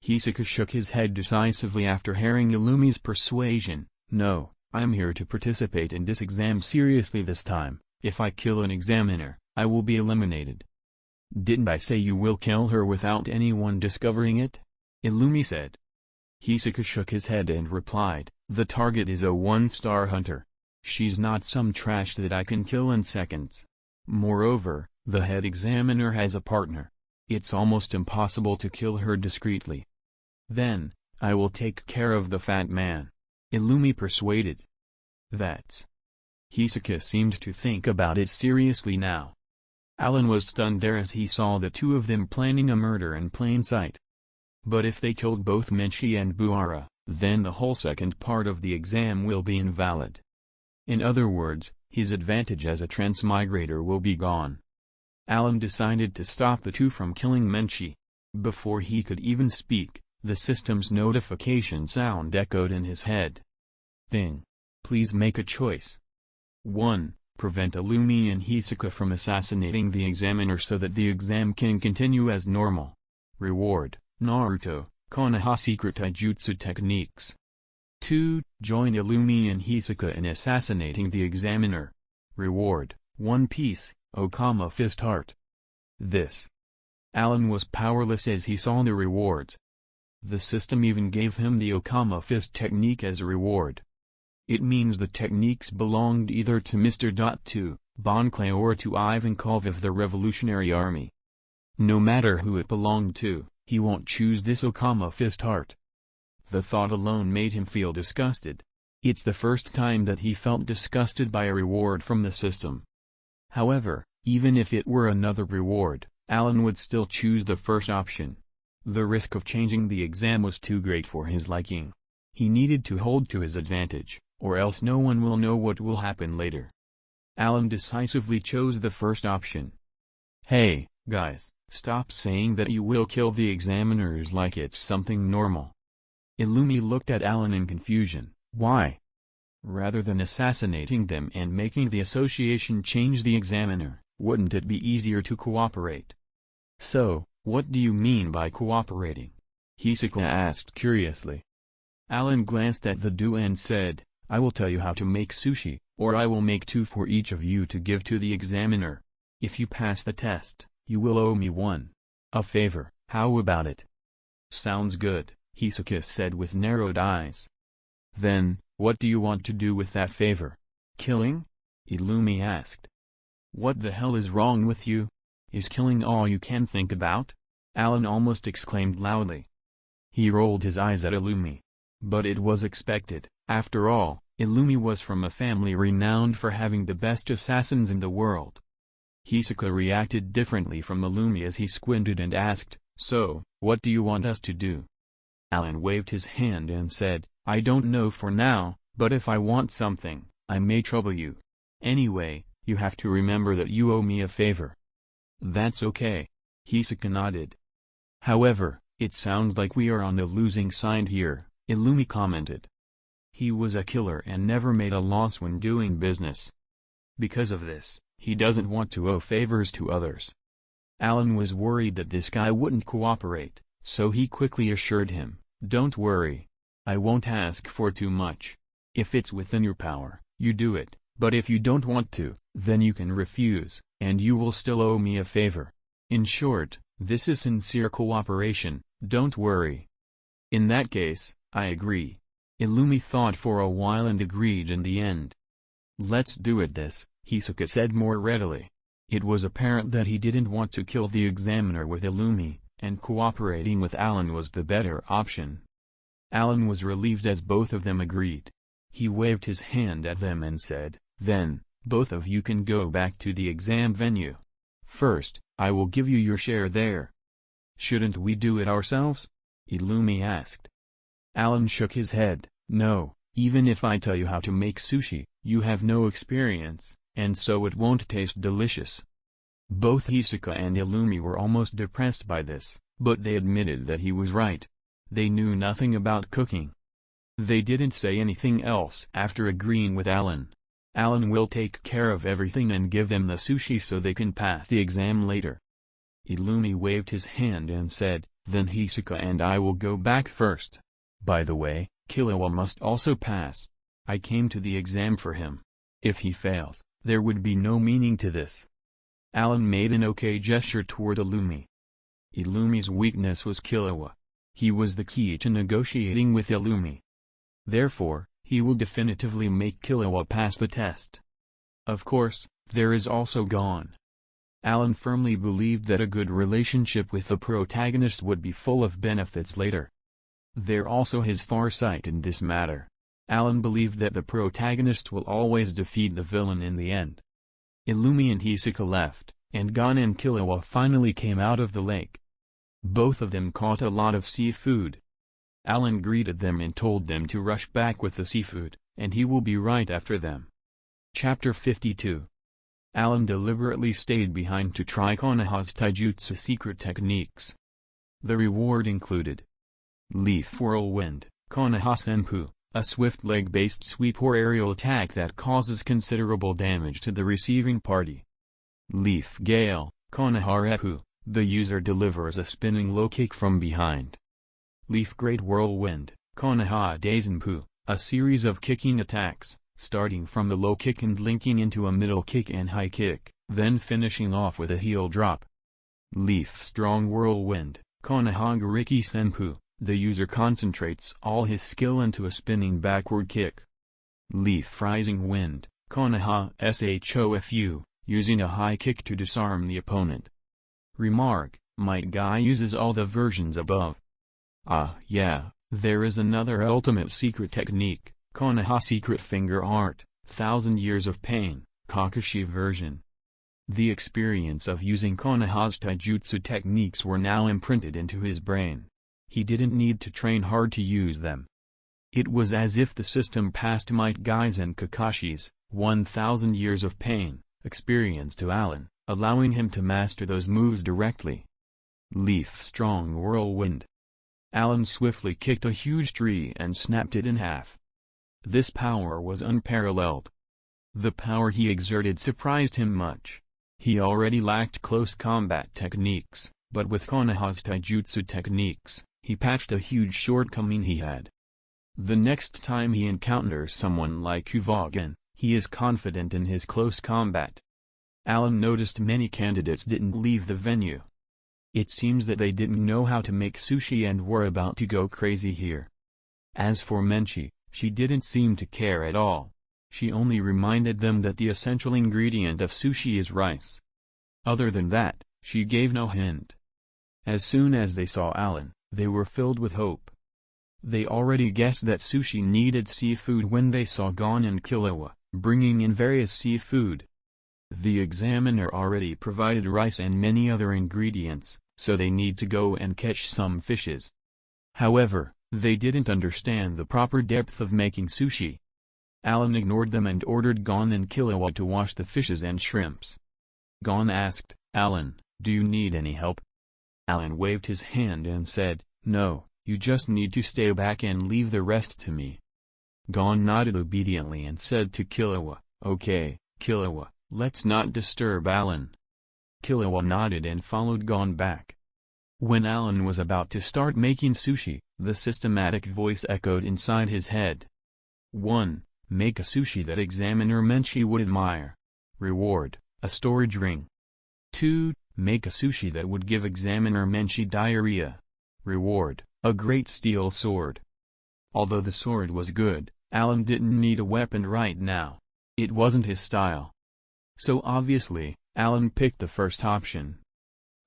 Hisaka shook his head decisively after hearing Illumi's persuasion. No, I'm here to participate in this exam seriously this time. If I kill an examiner, I will be eliminated. Didn't I say you will kill her without anyone discovering it? Illumi said. Hisaka shook his head and replied, the target is a one-star hunter. She's not some trash that I can kill in seconds. Moreover, the head examiner has a partner. It's almost impossible to kill her discreetly. Then, I will take care of the fat man. Illumi persuaded. That's... Hisaka seemed to think about it seriously now. Allan was stunned there as he saw the two of them planning a murder in plain sight. But if they killed both Menchi and Buara, then the whole second part of the exam will be invalid. In other words, his advantage as a transmigrator will be gone. Allan decided to stop the two from killing Menchi. Before he could even speak, the system's notification sound echoed in his head. Thing. Please make a choice. 1. Prevent Illumi and Hisaka from assassinating the examiner so that the exam can continue as normal. Reward, Naruto, Konoha secret taijutsu techniques. 2. Join Illumi and Hisaka in assassinating the examiner. Reward, One Piece, Okama fist heart. This. Allan was powerless as he saw the rewards. The system even gave him the Okama fist technique as a reward. It means the techniques belonged either to Mr. To, Bonclay or to Ivankov of the Revolutionary Army. No matter who it belonged to, he won't choose this Okama fist heart. The thought alone made him feel disgusted. It's the first time that he felt disgusted by a reward from the system. However, even if it were another reward, Allan would still choose the first option. The risk of changing the exam was too great for his liking. He needed to hold to his advantage, or else no one will know what will happen later. Allan decisively chose the first option. Hey, guys, stop saying that you will kill the examiners like it's something normal. Illumi looked at Allan in confusion. Why? Rather than assassinating them and making the association change the examiner, wouldn't it be easier to cooperate? So, what do you mean by cooperating? Hisaka asked curiously. Allan glanced at the duo and said, I will tell you how to make sushi, or I will make 2 for each of you to give to the examiner. If you pass the test, you will owe me 1. A favor. How about it? Sounds good, Hisaka said with narrowed eyes. Then, what do you want to do with that favor? Killing? Illumi asked. What the hell is wrong with you? Is killing all you can think about? Allan almost exclaimed loudly. He rolled his eyes at Illumi. But it was expected. After all, Illumi was from a family renowned for having the best assassins in the world. Hisaka reacted differently from Illumi as he squinted and asked, So, what do you want us to do? Allan waved his hand and said, I don't know for now, but if I want something, I may trouble you. Anyway, you have to remember that you owe me a favor. That's okay. Hisaka nodded. However, it sounds like we are on the losing side here, Illumi commented. He was a killer and never made a loss when doing business. Because of this, he doesn't want to owe favors to others. Allan was worried that this guy wouldn't cooperate, so he quickly assured him, Don't worry. I won't ask for too much. If it's within your power, you do it, but if you don't want to, then you can refuse, and you will still owe me a favor. In short, this is sincere cooperation, don't worry. In that case, I agree. Illumi thought for a while and agreed in the end. Let's do it this, Hisaka said more readily. It was apparent that he didn't want to kill the examiner with Illumi, and cooperating with Allan was the better option. Allan was relieved as both of them agreed. He waved his hand at them and said, Then, both of you can go back to the exam venue. First, I will give you your share there. Shouldn't we do it ourselves? Illumi asked. Allan shook his head. No, even if I tell you how to make sushi, you have no experience, and so it won't taste delicious. Both Hisaka and Illumi were almost depressed by this, but they admitted that he was right. They knew nothing about cooking. They didn't say anything else after agreeing with Allan. Allan will take care of everything and give them the sushi so they can pass the exam later. Illumi waved his hand and said, "Then Hisaka and I will go back first. By the way, Killua must also pass. I came to the exam for him. If he fails, there would be no meaning to this." Allan made an okay gesture toward Illumi. Illumi's weakness was Killua. He was the key to negotiating with Illumi. Therefore, he will definitively make Killua pass the test. Of course, there is also Gon. Allan firmly believed that a good relationship with the protagonist would be full of benefits later. There also his foresight in this matter. Allan believed that the protagonist will always defeat the villain in the end. Illumi and Hisaka left, and Gon and Killua finally came out of the lake. Both of them caught a lot of seafood. Allan greeted them and told them to rush back with the seafood, and he will be right after them. Chapter 52. Allan deliberately stayed behind to try Konoha's taijutsu secret techniques. The reward included Leaf Whirlwind, Konoha Senpu, a swift leg-based sweep or aerial attack that causes considerable damage to the receiving party. Leaf Gale, Konoha Reppu, the user delivers a spinning low kick from behind. Leaf Great Whirlwind, Konoha Daisenpu, a series of kicking attacks, starting from the low kick and linking into a middle kick and high kick, then finishing off with a heel drop. Leaf Strong Whirlwind, Konoha Gariki Senpu, the user concentrates all his skill into a spinning backward kick. Leaf Rising Wind, Konoha Shofu, using a high kick to disarm the opponent. Remark, Might Guy uses all the versions above. Ah yeah, there is another ultimate secret technique, Konoha Secret Finger Art, 1000 Years of Pain, Kakashi version. The experience of using Konoha's taijutsu techniques were now imprinted into his brain. He didn't need to train hard to use them. It was as if the system passed Might Guy's and Kakashi's 1000 Years of Pain experience to Allan, allowing him to master those moves directly. Leaf Strong Whirlwind. Allan swiftly kicked a huge tree and snapped it in half. This power was unparalleled. The power he exerted surprised him much. He already lacked close combat techniques, but with Konoha's taijutsu techniques, he patched a huge shortcoming he had. The next time he encounters someone like Kuvagan, he is confident in his close combat. Allan noticed many candidates didn't leave the venue. It seems that they didn't know how to make sushi and were about to go crazy here. As for Menchi, she didn't seem to care at all. She only reminded them that the essential ingredient of sushi is rice. Other than that, she gave no hint. As soon as they saw Allan, they were filled with hope. They already guessed that sushi needed seafood when they saw Gon and Killua, bringing in various seafood. The examiner already provided rice and many other ingredients, so they need to go and catch some fishes. However, they didn't understand the proper depth of making sushi. Allan ignored them and ordered Gon and Killua to wash the fishes and shrimps. Gon asked, "Allan, do you need any help?" Allan waved his hand and said, "No, you just need to stay back and leave the rest to me." Gon nodded obediently and said to Killua, "Okay, Killua, let's not disturb Allan." Killua nodded and followed Gon back. When Allan was about to start making sushi, the systematic voice echoed inside his head. 1. Make a sushi that Examiner Menchi would admire. Reward, a storage ring. 2. Make a sushi that would give Examiner Menchi diarrhea. Reward, a great steel sword. Although the sword was good, Allan didn't need a weapon right now. It wasn't his style. So obviously, Allan picked the first option.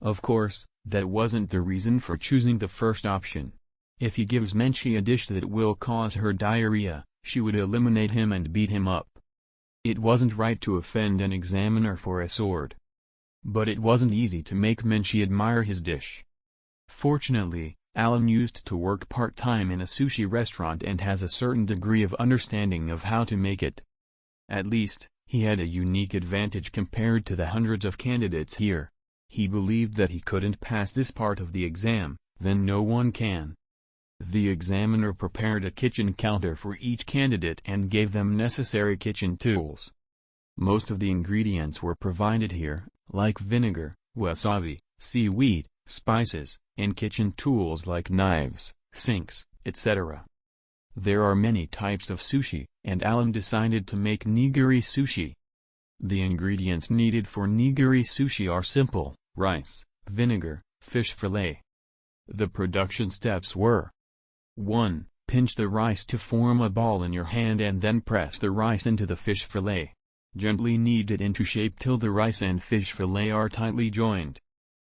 Of course, that wasn't the reason for choosing the first option. If he gives Menchi a dish that will cause her diarrhea, she would eliminate him and beat him up. It wasn't right to offend an examiner for a sword. But it wasn't easy to make Menchi admire his dish. Fortunately, Allan used to work part-time in a sushi restaurant and has a certain degree of understanding of how to make it. At least, he had a unique advantage compared to the hundreds of candidates here. He believed that he couldn't pass this part of the exam, then no one can. The examiner prepared a kitchen counter for each candidate and gave them necessary kitchen tools. Most of the ingredients were provided here, like vinegar, wasabi, seaweed, spices, and kitchen tools like knives, sinks, etc. There are many types of sushi, and Allan decided to make nigiri sushi. The ingredients needed for nigiri sushi are simple: rice, vinegar, fish fillet. The production steps were: 1. Pinch the rice to form a ball in your hand and then press the rice into the fish fillet. Gently knead it into shape till the rice and fish fillet are tightly joined.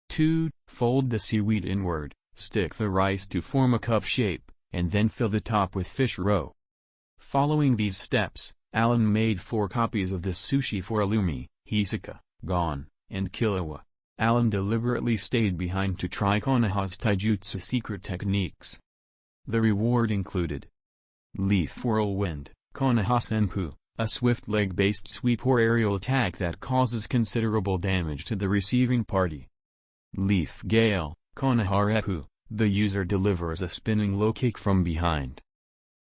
2. Fold the seaweed inward, stick the rice to form a cup shape, and then fill the top with fish roe. Following these steps, Allan made 4 copies of this sushi for Illumi, Hisaka, Gon, and Killua. Allan deliberately stayed behind to try Konoha's taijutsu secret techniques. The reward included Leaf Whirlwind, Konoha Senpu, a swift leg-based sweep or aerial attack that causes considerable damage to the receiving party. Leaf Gale, Konoha Reppu, the user delivers a spinning low kick from behind.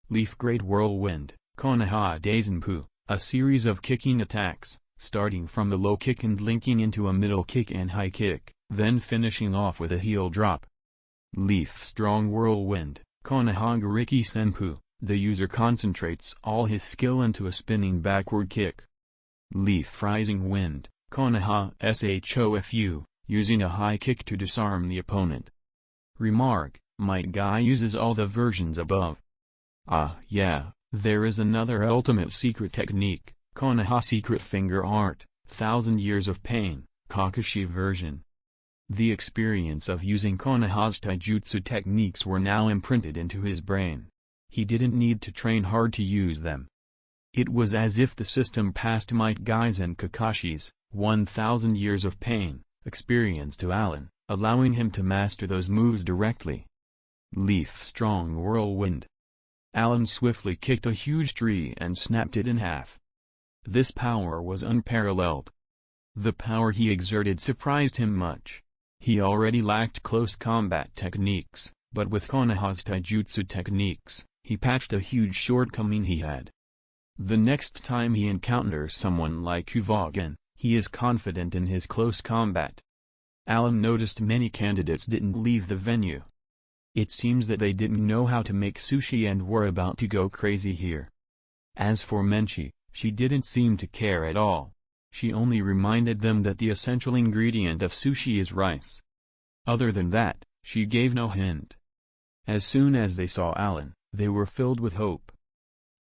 Leaf Great Whirlwind, Konoha Daisenpu, a series of kicking attacks, starting from the low kick and linking into a middle kick and high kick, then finishing off with a heel drop. Leaf Strong Whirlwind, Konoha Gariki Senpu, the user concentrates all his skill into a spinning backward kick. Leaf Rising Wind, Konoha Shofu, using a high kick to disarm the opponent. Remark: Might Guy uses all the versions above. Ah yeah, there is another ultimate secret technique, Konoha Secret Finger Art, 1000 Years of Pain, Kakashi version. The experience of using Konoha's taijutsu techniques were now imprinted into his brain. He didn't need to train hard to use them. It was as if the system passed Might Guy's and Kakashi's 1000 Years of Pain experience to Allan, allowing him to master those moves directly. Leaf Strong Whirlwind. Allan swiftly kicked a huge tree and snapped it in half. This power was unparalleled. The power he exerted surprised him much. He already lacked close combat techniques, but with Konoha's taijutsu techniques, he patched a huge shortcoming he had. The next time he encounters someone like Kuvagan, he is confident in his close combat. Allan noticed many candidates didn't leave the venue. It seems that they didn't know how to make sushi and were about to go crazy here. As for Menchi, she didn't seem to care at all. She only reminded them that the essential ingredient of sushi is rice. Other than that, she gave no hint. As soon as they saw Allan, they were filled with hope.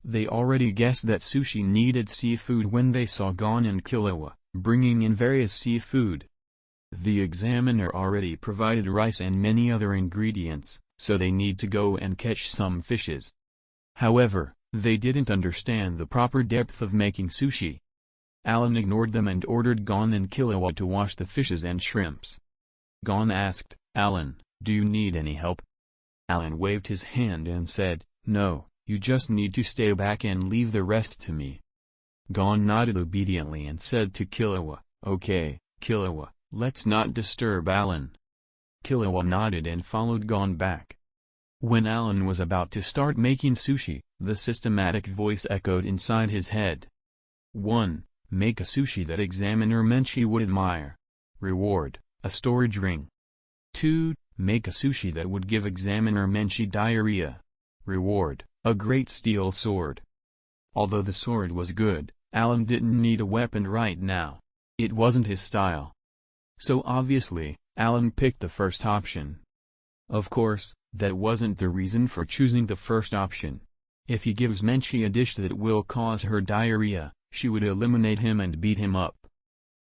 They already guessed that sushi needed seafood when they saw Gon and Killua bringing in various seafood. The examiner already provided rice and many other ingredients, so they need to go and catch some fishes. However, they didn't understand the proper depth of making sushi. Allan ignored them and ordered Gon and Killua to wash the fishes and shrimps. Gon asked, "Allan, do you need any help?" Allan waved his hand and said, "No, you just need to stay back and leave the rest to me." Gon nodded obediently and said to Killua, "Okay, Killua, let's not disturb Allan." Killua nodded and followed Gon back. When Allan was about to start making sushi, the systematic voice echoed inside his head. 1. Make a sushi that Examiner Menchi would admire. Reward: a storage ring. 2. Make a sushi that would give Examiner Menchi diarrhea. Reward: a great steel sword. Although the sword was good, Allan didn't need a weapon right now. It wasn't his style. So obviously, Allan picked the first option. Of course, that wasn't the reason for choosing the first option. If he gives Menchi a dish that will cause her diarrhea, she would eliminate him and beat him up.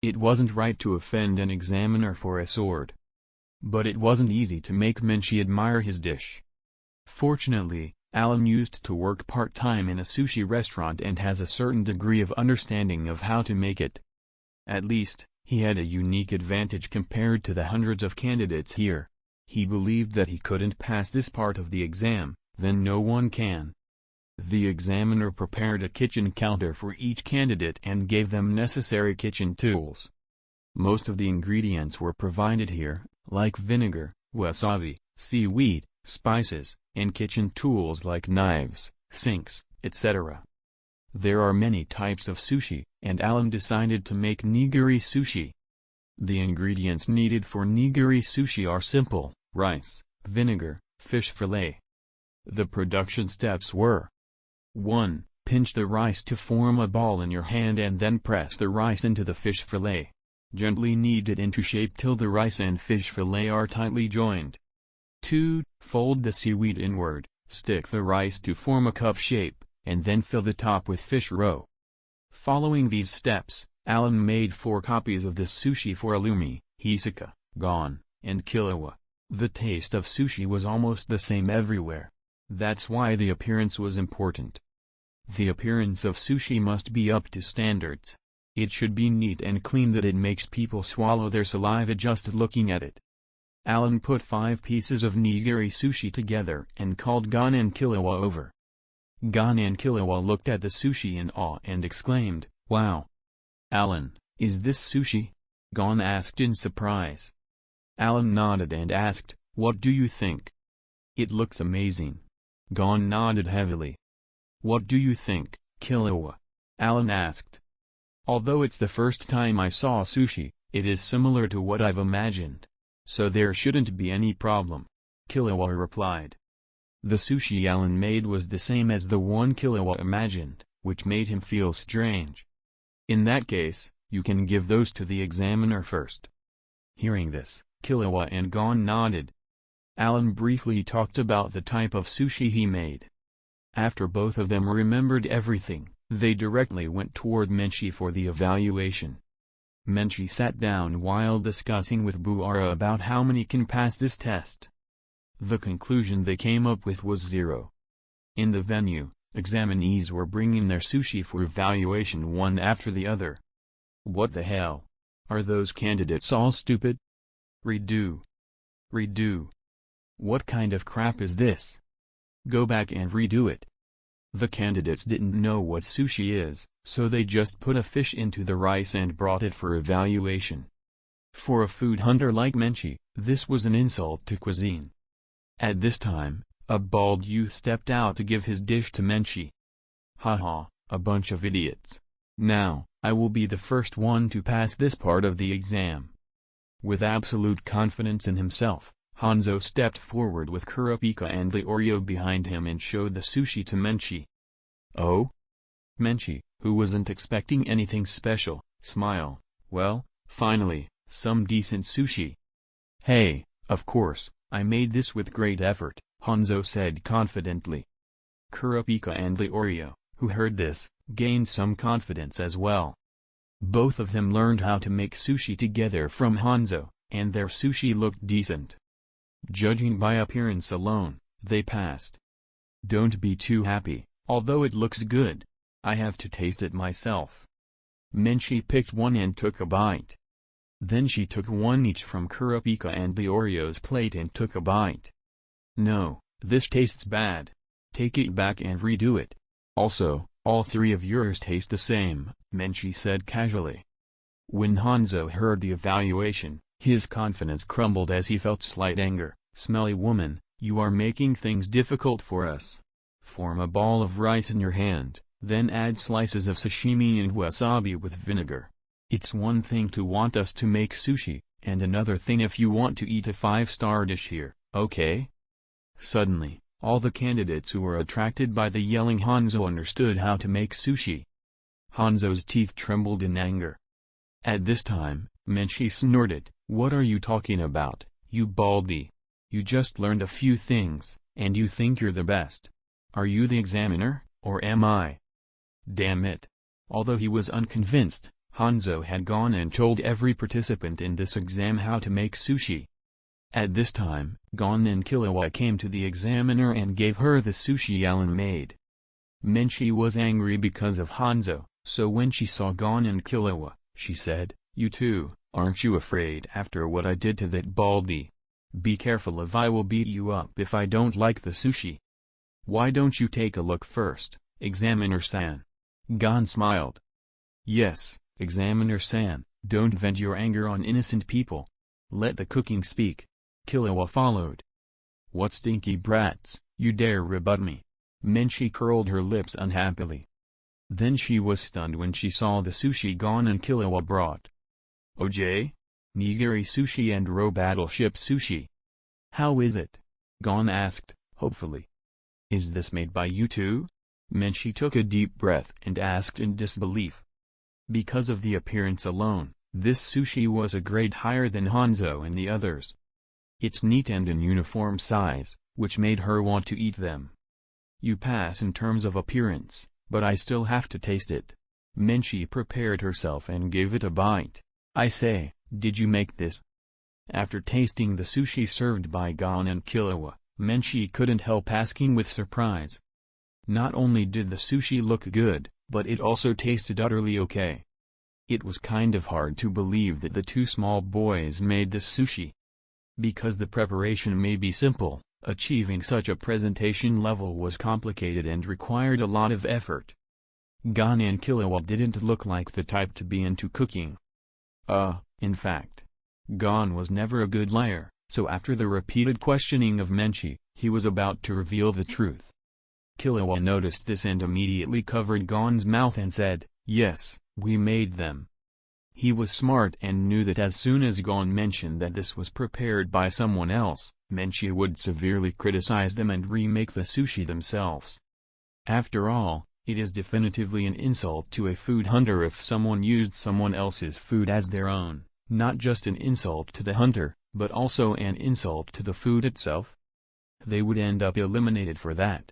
It wasn't right to offend an examiner for a sword. But it wasn't easy to make Menchi admire his dish. Fortunately, Allan used to work part-time in a sushi restaurant and has a certain degree of understanding of how to make it. At least, he had a unique advantage compared to the hundreds of candidates here. He believed that he couldn't pass this part of the exam, then no one can. The examiner prepared a kitchen counter for each candidate and gave them necessary kitchen tools. Most of the ingredients were provided here, like vinegar, wasabi, seaweed, spices, and kitchen tools like knives, sinks, etc. There are many types of sushi, and Allan decided to make nigiri sushi. The ingredients needed for nigiri sushi are simple: rice, vinegar, fish fillet. The production steps were: 1. Pinch the rice to form a ball in your hand and then press the rice into the fish fillet. Gently knead it into shape till the rice and fish fillet are tightly joined. 2. Fold the seaweed inward, stick the rice to form a cup shape, and then fill the top with fish roe. Following these steps, Allan made 4 copies of this sushi for Illumi, Hisoka, Gon, and Killua. The taste of sushi was almost the same everywhere. That's why the appearance was important. The appearance of sushi must be up to standards. It should be neat and clean that it makes people swallow their saliva just looking at it. Allan put 5 pieces of nigiri sushi together and called Gon and Killua over. Gon and Killua looked at the sushi in awe and exclaimed, "Wow! Allan, is this sushi?" Gon asked in surprise. Allan nodded and asked, "What do you think?" "It looks amazing." Gon nodded heavily. "What do you think, Killua?" Allan asked. "Although it's the first time I saw sushi, it is similar to what I've imagined. So there shouldn't be any problem," Killua replied. The sushi Allan made was the same as the one Killua imagined, which made him feel strange. "In that case, you can give those to the examiner first." Hearing this, Killua and Gon nodded. Allan briefly talked about the type of sushi he made. After both of them remembered everything, they directly went toward Menchi for the evaluation. Menchi sat down while discussing with Buara about how many can pass this test. The conclusion they came up with was 0. In the venue, examinees were bringing their sushi for evaluation one after the other. What the hell? Are those candidates all stupid? Redo. Redo. What kind of crap is this? Go back and redo it. The candidates didn't know what sushi is, so they just put a fish into the rice and brought it for evaluation. For a food hunter like Menchi, this was an insult to cuisine. At this time, a bald youth stepped out to give his dish to Menchi. "Haha, a bunch of idiots. Now, I will be the first one to pass this part of the exam." With absolute confidence in himself, Hanzo stepped forward with Kurapika and Leorio behind him and showed the sushi to Menchi. "Oh?" Menchi, who wasn't expecting anything special, smiled. "Well, finally, some decent sushi." "Hey, of course, I made this with great effort," Hanzo said confidently. Kurapika and Leorio, who heard this, gained some confidence as well. Both of them learned how to make sushi together from Hanzo, and their sushi looked decent. Judging by appearance alone, they passed. "Don't be too happy, although it looks good. I have to taste it myself." Menchi picked one and took a bite. Then she took one each from Kurapika and Leorio's plate and took a bite. "No, this tastes bad. Take it back and redo it. Also, all 3 of yours taste the same," Menchi said casually. When Hanzo heard the evaluation, his confidence crumbled as he felt slight anger. "Smelly woman, you are making things difficult for us. Form a ball of rice in your hand, then add slices of sashimi and wasabi with vinegar. It's one thing to want us to make sushi, and another thing if you want to eat a 5-star dish here, okay?" Suddenly, all the candidates who were attracted by the yelling Hanzo understood how to make sushi. Hanzo's teeth trembled in anger. At this time, Menchi snorted, "What are you talking about, you baldy? You just learned a few things, and you think you're the best. Are you the examiner, or am I?" Damn it. Although he was unconvinced, Hanzo had gone and told every participant in this exam how to make sushi. At this time, Gon and Killua came to the examiner and gave her the sushi Allan made. Menchi was angry because of Hanzo, so when she saw Gon and Killua, she said, "You two, aren't you afraid after what I did to that baldy? Be careful if I will beat you up if I don't like the sushi. Why don't you take a look first, Examiner-san?" Gon smiled. "Yes, Examiner-san, don't vent your anger on innocent people. Let the cooking speak." Killua followed. "What stinky brats, you dare rebut me?" Menchi curled her lips unhappily. Then she was stunned when she saw the sushi Gon and Killua brought. "OJ? nigiri sushi and row battleship sushi. How is it? Gon asked, hopefully. Is this made by you too? Menchi took a deep breath and asked in disbelief. Because of the appearance alone, this sushi was a grade higher than Hanzo and the others. It's neat and in uniform size, which made her want to eat them. You pass in terms of appearance, but I still have to taste it. Menchi prepared herself and gave it a bite. I say, did you make this? After tasting the sushi served by Gon and Killua, Menchi couldn't help asking with surprise. Not only did the sushi look good, but it also tasted utterly okay. It was kind of hard to believe that the two small boys made this sushi. Because the preparation may be simple, achieving such a presentation level was complicated and required a lot of effort. Gon and Killua didn't look like the type to be into cooking. In fact, Gon was never a good liar, so after the repeated questioning of Menchi, he was about to reveal the truth. Killua noticed this and immediately covered Gon's mouth and said, yes, we made them. He was smart and knew that as soon as Gon mentioned that this was prepared by someone else, Menchi would severely criticize them and remake the sushi themselves. After all, it is definitively an insult to a food hunter if someone used someone else's food as their own, not just an insult to the hunter, but also an insult to the food itself. They would end up eliminated for that.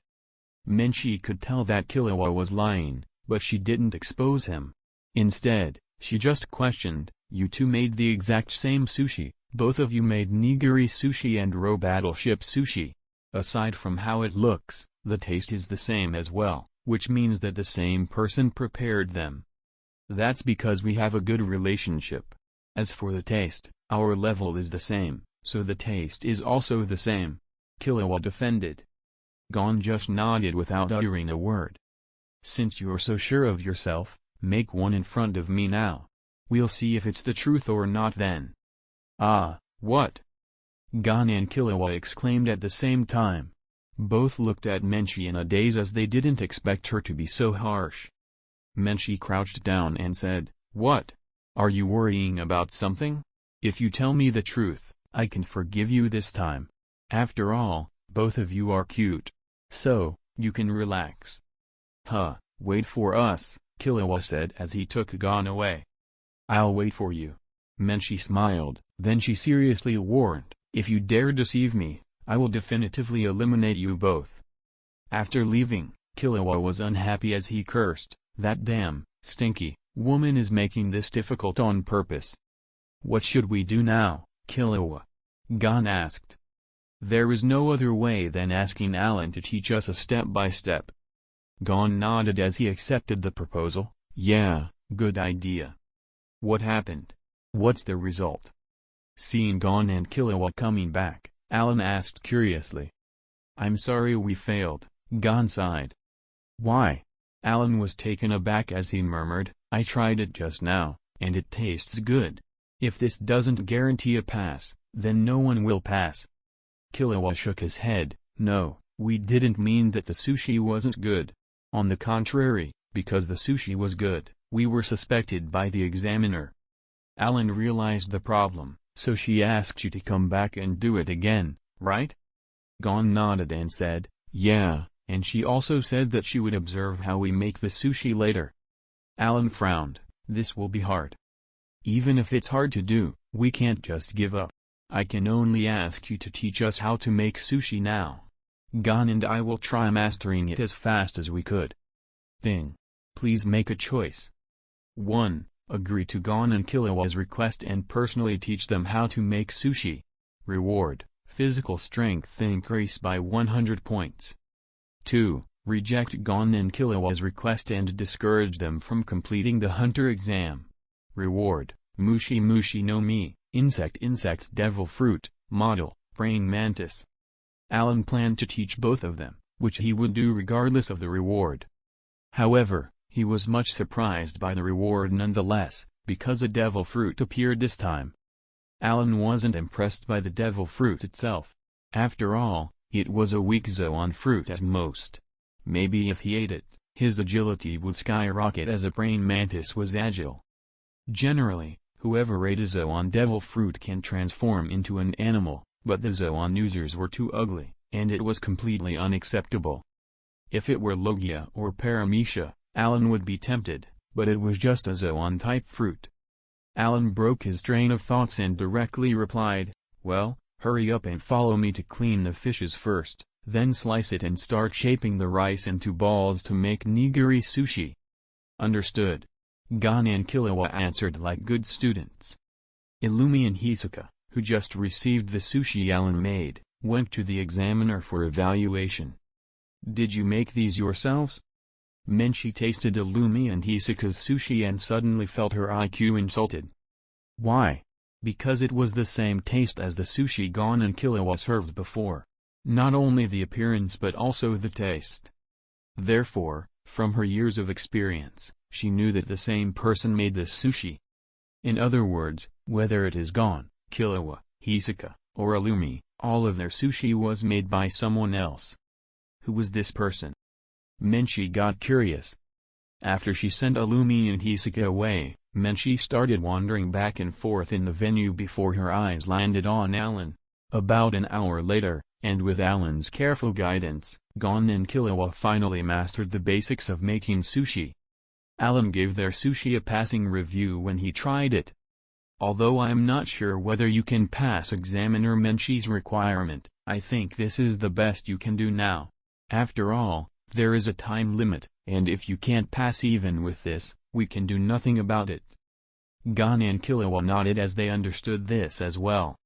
Menchi could tell that Killua was lying, but she didn't expose him. Instead, she just questioned, you two made the exact same sushi, both of you made nigiri sushi and row battleship sushi. Aside from how it looks, the taste is the same as well, which means that the same person prepared them. That's because we have a good relationship. As for the taste, our level is the same, so the taste is also the same. Killua defended. Gon just nodded without uttering a word. Since you're so sure of yourself, make one in front of me now. We'll see if it's the truth or not then. Ah, what? Gon and Killua exclaimed at the same time. Both looked at Menchi in a daze as they didn't expect her to be so harsh. Menchi crouched down and said, what? Are you worrying about something? If you tell me the truth, I can forgive you this time. After all, both of you are cute. So, you can relax. Wait for us, Killua said as he took Gon away. I'll wait for you. Menchi smiled, then she seriously warned, if you dare deceive me, I will definitively eliminate you both. After leaving, Killua was unhappy as he cursed, that damn, stinky, woman is making this difficult on purpose. What should we do now, Killua? Gon asked. There is no other way than asking Allan to teach us a step-by-step. Gon nodded as he accepted the proposal. Yeah, good idea. What happened? What's the result? Seeing Gon and Killua coming back, Allan asked curiously. I'm sorry we failed, Gon sighed. Why? Allan was taken aback as he murmured, I tried it just now, and it tastes good. If this doesn't guarantee a pass, then no one will pass. Killua shook his head, no, we didn't mean that the sushi wasn't good. On the contrary, because the sushi was good, we were suspected by the examiner. Allan realized the problem, so she asked you to come back and do it again, right? Gon nodded and said, yeah, and she also said that she would observe how we make the sushi later. Allan frowned, this will be hard. Even if it's hard to do, we can't just give up. I can only ask you to teach us how to make sushi now. Gon and I will try mastering it as fast as we could. Please make a choice. 1. Agree to Gon and Killua's request and personally teach them how to make sushi. Reward, physical strength increase by 100 points. 2. Reject Gon and Killua's request and discourage them from completing the hunter exam. Reward, Mushi Mushi no Mi, insect devil fruit, model, praying mantis. Allan planned to teach both of them, which he would do regardless of the reward. However, he was much surprised by the reward nonetheless, because a devil fruit appeared this time. Allan wasn't impressed by the devil fruit itself. After all, it was a weak zoan fruit at most. Maybe if he ate it, his agility would skyrocket as a praying mantis was agile. Generally, Whoever ate a zoan devil fruit can transform into an animal, but the zoan users were too ugly, and it was completely unacceptable. If it were Logia or Paramecia, Allan would be tempted, but it was just a zoan-type fruit. Allan broke his train of thoughts and directly replied, "Well, hurry up and follow me to clean the fishes first, then slice it and start shaping the rice into balls to make nigiri sushi." "Understood." Gon and Killua answered like good students. Illumi and Hisoka, who just received the sushi Allan made, went to the examiner for evaluation. "Did you make these yourselves?" Menchi tasted Illumi and Hisoka's sushi and suddenly felt her IQ insulted. Why? Because it was the same taste as the sushi Gon and Killua served before. Not only the appearance but also the taste. Therefore, from her years of experience, she knew that the same person made this sushi. In other words, whether it is Gon, Killua, Hisoka, or Illumi, all of their sushi was made by someone else. Who was this person? Menchi got curious. After she sent Illumi and Hisoka away, Menchi started wandering back and forth in the venue before her eyes landed on Allan. About an hour later, and with Allan's careful guidance, Gon and Killua finally mastered the basics of making sushi. Allan gave their sushi a passing review when he tried it. "Although I am not sure whether you can pass Examiner Menchi's requirement, I think this is the best you can do now. After all, there is a time limit, and if you can't pass even with this, we can do nothing about it." Gon and Killua nodded as they understood this as well.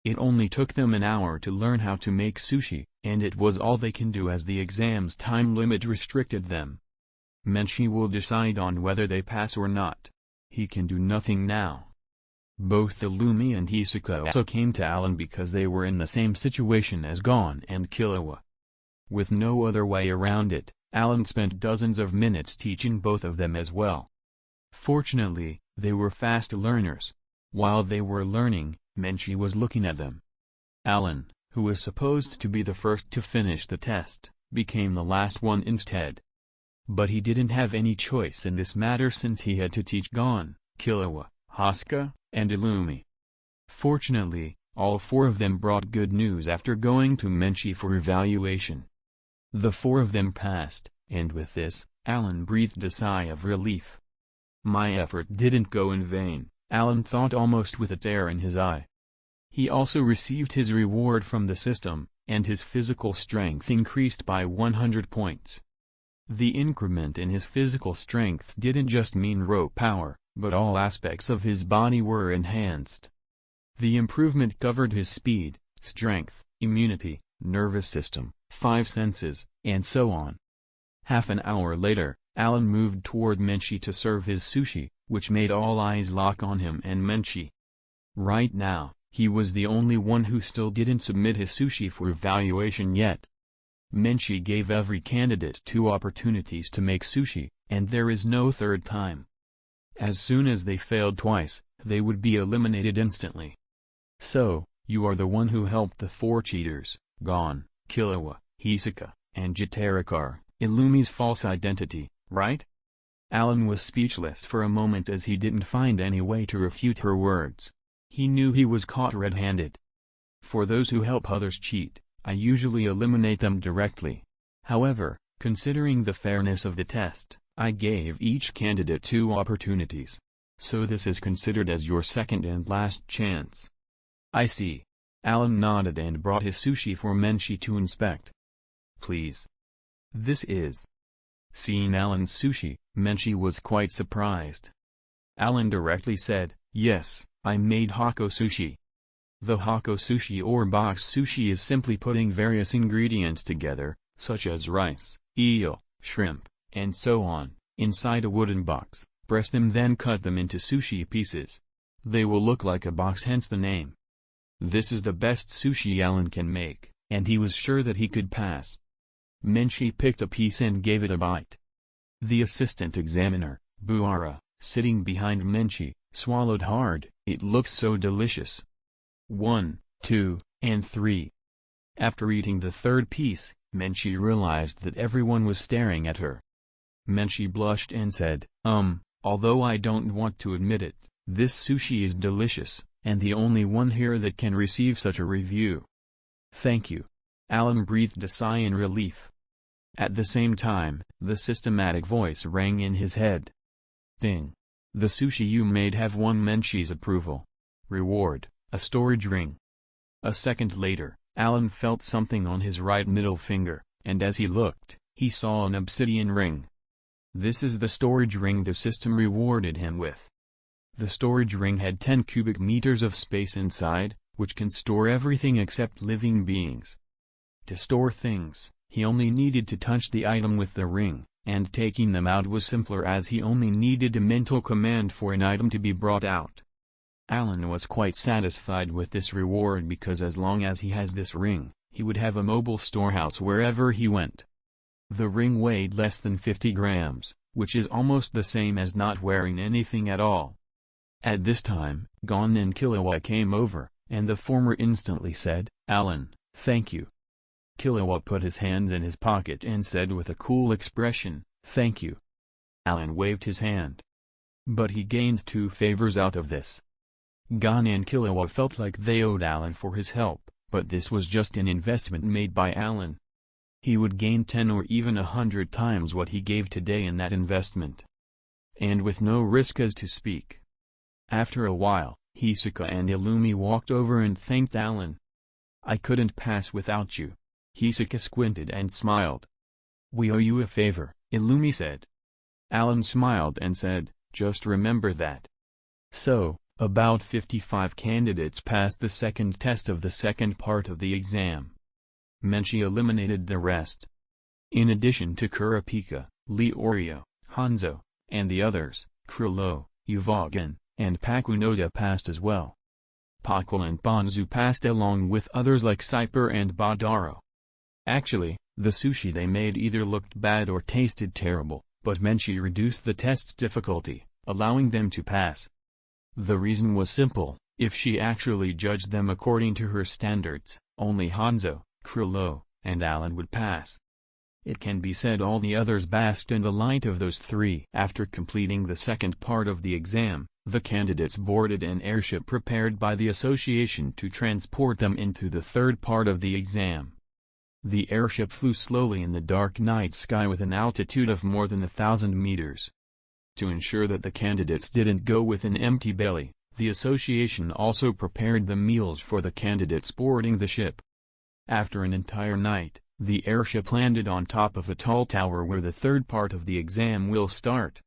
It only took them an hour to learn how to make sushi, and it was all they can do as the exam's time limit restricted them. Menchi will decide on whether they pass or not. He can do nothing now. Both Illumi and Hisoka also came to Allan because they were in the same situation as Gon and Killua. With no other way around it, Allan spent dozens of minutes teaching both of them as well. Fortunately, they were fast learners. While they were learning, Menchi was looking at them. Allan, who was supposed to be the first to finish the test, became the last one instead. But he didn't have any choice in this matter since he had to teach Gon, Killua, Hisoka, and Illumi. Fortunately, all four of them brought good news after going to Menchi for evaluation. The four of them passed, and with this, Allan breathed a sigh of relief. My effort didn't go in vain, Allan thought almost with a tear in his eye. He also received his reward from the system, and his physical strength increased by 100 points. The increment in his physical strength didn't just mean raw power, but all aspects of his body were enhanced. The improvement covered his speed, strength, immunity, nervous system, 5 senses, and so on. Half an hour later, Allan moved toward Menchi to serve his sushi, which made all eyes lock on him and Menchi. Right now, he was the only one who still didn't submit his sushi for evaluation yet. Menchi gave every candidate 2 opportunities to make sushi, and there is no third time. As soon as they failed twice, they would be eliminated instantly. So, you are the one who helped the 4 cheaters, Gon, Killua, Hisoka, and Jitarakar, Illumi's false identity, right? Allan was speechless for a moment as he didn't find any way to refute her words. He knew he was caught red-handed. For those who help others cheat, I usually eliminate them directly. However, considering the fairness of the test, I gave each candidate 2 opportunities. So this is considered as your second and last chance. I see. Allan nodded and brought his sushi for Menchi to inspect. Please. This is. Seeing Allan's sushi, Menchi was quite surprised. Allan directly said, yes, I made hako sushi. The hako sushi or box sushi is simply putting various ingredients together, such as rice, eel, shrimp, and so on, inside a wooden box, press them then cut them into sushi pieces. They will look like a box, hence the name. This is the best sushi Allan can make, and he was sure that he could pass. Menchi picked a piece and gave it a bite. The assistant examiner, Buara, sitting behind Menchi, swallowed hard. It looks so delicious. 1, 2, and 3. After eating the 3rd piece, Menchi realized that everyone was staring at her. Menchi blushed and said, although I don't want to admit it, This sushi is delicious, and the only one here that can receive such a review. Thank you. Allan breathed a sigh in relief. At the same time, the systematic voice rang in his head. Ding. The sushi you made have won Menshi's approval. Reward, a storage ring. A second later, Allan felt something on his right middle finger, and as he looked, he saw an obsidian ring. This is the storage ring the system rewarded him with. The storage ring had 10 cubic meters of space inside, which can store everything except living beings. To store things, he only needed to touch the item with the ring, and taking them out was simpler as he only needed a mental command for an item to be brought out. Allan was quite satisfied with this reward because as long as he has this ring, he would have a mobile storehouse wherever he went. The ring weighed less than 50 grams, which is almost the same as not wearing anything at all. At this time, Gon and Killua came over, and the former instantly said, "Allan, thank you." Killua put his hands in his pocket and said with a cool expression, "Thank you." Allan waved his hand. But he gained 2 favors out of this. Gon and Killua felt like they owed Allan for his help, but this was just an investment made by Allan. He would gain 10 or even 100 times what he gave today in that investment. And with no risk as to speak. After a while, Hisoka and Illumi walked over and thanked Allan. "I couldn't pass without you." Hisoka squinted and smiled. "We owe you a favor," Illumi said. Allan smiled and said, "Just remember that." So, about 55 candidates passed the second test of the second part of the exam. Menshi eliminated the rest. In addition to Kurapika, Leorio, Hanzo, and the others, Krillo, Yuvagan, and Pakunoda passed as well. Pakul and Bonzu passed along with others like Saiper and Badaro. Actually, the sushi they made either looked bad or tasted terrible, but Menshi reduced the test's difficulty, allowing them to pass. The reason was simple: if she actually judged them according to her standards, only Hanzo, Krillo, and Allan would pass. It can be said all the others basked in the light of those 3. After completing the second part of the exam, the candidates boarded an airship prepared by the association to transport them into the third part of the exam. The airship flew slowly in the dark night sky with an altitude of more than 1,000 meters. To ensure that the candidates didn't go with an empty belly, the association also prepared the meals for the candidates boarding the ship. After an entire night, the airship landed on top of a tall tower where the third part of the exam will start.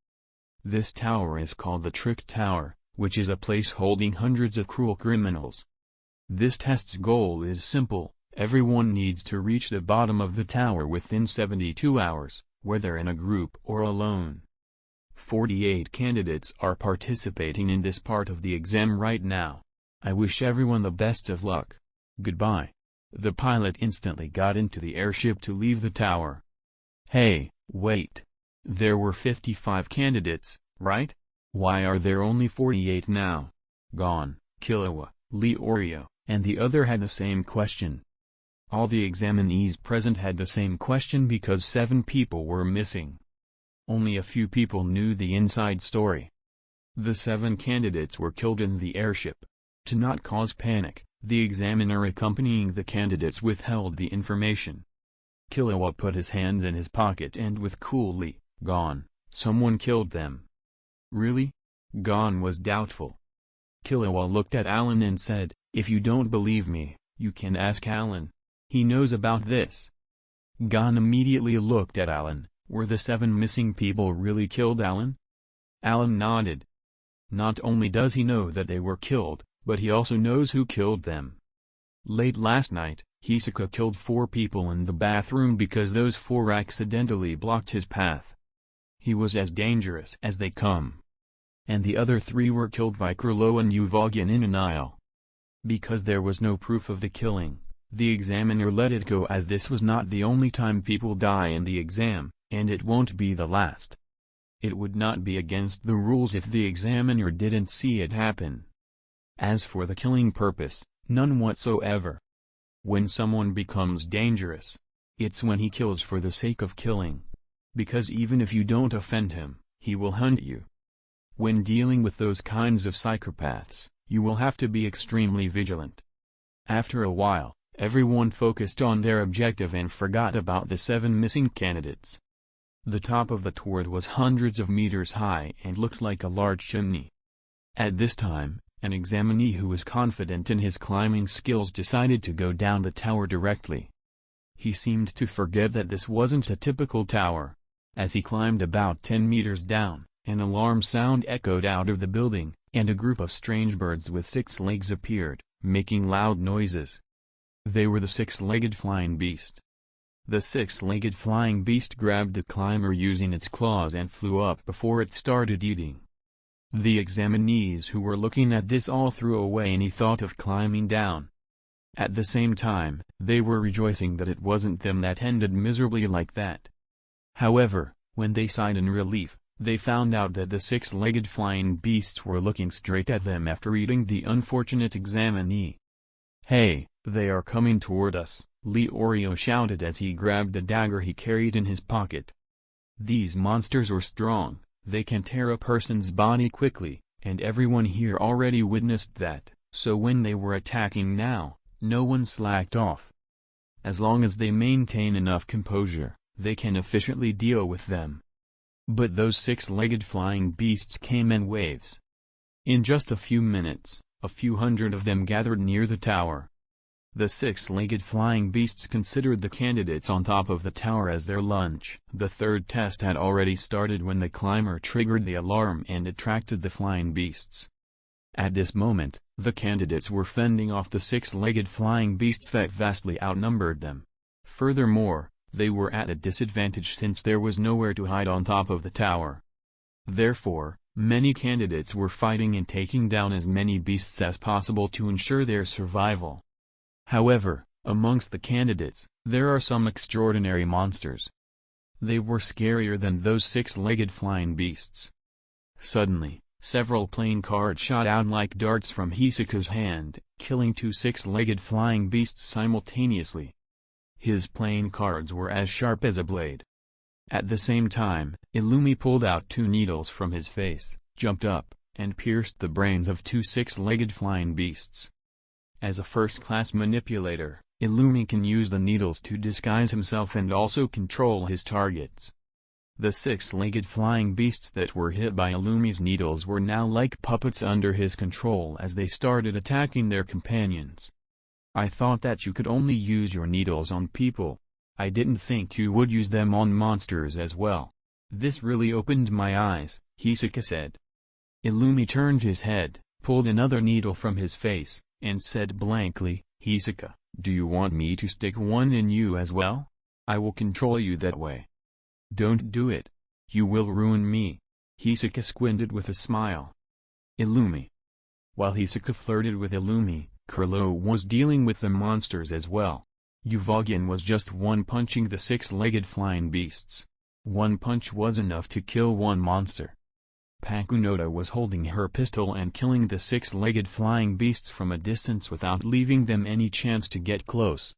This tower is called the Trick Tower, which is a place holding hundreds of cruel criminals. This test's goal is simple: everyone needs to reach the bottom of the tower within 72 hours, whether in a group or alone. 48 candidates are participating in this part of the exam right now. I wish everyone the best of luck. Goodbye. The pilot instantly got into the airship to leave the tower. Hey, wait. There were 55 candidates, right? Why are there only 48 now? Gon, Killua, Leorio, and the other had the same question. All the examinees present had the same question because 7 people were missing. Only a few people knew the inside story. The 7 candidates were killed in the airship. To not cause panic, the examiner accompanying the candidates withheld the information. Killua put his hands in his pocket and with coolly, "Gon, someone killed them." "Really?" Gon was doubtful. Killua looked at Allan and said, "If you don't believe me, you can ask Allan. He knows about this." Gon immediately looked at Allan. Were the 7 missing people really killed Allan? Allan nodded. Not only does he know that they were killed, but he also knows who killed them. Late last night, Hisoka killed 4 people in the bathroom because those 4 accidentally blocked his path. He was as dangerous as they come. And the other 3 were killed by Krillo and Yuvagan in an aisle. Because there was no proof of the killing, the examiner let it go as this was not the only time people die in the exam, and it won't be the last. It would not be against the rules if the examiner didn't see it happen. As for the killing purpose, none whatsoever. When someone becomes dangerous, it's when he kills for the sake of killing. Because even if you don't offend him, he will hunt you. When dealing with those kinds of psychopaths, you will have to be extremely vigilant. After a while, everyone focused on their objective and forgot about the 7 missing candidates. The top of the turret was hundreds of meters high and looked like a large chimney. At this time, an examinee who was confident in his climbing skills decided to go down the tower directly. He seemed to forget that this wasn't a typical tower. As he climbed about 10 meters down, an alarm sound echoed out of the building, and a group of strange birds with 6 legs appeared, making loud noises. They were the 6-legged flying beast. The 6-legged flying beast grabbed the climber using its claws and flew up before it started eating. The examinees who were looking at this all threw away any thought of climbing down. At the same time, they were rejoicing that it wasn't them that ended miserably like that. However, when they sighed in relief, they found out that the 6-legged flying beasts were looking straight at them after eating the unfortunate examinee. "Hey, they are coming toward us," Leorio shouted as he grabbed the dagger he carried in his pocket. These monsters were strong, they can tear a person's body quickly, and everyone here already witnessed that, so when they were attacking now, no one slacked off. As long as they maintain enough composure, they can efficiently deal with them. But those 6-legged flying beasts came in waves. In just a few minutes, a few hundred of them gathered near the tower. The 6-legged flying beasts considered the candidates on top of the tower as their lunch. The third test had already started when the climber triggered the alarm and attracted the flying beasts. At this moment, the candidates were fending off the 6-legged flying beasts that vastly outnumbered them. Furthermore, they were at a disadvantage since there was nowhere to hide on top of the tower. Therefore, many candidates were fighting and taking down as many beasts as possible to ensure their survival. However, amongst the candidates, there are some extraordinary monsters. They were scarier than those 6-legged flying beasts. Suddenly, several playing cards shot out like darts from Hisoka's hand, killing 2 6-legged flying beasts simultaneously. His playing cards were as sharp as a blade. At the same time, Illumi pulled out 2 needles from his face, jumped up, and pierced the brains of 2 6-legged flying beasts. As a first-class manipulator, Illumi can use the needles to disguise himself and also control his targets. The 6-legged flying beasts that were hit by Illumi's needles were now like puppets under his control as they started attacking their companions. "I thought that you could only use your needles on people. I didn't think you would use them on monsters as well. This really opened my eyes," Hisoka said. Illumi turned his head, pulled another needle from his face, and said blankly, "Hisoka, do you want me to stick one in you as well? I will control you that way." "Don't do it. You will ruin me." Hisoka squinted with a smile. Illumi. While Hisoka flirted with Illumi, Kurlo was dealing with the monsters as well. Uvogin was just one-punching the 6-legged flying beasts. One punch was enough to kill one monster. Pakunoda was holding her pistol and killing the 6-legged flying beasts from a distance without leaving them any chance to get close.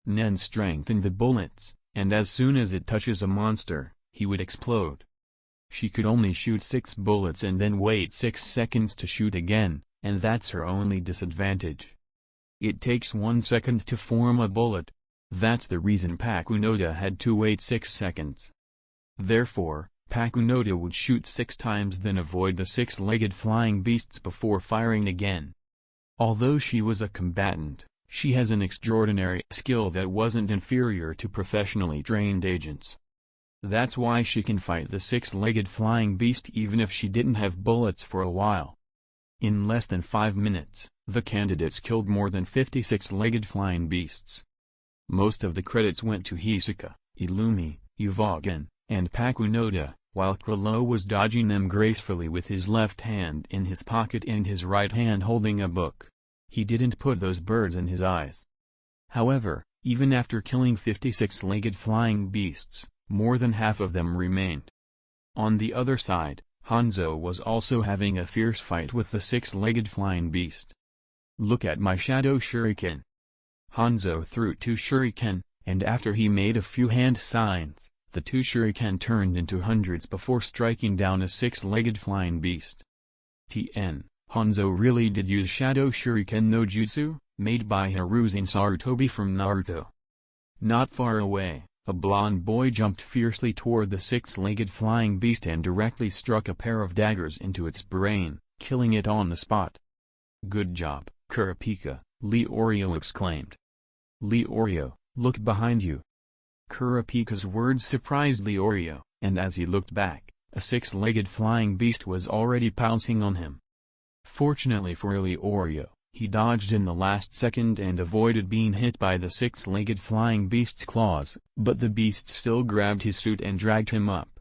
Nen strengthened the bullets, and as soon as it touches a monster, he would explode. She could only shoot 6 bullets and then wait 6 seconds to shoot again, and that's her only disadvantage. It takes 1 second to form a bullet. That's the reason Pakunoda had to wait 6 seconds. Therefore, Pakunoda would shoot 6 times then avoid the 6-legged flying beasts before firing again. Although she was a combatant, she has an extraordinary skill that wasn't inferior to professionally trained agents. That's why she can fight the 6-legged flying beast even if she didn't have bullets for a while. In less than 5 minutes, the candidates killed more than 50 6-legged flying beasts. Most of the credits went to Hisoka, Illumi, Uvogin, and Pakunoda, while Kurlo was dodging them gracefully with his left hand in his pocket and his right hand holding a book. He didn't put those birds in his eyes. However, even after killing 50 6-legged flying beasts, more than half of them remained. On the other side, Hanzo was also having a fierce fight with the 6-legged flying beast. "Look at my shadow shuriken." Hanzo threw 2 shuriken, and after he made a few hand signs, the two shuriken turned into hundreds before striking down a six-legged flying beast. TN, Hanzo really did use Shadow Shuriken no Jutsu, made by Hiruzen Sarutobi from Naruto. Not far away, a blonde boy jumped fiercely toward the six-legged flying beast and directly struck a pair of daggers into its brain, killing it on the spot. "Good job, Kurapika," Leorio exclaimed. "Leorio, look behind you." Kurapika's words surprised Leorio, and as he looked back, a six-legged flying beast was already pouncing on him. Fortunately for Leorio, he dodged in the last second and avoided being hit by the six-legged flying beast's claws, but the beast still grabbed his suit and dragged him up.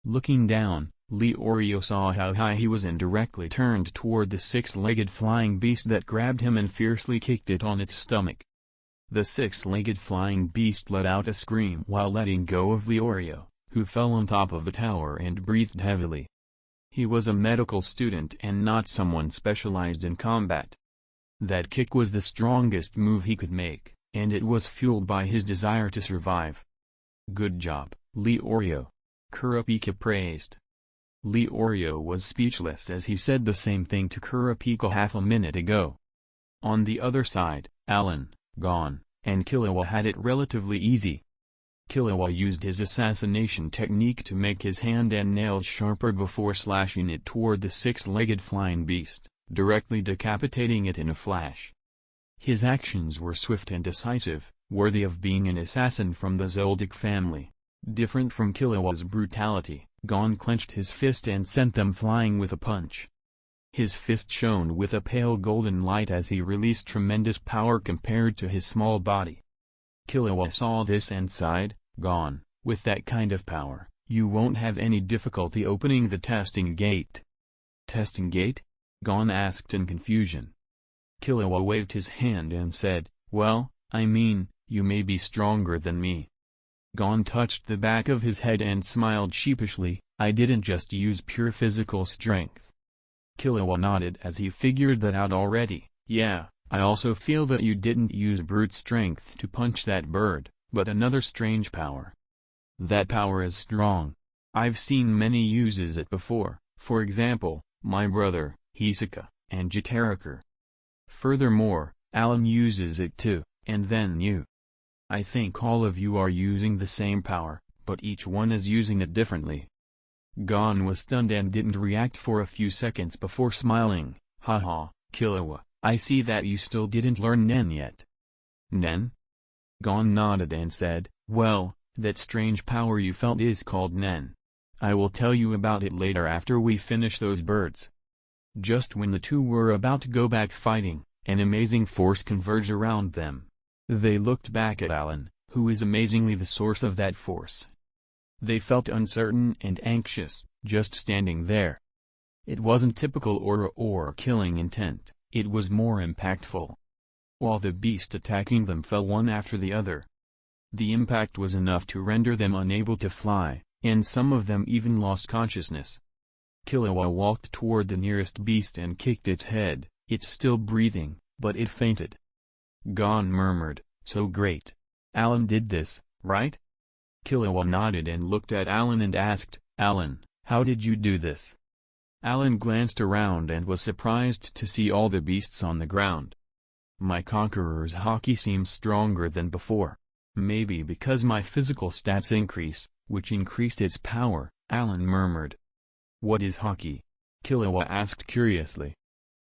Looking down, Leorio saw how high he was and directly turned toward the six-legged flying beast that grabbed him and fiercely kicked it on its stomach. The six-legged flying beast let out a scream while letting go of Leorio, who fell on top of the tower and breathed heavily. He was a medical student and not someone specialized in combat. That kick was the strongest move he could make, and it was fueled by his desire to survive. "Good job, Leorio," Kurapika praised. Leorio was speechless as he said the same thing to Kurapika half a minute ago. On the other side, Allan, Gon, and Killua had it relatively easy. Killua used his assassination technique to make his hand and nails sharper before slashing it toward the six-legged flying beast, directly decapitating it in a flash. His actions were swift and decisive, worthy of being an assassin from the Zoldyck family. Different from Killua's brutality, Gon clenched his fist and sent them flying with a punch. His fist shone with a pale golden light as he released tremendous power compared to his small body. Killua saw this and sighed, "Gon, with that kind of power, you won't have any difficulty opening the testing gate." "Testing gate?" Gon asked in confusion. Killua waved his hand and said, "Well, I mean, you may be stronger than me." Gon touched the back of his head and smiled sheepishly, "I didn't just use pure physical strength." Killua nodded as he figured that out already. "Yeah, I also feel that you didn't use brute strength to punch that bird, but another strange power. That power is strong. I've seen many uses it before, for example, my brother, Hisoka, and Jitaraker. Furthermore, Allan uses it too, and then you. I think all of you are using the same power, but each one is using it differently." Gon was stunned and didn't react for a few seconds before smiling. "Haha, Killua, I see that you still didn't learn Nen yet." "Nen?" Gon nodded and said, "Well, that strange power you felt is called Nen. I will tell you about it later after we finish those birds." Just when the two were about to go back fighting, an amazing force converged around them. They looked back at Allan, who is amazingly the source of that force. They felt uncertain and anxious, just standing there. It wasn't typical aura or killing intent, it was more impactful. While the beast attacking them fell one after the other. The impact was enough to render them unable to fly, and some of them even lost consciousness. Killua walked toward the nearest beast and kicked its head. "It's still breathing, but it fainted." Gon murmured, "So great. Allan did this, right?" Killua nodded and looked at Allan and asked, "Allan, how did you do this?" Allan glanced around and was surprised to see all the beasts on the ground. "My conqueror's haki seems stronger than before. Maybe because my physical stats increase, which increased its power," Allan murmured. "What is haki?" Killua asked curiously.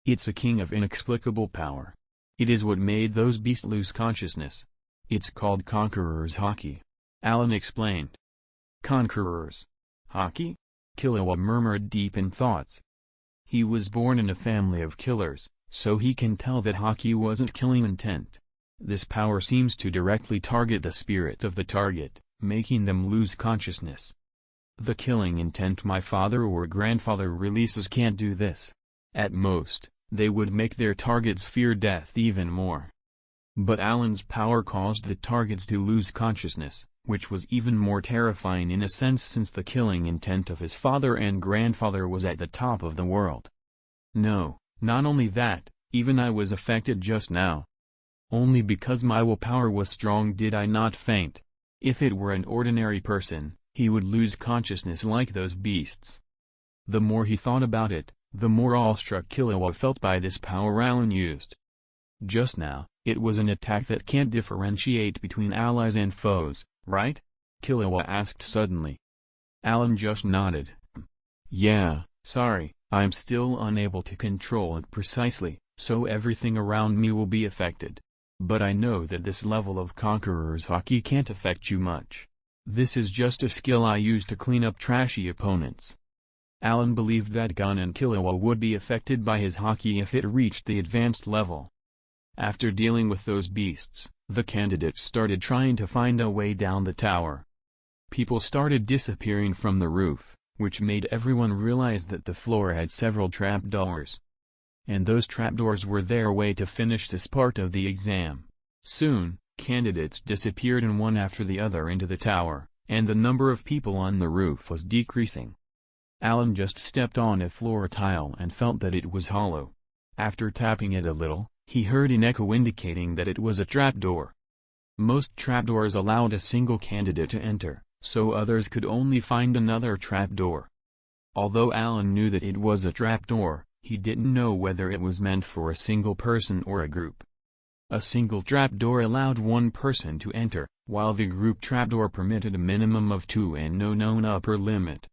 "It's a king of inexplicable power. It is what made those beasts lose consciousness. It's called Conqueror's Haki," Allan explained. "Conqueror's Haki?" Killua murmured deep in thoughts. He was born in a family of killers, so he can tell that Haki wasn't killing intent. This power seems to directly target the spirit of the target, making them lose consciousness. The killing intent my father or grandfather releases can't do this. At most, they would make their targets fear death even more. But Allan's power caused the targets to lose consciousness, which was even more terrifying in a sense since the killing intent of his father and grandfather was at the top of the world. No, not only that, even I was affected just now. Only because my willpower was strong did I not faint. If it were an ordinary person, he would lose consciousness like those beasts. The more he thought about it, the more awestruck Killua felt by this power Allan used. Just now, it was an attack that can't differentiate between allies and foes, right? Killua asked suddenly. Allan just nodded. Yeah, sorry, I'm still unable to control it precisely, so everything around me will be affected. But I know that this level of Conqueror's Haki can't affect you much. This is just a skill I use to clean up trashy opponents. Allan believed that Gon and Killua would be affected by his Haki if it reached the advanced level. After dealing with those beasts, the candidates started trying to find a way down the tower. People started disappearing from the roof, which made everyone realize that the floor had several trapdoors. And those trapdoors were their way to finish this part of the exam. Soon, candidates disappeared and one after the other into the tower, and the number of people on the roof was decreasing. Allan just stepped on a floor tile and felt that it was hollow. After tapping it a little, he heard an echo indicating that it was a trapdoor. Most trapdoors allowed a single candidate to enter, so others could only find another trapdoor. Although Allan knew that it was a trapdoor, he didn't know whether it was meant for a single person or a group. A single trapdoor allowed one person to enter, while the group trapdoor permitted a minimum of 2 and no known upper limit.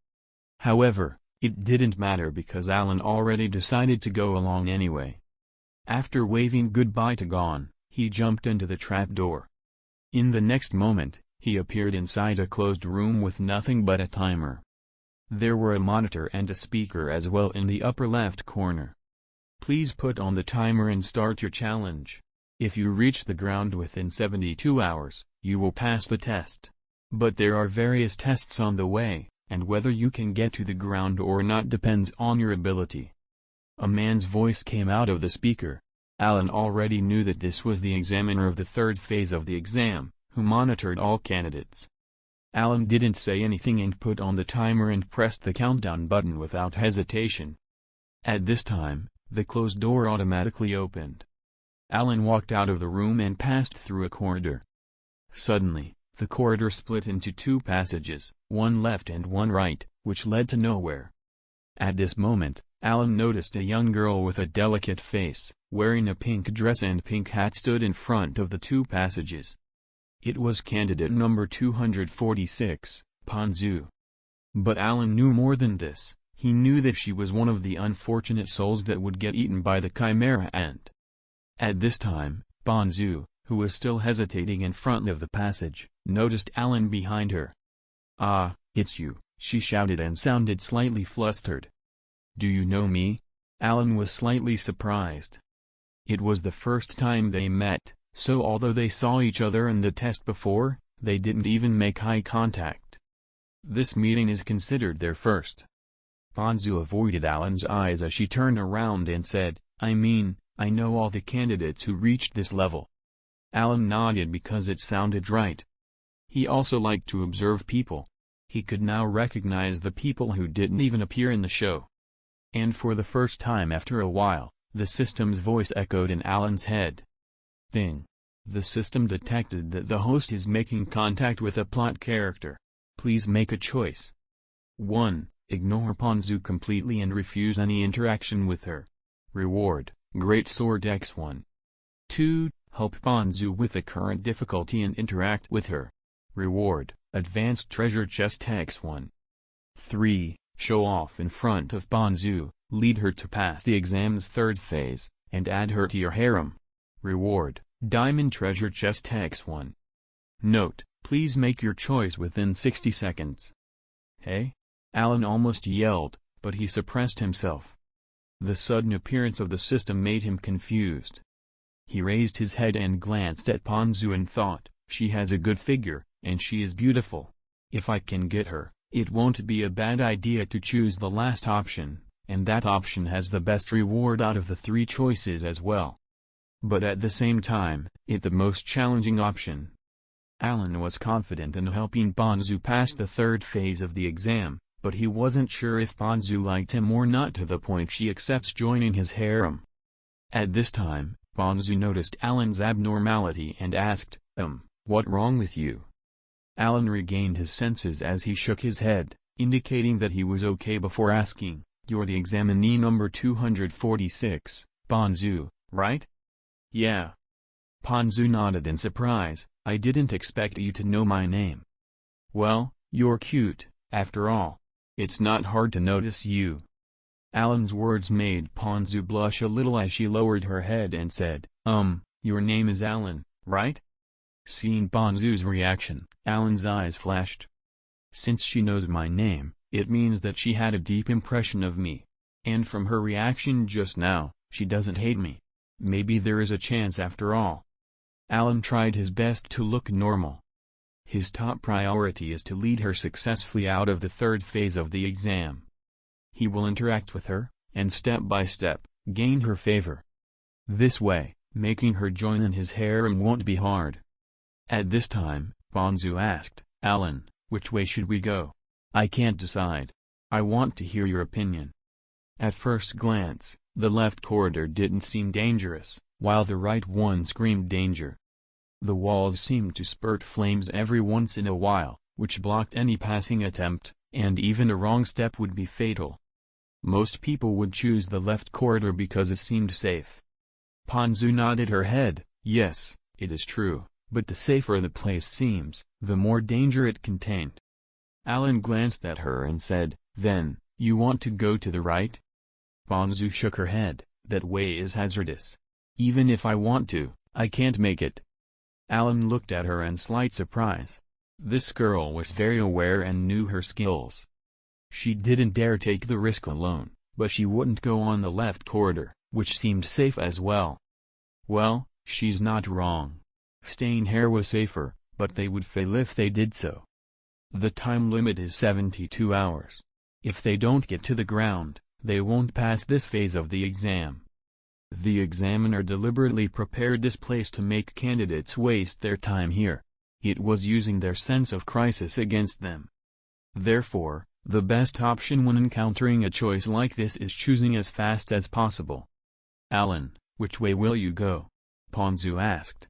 However, it didn't matter because Allan already decided to go along anyway. After waving goodbye to Gon, he jumped into the trapdoor. In the next moment, he appeared inside a closed room with nothing but a timer. There were a monitor and a speaker as well in the upper left corner. Please put on the timer and start your challenge. If you reach the ground within 72 hours, you will pass the test. But there are various tests on the way, and whether you can get to the ground or not depends on your ability. A man's voice came out of the speaker. Allan already knew that this was the examiner of the third phase of the exam, who monitored all candidates. Allan didn't say anything and put on the timer and pressed the countdown button without hesitation. At this time, the closed door automatically opened. Allan walked out of the room and passed through a corridor. Suddenly, the corridor split into 2 passages, one left and one right, which led to nowhere. At this moment, Allan noticed a young girl with a delicate face, wearing a pink dress and pink hat stood in front of the 2 passages. It was candidate number 246, Ponzu. But Allan knew more than this. He knew that she was one of the unfortunate souls that would get eaten by the Chimera Ant. At this time, Ponzu, who was still hesitating in front of the passage, noticed Allan behind her. "Ah, it's you," she shouted and sounded slightly flustered. "Do you know me?" Allan was slightly surprised. It was the first time they met, so although they saw each other in the test before, they didn't even make eye contact. This meeting is considered their first. Ponzu avoided Allan's eyes as she turned around and said, I know all the candidates who reached this level." Allan nodded because it sounded right. He also liked to observe people. He could now recognize the people who didn't even appear in the show. And for the first time after a while, the system's voice echoed in Allan's head. Ding. The system detected that the host is making contact with a plot character. Please make a choice. 1. Ignore Ponzu completely and refuse any interaction with her. Reward, Great Sword X1. 2. Help Ponzu with the current difficulty and interact with her. Reward, Advanced Treasure Chest X1. 3. Show off in front of Ponzu, lead her to pass the exam's third phase, and add her to your harem. Reward, Diamond Treasure Chest X1. Note, please make your choice within 60 seconds. Hey? Allan almost yelled, but he suppressed himself. The sudden appearance of the system made him confused. He raised his head and glanced at Ponzu and thought, she has a good figure, and she is beautiful. If I can get her, it won't be a bad idea to choose the last option, and that option has the best reward out of the 3 choices as well. But at the same time, it's the most challenging option. Allan was confident in helping Ponzu pass the third phase of the exam, but he wasn't sure if Ponzu liked him or not to the point she accepts joining his harem. At this time, Ponzu noticed Allan's abnormality and asked, what wrong with you? Allan regained his senses as he shook his head, indicating that he was okay before asking, "You're the examinee number 246, Ponzu, right?" "Yeah." Ponzu nodded in surprise. "I didn't expect you to know my name." "Well, you're cute, after all. It's not hard to notice you." Allan's words made Ponzu blush a little as she lowered her head and said, Your name is Allan, right?" Seeing Ponzu's reaction, Allan's eyes flashed. Since she knows my name, it means that she had a deep impression of me. And from her reaction just now, she doesn't hate me. Maybe there is a chance after all. Allan tried his best to look normal. His top priority is to lead her successfully out of the third phase of the exam. He will interact with her, and step by step, gain her favor. This way, making her join in his harem won't be hard. At this time, Ponzu asked, "Allan, which way should we go? I can't decide. I want to hear your opinion." At first glance, the left corridor didn't seem dangerous, while the right one screamed danger. The walls seemed to spurt flames every once in a while, which blocked any passing attempt, and even a wrong step would be fatal. Most people would choose the left corridor because it seemed safe. Ponzu nodded her head. "Yes, it is true, but the safer the place seems, the more danger it contained." Allan glanced at her and said, "Then, you want to go to the right?" Ponzu shook her head. "That way is hazardous. Even if I want to, I can't make it." Allan looked at her in slight surprise. This girl was very aware and knew her skills. She didn't dare take the risk alone, but she wouldn't go on the left corridor, which seemed safe as well. Well, she's not wrong. Staying here was safer, but they would fail if they did so. The time limit is 72 hours. If they don't get to the ground, they won't pass this phase of the exam. The examiner deliberately prepared this place to make candidates waste their time here. It was using their sense of crisis against them. Therefore, the best option when encountering a choice like this is choosing as fast as possible. "Allan, which way will you go?" Ponzu asked.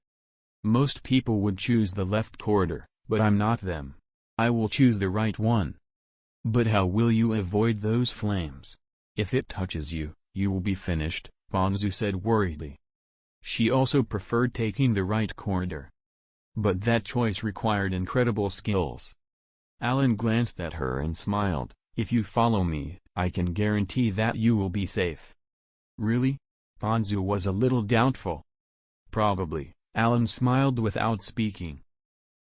"Most people would choose the left corridor, but I'm not them. I will choose the right one." "But how will you avoid those flames? If it touches you, you will be finished," Ponzu said worriedly. She also preferred taking the right corridor. But that choice required incredible skills. Allan glanced at her and smiled. "If you follow me, I can guarantee that you will be safe." "Really?" Ponzu was a little doubtful. "Probably," Allan smiled without speaking.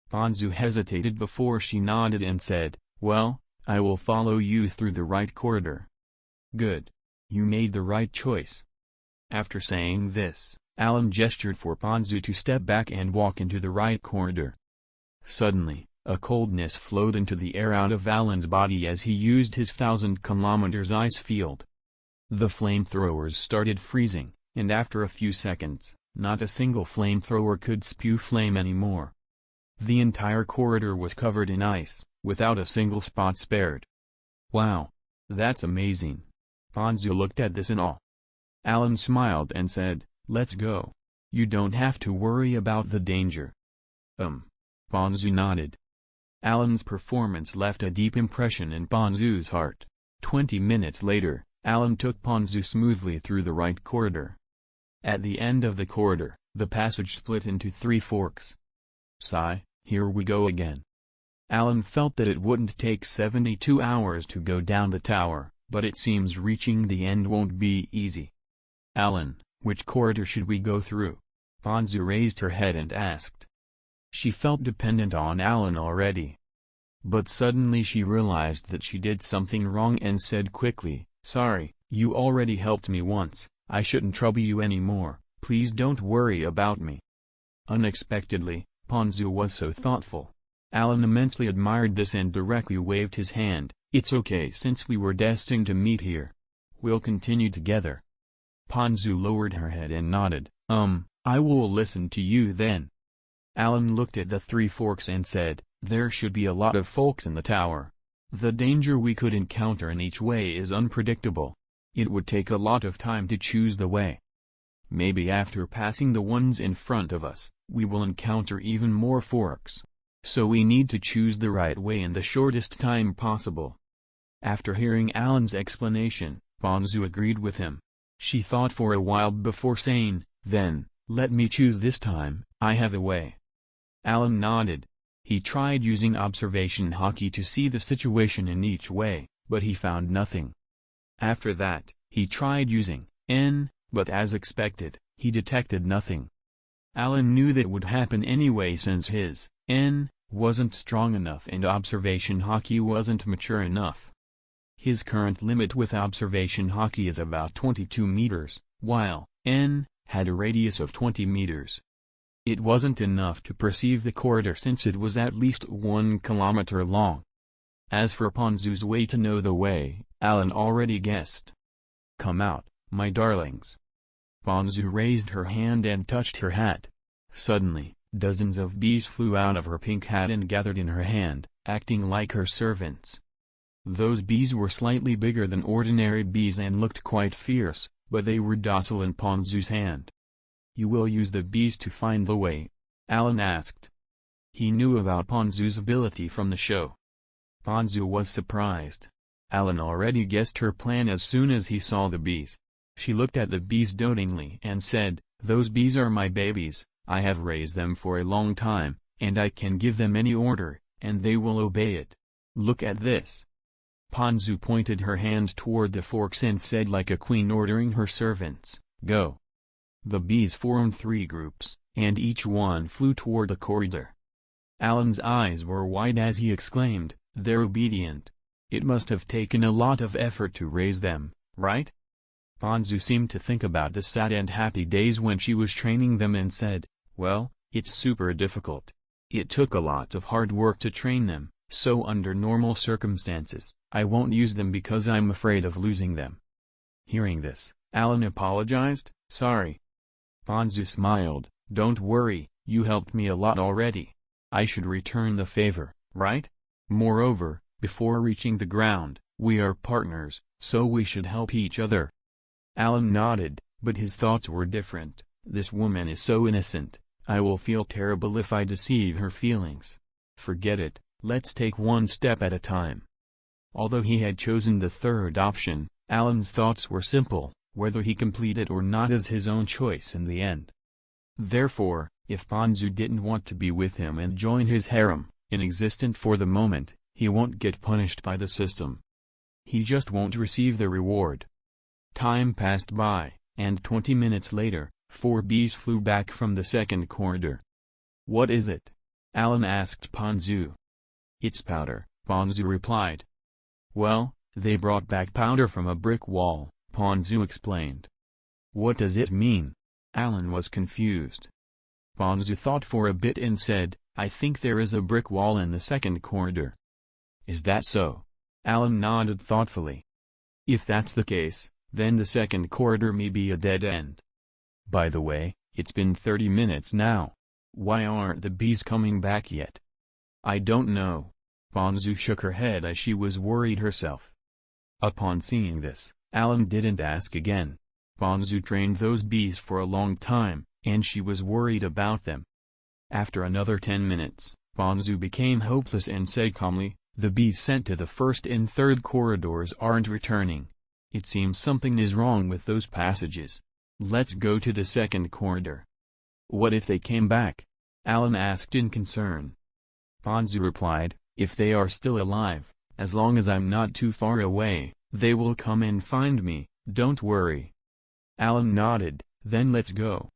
Ponzu hesitated before she nodded and said, "Well, I will follow you through the right corridor." "Good. You made the right choice." After saying this, Allan gestured for Ponzu to step back and walk into the right corridor. Suddenly, a coldness flowed into the air out of Allan's body as he used his 1,000-kilometers ice field. The flamethrowers started freezing, and after a few seconds, not a single flamethrower could spew flame anymore. The entire corridor was covered in ice, without a single spot spared. "Wow! That's amazing." Ponzu looked at this in awe. Allan smiled and said, "Let's go. You don't have to worry about the danger." Ponzu nodded. Allan's performance left a deep impression in Ponzu's heart. 20 minutes later, Allan took Ponzu smoothly through the right corridor. At the end of the corridor, the passage split into 3 forks. Sigh, here we go again. Allan felt that it wouldn't take 72 hours to go down the tower, but it seems reaching the end won't be easy. "Allan, which corridor should we go through?" Ponzu raised her head and asked. She felt dependent on Allan already. But suddenly she realized that she did something wrong and said quickly, "Sorry, you already helped me once, I shouldn't trouble you anymore, please don't worry about me." Unexpectedly, Ponzu was so thoughtful. Allan immensely admired this and directly waved his hand. "It's okay since we were destined to meet here. We'll continue together." Ponzu lowered her head and nodded. I will listen to you then." Allan looked at the 3 forks and said, "There should be a lot of folks in the tower. The danger we could encounter in each way is unpredictable. It would take a lot of time to choose the way. Maybe after passing the ones in front of us, we will encounter even more forks. So we need to choose the right way in the shortest time possible. After hearing Allan's explanation, Ponzu agreed with him. She thought for a while before saying, "Then, let me choose this time, I have a way." Allan nodded. He tried using observation hockey to see the situation in each way, but he found nothing. After that, he tried using N, but as expected, he detected nothing. Allan knew that would happen anyway since his N wasn't strong enough and observation hockey wasn't mature enough. His current limit with observation hockey is about 22 meters, while N had a radius of 20 meters. It wasn't enough to perceive the corridor since it was at least 1 kilometer long. As for Ponzu's way to know the way, Allan already guessed. "Come out, my darlings." Ponzu raised her hand and touched her hat. Suddenly, dozens of bees flew out of her pink hat and gathered in her hand, acting like her servants. Those bees were slightly bigger than ordinary bees and looked quite fierce, but they were docile in Ponzu's hand. "You will use the bees to find the way?" Allan asked. He knew about Ponzu's ability from the show. Ponzu was surprised. Allan already guessed her plan as soon as he saw the bees. She looked at the bees dotingly and said, "Those bees are my babies, I have raised them for a long time, and I can give them any order, and they will obey it. Look at this." Ponzu pointed her hand toward the forks and said like a queen ordering her servants, "Go." The bees formed 3 groups, and each one flew toward the corridor. Allan's eyes were wide as he exclaimed, "They're obedient. It must have taken a lot of effort to raise them, right?" Ponzu seemed to think about the sad and happy days when she was training them and said, "Well, it's super difficult. It took a lot of hard work to train them, so under normal circumstances, I won't use them because I'm afraid of losing them." Hearing this, Allan apologized, "Sorry." Ponzu smiled, "Don't worry, you helped me a lot already. I should return the favor, right? Moreover, before reaching the ground, we are partners, so we should help each other." Allan nodded, but his thoughts were different. "This woman is so innocent, I will feel terrible if I deceive her feelings. Forget it, let's take one step at a time." Although he had chosen the third option, Allan's thoughts were simple, whether he complete it or not is his own choice in the end. Therefore, if Ponzu didn't want to be with him and join his harem, inexistent for the moment, he won't get punished by the system. He just won't receive the reward. Time passed by, and 20 minutes later, 4 bees flew back from the second corridor. "What is it?" Allan asked Ponzu. "It's powder," Ponzu replied. "Well, they brought back powder from a brick wall," Ponzu explained. "What does it mean?" Allan was confused. Ponzu thought for a bit and said, "I think there is a brick wall in the second corridor." "Is that so?" Allan nodded thoughtfully. "If that's the case, then the second corridor may be a dead end. By the way, it's been 30 minutes now. Why aren't the bees coming back yet?" "I don't know." Ponzu shook her head as she was worried herself. Upon seeing this, Allan didn't ask again. Ponzu trained those bees for a long time, and she was worried about them. After another 10 minutes, Ponzu became hopeless and said calmly, "The bees sent to the first and third corridors aren't returning. It seems something is wrong with those passages. Let's go to the second corridor." "What if they came back?" Allan asked in concern. Ponzu replied, "If they are still alive, as long as I'm not too far away, they will come and find me, don't worry." Allan nodded, "Then let's go."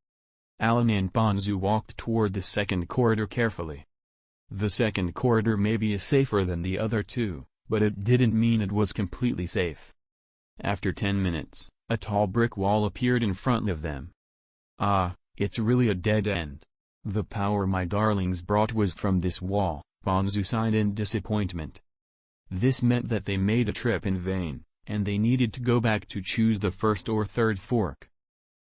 Allan and Ponzu walked toward the second corridor carefully. The second corridor may be safer than the other 2, but it didn't mean it was completely safe. After 10 minutes, a tall brick wall appeared in front of them. "Ah, it's really a dead end. The power my darlings brought was from this wall," Ponzu sighed in disappointment. This meant that they made a trip in vain, and they needed to go back to choose the first or third fork.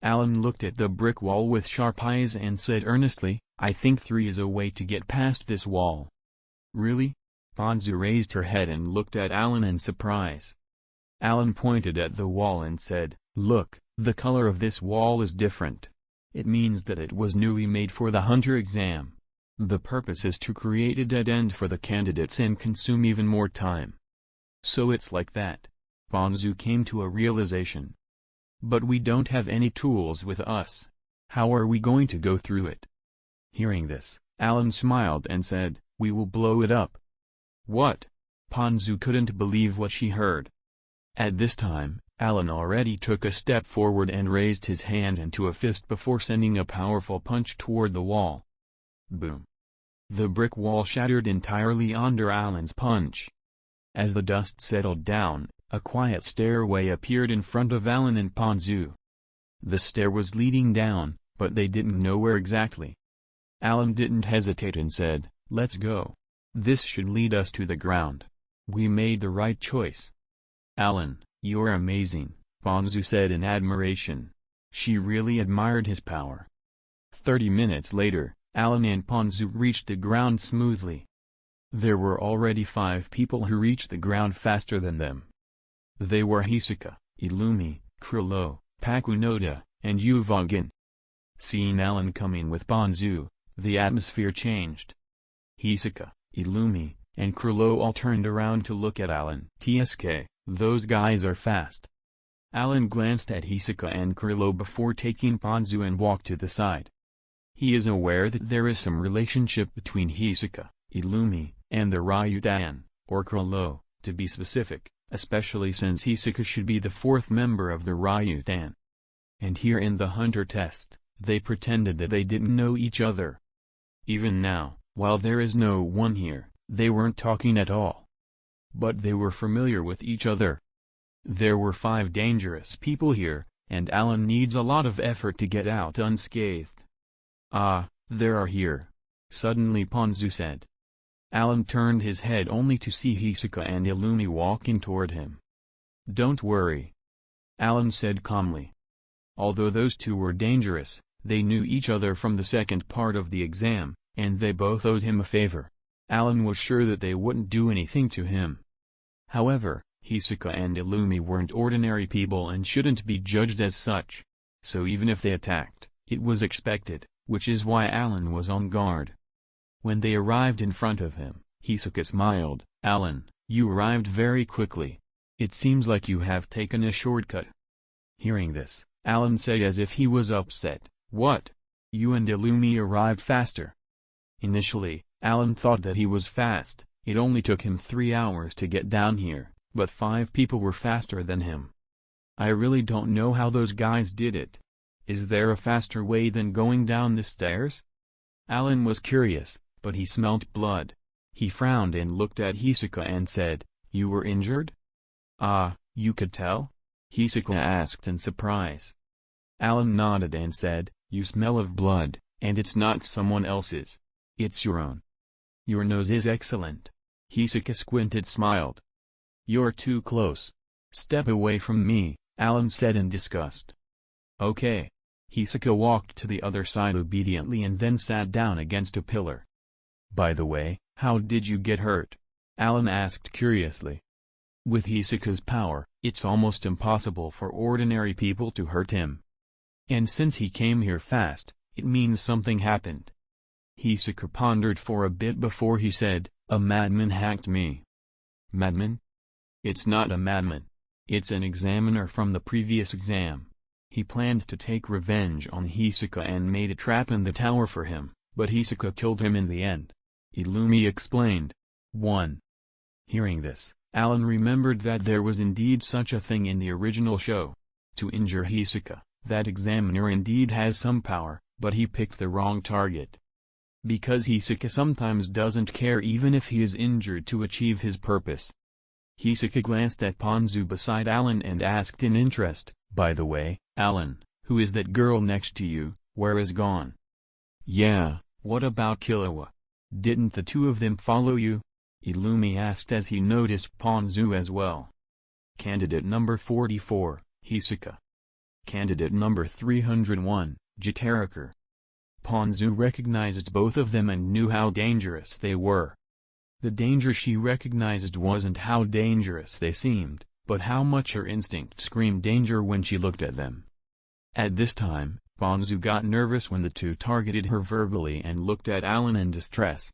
Allan looked at the brick wall with sharp eyes and said earnestly, "I think 3 is a way to get past this wall." "Really?" Ponzu raised her head and looked at Allan in surprise. Allan pointed at the wall and said, "Look, the color of this wall is different. It means that it was newly made for the hunter exam." The purpose is to create a dead end for the candidates and consume even more time. So it's like that. Ponzu came to a realization. But we don't have any tools with us. How are we going to go through it? Hearing this, Allan smiled and said, "We will blow it up." What? Ponzu couldn't believe what she heard. At this time, Allan already took a step forward and raised his hand into a fist before sending a powerful punch toward the wall. Boom. The brick wall shattered entirely under Allan's punch. As the dust settled down, a quiet stairway appeared in front of Allan and Ponzu. The stair was leading down, but they didn't know where exactly. Allan didn't hesitate and said, "Let's go. This should lead us to the ground. We made the right choice." "Allan, you're amazing," Ponzu said in admiration. She really admired his power. 30 minutes later, Allan and Ponzu reached the ground smoothly. There were already 5 people who reached the ground faster than them. They were Hisoka, Illumi, Krilo, Pakunoda, and Uvogin. Seeing Allan coming with Ponzu, the atmosphere changed. Hisoka, Illumi, and Krilo all turned around to look at Allan. "TSK, those guys are fast." Allan glanced at Hisoka and Krilo before taking Ponzu and walked to the side. He is aware that there is some relationship between Hisoka, Illumi, and the Ryudan, or Krilo, to be specific, especially since Hisoka should be the 4th member of the Ryudan. And here in the hunter test, they pretended that they didn't know each other. Even now, while there is no one here, they weren't talking at all. But they were familiar with each other. There were 5 dangerous people here, and Allan needs a lot of effort to get out unscathed. "Ah, there are here," suddenly Ponzu said. Allan turned his head only to see Hisoka and Illumi walking toward him. "Don't worry," Allan said calmly. Although those 2 were dangerous, they knew each other from the second part of the exam, and they both owed him a favor. Allan was sure that they wouldn't do anything to him. However, Hisoka and Illumi weren't ordinary people and shouldn't be judged as such. So even if they attacked, it was expected, which is why Allan was on guard. When they arrived in front of him, Hisoka smiled. "Allan, you arrived very quickly. It seems like you have taken a shortcut." Hearing this, Allan said as if he was upset, "What? You and Illumi arrived faster." Initially, Allan thought that he was fast. It only took him 3 hours to get down here, but 5 people were faster than him. "I really don't know how those guys did it. Is there a faster way than going down the stairs?" Allan was curious, but he smelt blood. He frowned and looked at Hisoka and said, "You were injured?" "Ah, you could tell?" Hisoka asked in surprise. Allan nodded and said, "You smell of blood, and it's not someone else's. It's your own." "Your nose is excellent." Hisoka squinted smiled. "You're too close. Step away from me," Allan said in disgust. "Okay." Hisoka walked to the other side obediently and then sat down against a pillar. "By the way, how did you get hurt?" Allan asked curiously. With Hisoka's power, it's almost impossible for ordinary people to hurt him. And since he came here fast, it means something happened. Hisoka pondered for a bit before he said, "A madman hacked me." "Madman?" "It's not a madman. It's an examiner from the previous exam. He planned to take revenge on Hisoka and made a trap in the tower for him, but Hisoka killed him in the end," Illumi explained. 1. Hearing this, Allan remembered that there was indeed such a thing in the original show. To injure Hisoka, that examiner indeed has some power, but he picked the wrong target. Because Hisoka sometimes doesn't care even if he is injured to achieve his purpose. Hisoka glanced at Ponzu beside Allan and asked in interest, "By the way, Allan, who is that girl next to you, where is gone?" "Yeah, what about Killua? Didn't the 2 of them follow you?" Illumi asked as he noticed Ponzu as well. Candidate number 44, Hisoka. Candidate number 301, Jitaraker. Ponzu recognized both of them and knew how dangerous they were. The danger she recognized wasn't how dangerous they seemed, but how much her instinct screamed danger when she looked at them. At this time, Ponzu got nervous when the two targeted her verbally and looked at Allan in distress.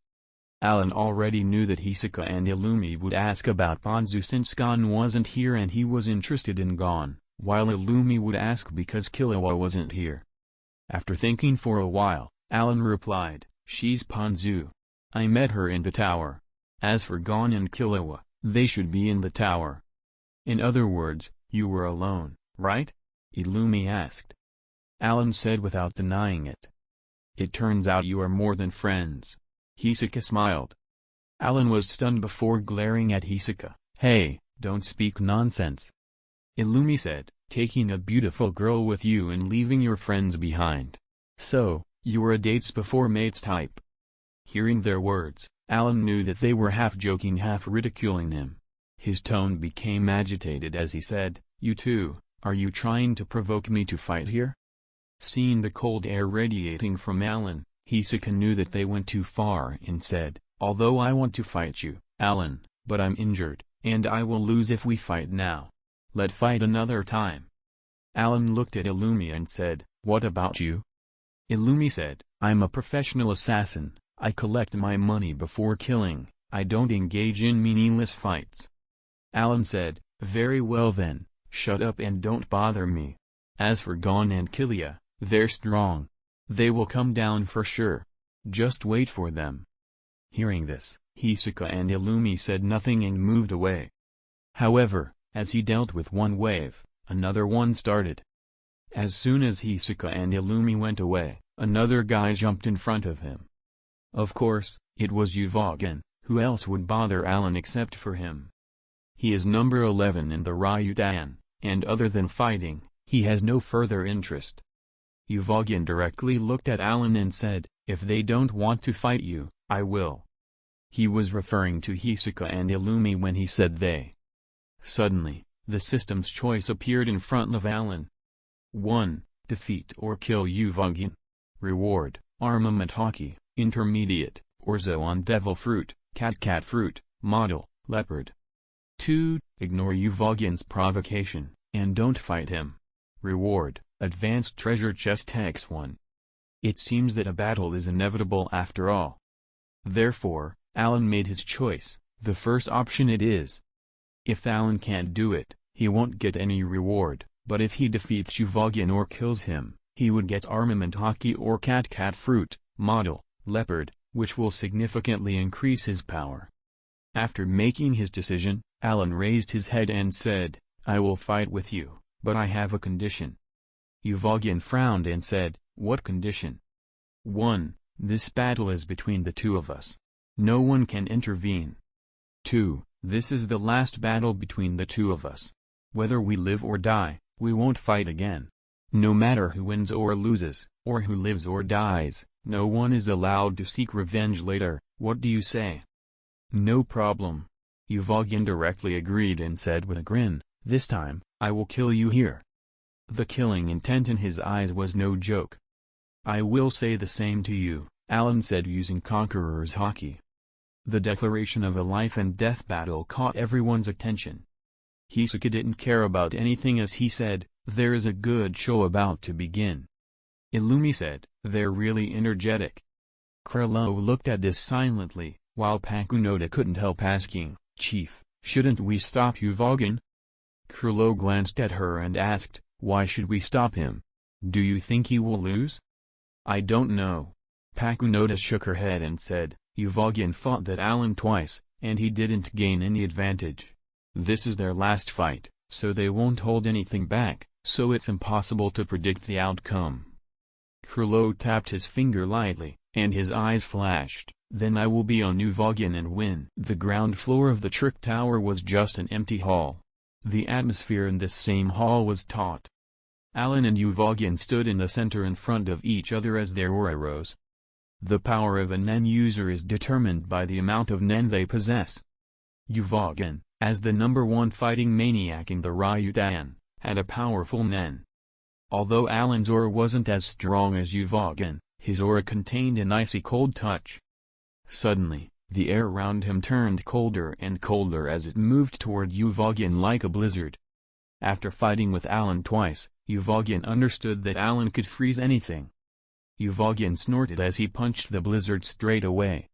Allan already knew that Hisoka and Illumi would ask about Ponzu since Gon wasn't here and he was interested in Gon, while Illumi would ask because Killua wasn't here. After thinking for a while, Allan replied, "She's Ponzu. I met her in the tower. As for Gon and Killua, they should be in the tower." "In other words, you were alone, right?" Illumi asked. Allan said without denying it. "It turns out you are more than friends." Hisoka smiled. Allan was stunned before glaring at Hisoka. "Hey, don't speak nonsense." Illumi said, "Taking a beautiful girl with you and leaving your friends behind. So, you're a dates before mates type." Hearing their words, Allan knew that they were half joking, half ridiculing him. His tone became agitated as he said, "You two, are you trying to provoke me to fight here?" Seeing the cold air radiating from Allan, Hisoka knew that they went too far and said, "Although I want to fight you, Allan, but I'm injured, and I will lose if we fight now. Let's fight another time." Allan looked at Illumi and said, "What about you?" Illumi said, "I'm a professional assassin, I collect my money before killing, I don't engage in meaningless fights." Allan said, "Very well then, shut up and don't bother me. As for Gon and Killua, they're strong. They will come down for sure. Just wait for them." Hearing this, Hisoka and Illumi said nothing and moved away. However, as he dealt with one wave, another one started. As soon as Hisoka and Illumi went away, another guy jumped in front of him. Of course, it was Uvogin. Who else would bother Allan except for him? He is number 11 in the Ryudan, and other than fighting, he has no further interest. Uvogin directly looked at Allan and said, "If they don't want to fight you, I will." He was referring to Hisoka and Illumi when he said they. Suddenly, the system's choice appeared in front of Allan. 1. Defeat or kill Uvogin. Reward, armament hockey, intermediate, orzo on devil fruit, cat fruit, model, leopard. 2. Ignore Uvogin's provocation, and don't fight him. Reward, advanced treasure chest X1. It seems that a battle is inevitable after all. Therefore, Allan made his choice, the first option it is. If Allan can't do it, he won't get any reward, but if he defeats Uvogin or kills him, he would get armament hockey or cat fruit, model, leopard, which will significantly increase his power. After making his decision, Allan raised his head and said, "I will fight with you, but I have a condition." Uvogin frowned and said, "What condition?" 1. This battle is between the two of us. No one can intervene. 2. This is the last battle between the two of us. Whether we live or die, we won't fight again. No matter who wins or loses, or who lives or dies, no one is allowed to seek revenge later. What do you say? No problem. Uvogin directly agreed and said with a grin, "This time, I will kill you here." The killing intent in his eyes was no joke. "I will say the same to you," Allan said using Conqueror's Hockey. The declaration of a life and death battle caught everyone's attention. Hisoka didn't care about anything as he said, "There is a good show about to begin." Illumi said, "They're really energetic." Krillou looked at this silently, while Pakunoda couldn't help asking, "Chief, shouldn't we stop Uvogin?" Krillou glanced at her and asked, "Why should we stop him? Do you think he will lose?" "I don't know." Pakunoda shook her head and said, "Uvogin fought that Allan twice, and he didn't gain any advantage. This is their last fight, so they won't hold anything back, so it's impossible to predict the outcome." Krillou tapped his finger lightly, and his eyes flashed, "Then I will be on Uvogin and win." The ground floor of the Trick Tower was just an empty hall. The atmosphere in this same hall was taut. Allan and Uvogin stood in the center in front of each other as their aura rose. The power of a Nen user is determined by the amount of Nen they possess. Uvogin, as the #1 fighting maniac in the Ryudan, had a powerful Nen. Although Allan's aura wasn't as strong as Uvogin, his aura contained an icy cold touch. Suddenly, the air around him turned colder and colder as it moved toward Uvogin like a blizzard. After fighting with Allan twice, Uvogin understood that Allan could freeze anything. Uvogin snorted as he punched the blizzard straight away.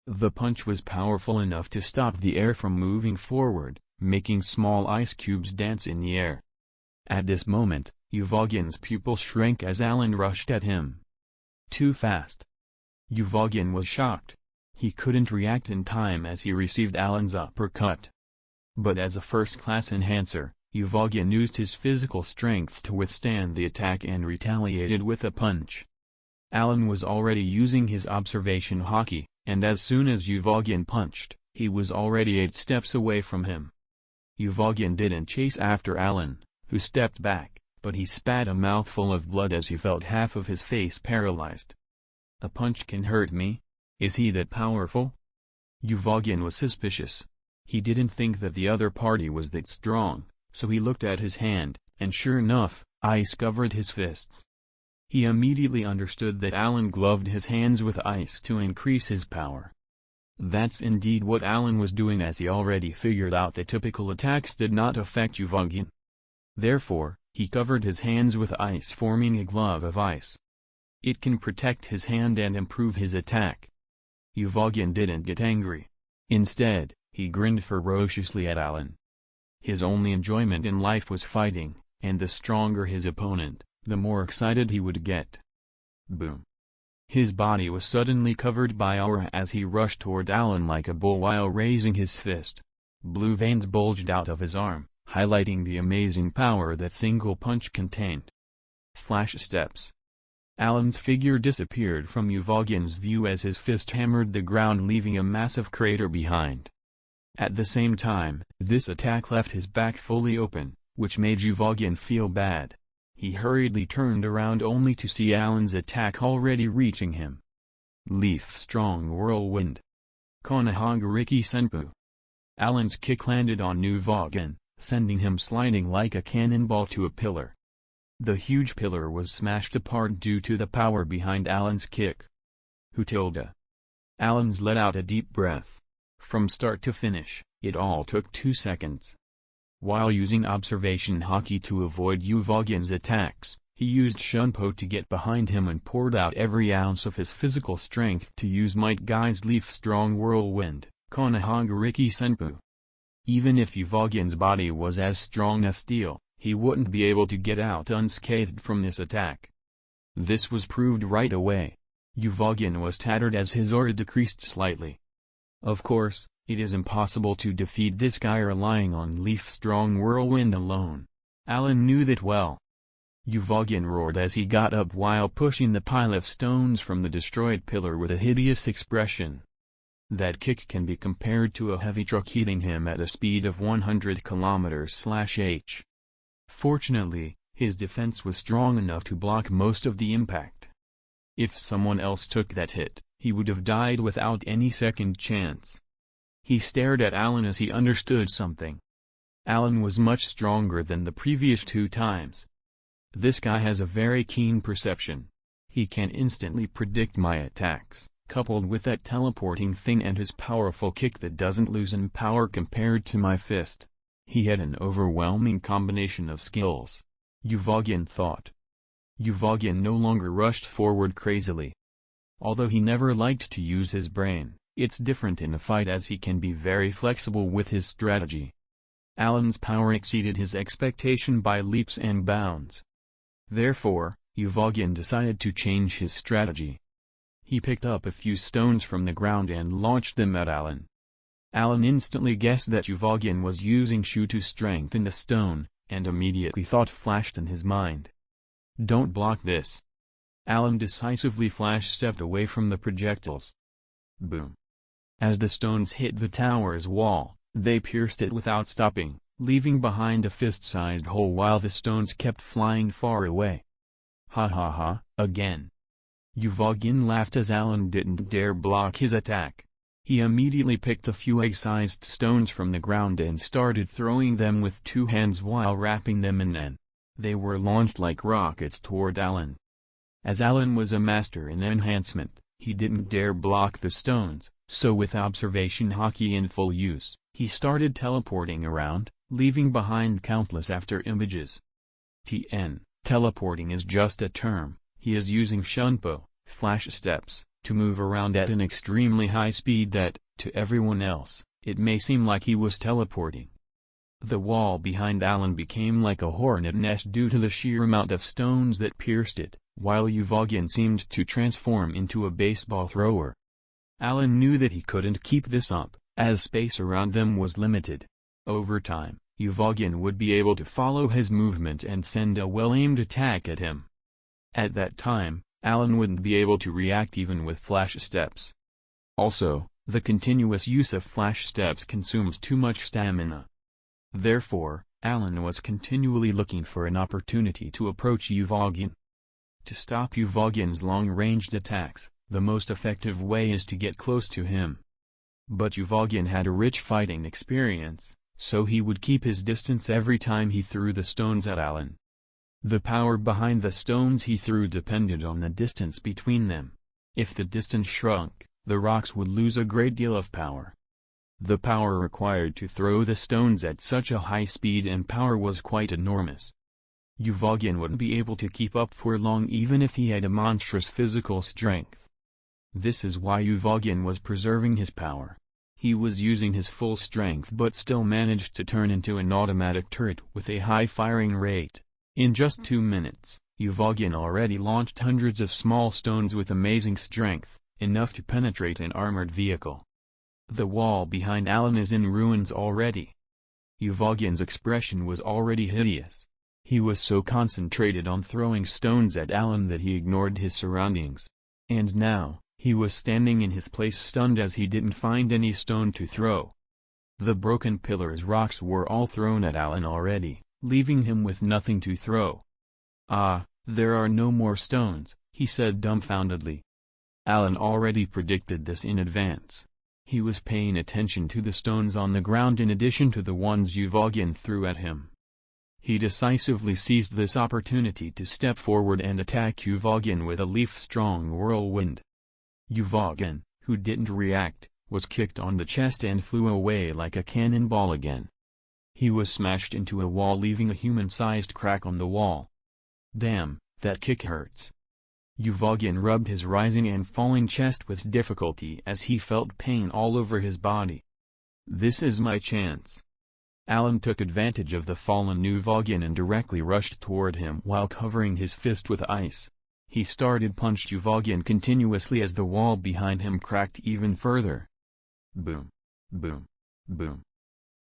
The punch was powerful enough to stop the air from moving forward, making small ice cubes dance in the air. At this moment, Uvogin's pupil shrank as Allan rushed at him. Too fast. Uvogin was shocked. He couldn't react in time as he received Allan's uppercut. But as a first-class enhancer, Uvogin used his physical strength to withstand the attack and retaliated with a punch. Allan was already using his observation haki, and as soon as Uvogin punched, he was already 8 steps away from him. Uvogin didn't chase after Allan, who stepped back, but he spat a mouthful of blood as he felt half of his face paralyzed. A punch can hurt me? Is he that powerful? Uvogin was suspicious. He didn't think that the other party was that strong, so he looked at his hand, and sure enough, ice covered his fists. He immediately understood that Allan gloved his hands with ice to increase his power. That's indeed what Allan was doing, as he already figured out that typical attacks did not affect Uvogin. Therefore, he covered his hands with ice, forming a glove of ice. It can protect his hand and improve his attack. Uvogin didn't get angry. Instead, he grinned ferociously at Allan. His only enjoyment in life was fighting, and the stronger his opponent, the more excited he would get. Boom. His body was suddenly covered by aura as he rushed toward Allan like a bull while raising his fist. Blue veins bulged out of his arm, highlighting the amazing power that single punch contained. Flash steps. Allan's figure disappeared from Uvogin's view as his fist hammered the ground, leaving a massive crater behind. At the same time, this attack left his back fully open, which made Uvogin feel bad. He hurriedly turned around only to see Allan's attack already reaching him. Leaf Strong Whirlwind. Konohaguriki Senpu. Allan's kick landed on Uvogin, sending him sliding like a cannonball to a pillar. The huge pillar was smashed apart due to the power behind Allan's kick. Hutilda. Allan's let out a deep breath. From start to finish, it all took 2 seconds. While using observation haki to avoid Uvogin's attacks, he used Shunpo to get behind him and poured out every ounce of his physical strength to use Might Guy's Leaf Strong Whirlwind, Konohaguriki Senpu. Even if Uvogin's body was as strong as steel, he wouldn't be able to get out unscathed from this attack. This was proved right away. Uvogin was tattered as his aura decreased slightly. Of course, it is impossible to defeat this guy relying on Leaf Strong Whirlwind alone. Allan knew that well. Uvogin roared as he got up while pushing the pile of stones from the destroyed pillar with a hideous expression. That kick can be compared to a heavy truck hitting him at a speed of 100 km/h. Fortunately, his defense was strong enough to block most of the impact. If someone else took that hit, he would have died without any second chance. He stared at Allan as he understood something. Allan was much stronger than the previous 2 times. This guy has a very keen perception. He can instantly predict my attacks, coupled with that teleporting thing and his powerful kick that doesn't lose in power compared to my fist. He had an overwhelming combination of skills. Uvogin thought. Uvogin no longer rushed forward crazily. Although he never liked to use his brain, it's different in a fight as he can be very flexible with his strategy. Allan's power exceeded his expectation by leaps and bounds. Therefore, Uvogin decided to change his strategy. He picked up a few stones from the ground and launched them at Allan. Allan instantly guessed that Uvogin was using Shu to strengthen the stone, and immediately thought flashed in his mind. Don't block this. Allan decisively flash-stepped away from the projectiles. Boom. As the stones hit the tower's wall, they pierced it without stopping, leaving behind a fist-sized hole while the stones kept flying far away. Ha ha ha, again. Uvogin laughed as Allan didn't dare block his attack. He immediately picked a few egg-sized stones from the ground and started throwing them with 2 hands while wrapping them in N. They were launched like rockets toward Allan. As Allan was a master in enhancement, he didn't dare block the stones, so with observation haki in full use, he started teleporting around, leaving behind countless after images. Teleporting is just a term. He is using shunpo, flash steps, to move around at an extremely high speed that, to everyone else, it may seem like he was teleporting. The wall behind Allan became like a hornet nest due to the sheer amount of stones that pierced it, while Uvogin seemed to transform into a baseball thrower. Allan knew that he couldn't keep this up, as space around them was limited. Over time, Uvogin would be able to follow his movement and send a well-aimed attack at him. At that time, Allan wouldn't be able to react even with flash steps. Also, the continuous use of flash steps consumes too much stamina. Therefore, Allan was continually looking for an opportunity to approach Uvogin. To stop Uvogin's long-ranged attacks, the most effective way is to get close to him. But Uvogin had a rich fighting experience, so he would keep his distance every time he threw the stones at Allan. The power behind the stones he threw depended on the distance between them. If the distance shrunk, the rocks would lose a great deal of power. The power required to throw the stones at such a high speed and power was quite enormous. Uvogin wouldn't be able to keep up for long even if he had a monstrous physical strength. This is why Uvogin was preserving his power. He was using his full strength but still managed to turn into an automatic turret with a high firing rate. In just 2 minutes, Uvogin already launched hundreds of small stones with amazing strength, enough to penetrate an armored vehicle. The wall behind Allan is in ruins already. Uvogin's expression was already hideous. He was so concentrated on throwing stones at Allan that he ignored his surroundings. And now, he was standing in his place stunned as he didn't find any stone to throw. The broken pillars' rocks were all thrown at Allan already, leaving him with nothing to throw. "Ah, there are no more stones," he said dumbfoundedly. Allan already predicted this in advance. He was paying attention to the stones on the ground in addition to the ones Uvogin threw at him. He decisively seized this opportunity to step forward and attack Uvogin with a leaf-strong whirlwind. Uvogin, who didn't react, was kicked on the chest and flew away like a cannonball again. He was smashed into a wall leaving a human-sized crack on the wall. "Damn, that kick hurts." Uvogin rubbed his rising and falling chest with difficulty as he felt pain all over his body. "This is my chance." Allan took advantage of the fallen Uvogin and directly rushed toward him while covering his fist with ice. He started punched Uvogin continuously as the wall behind him cracked even further. Boom. Boom. Boom.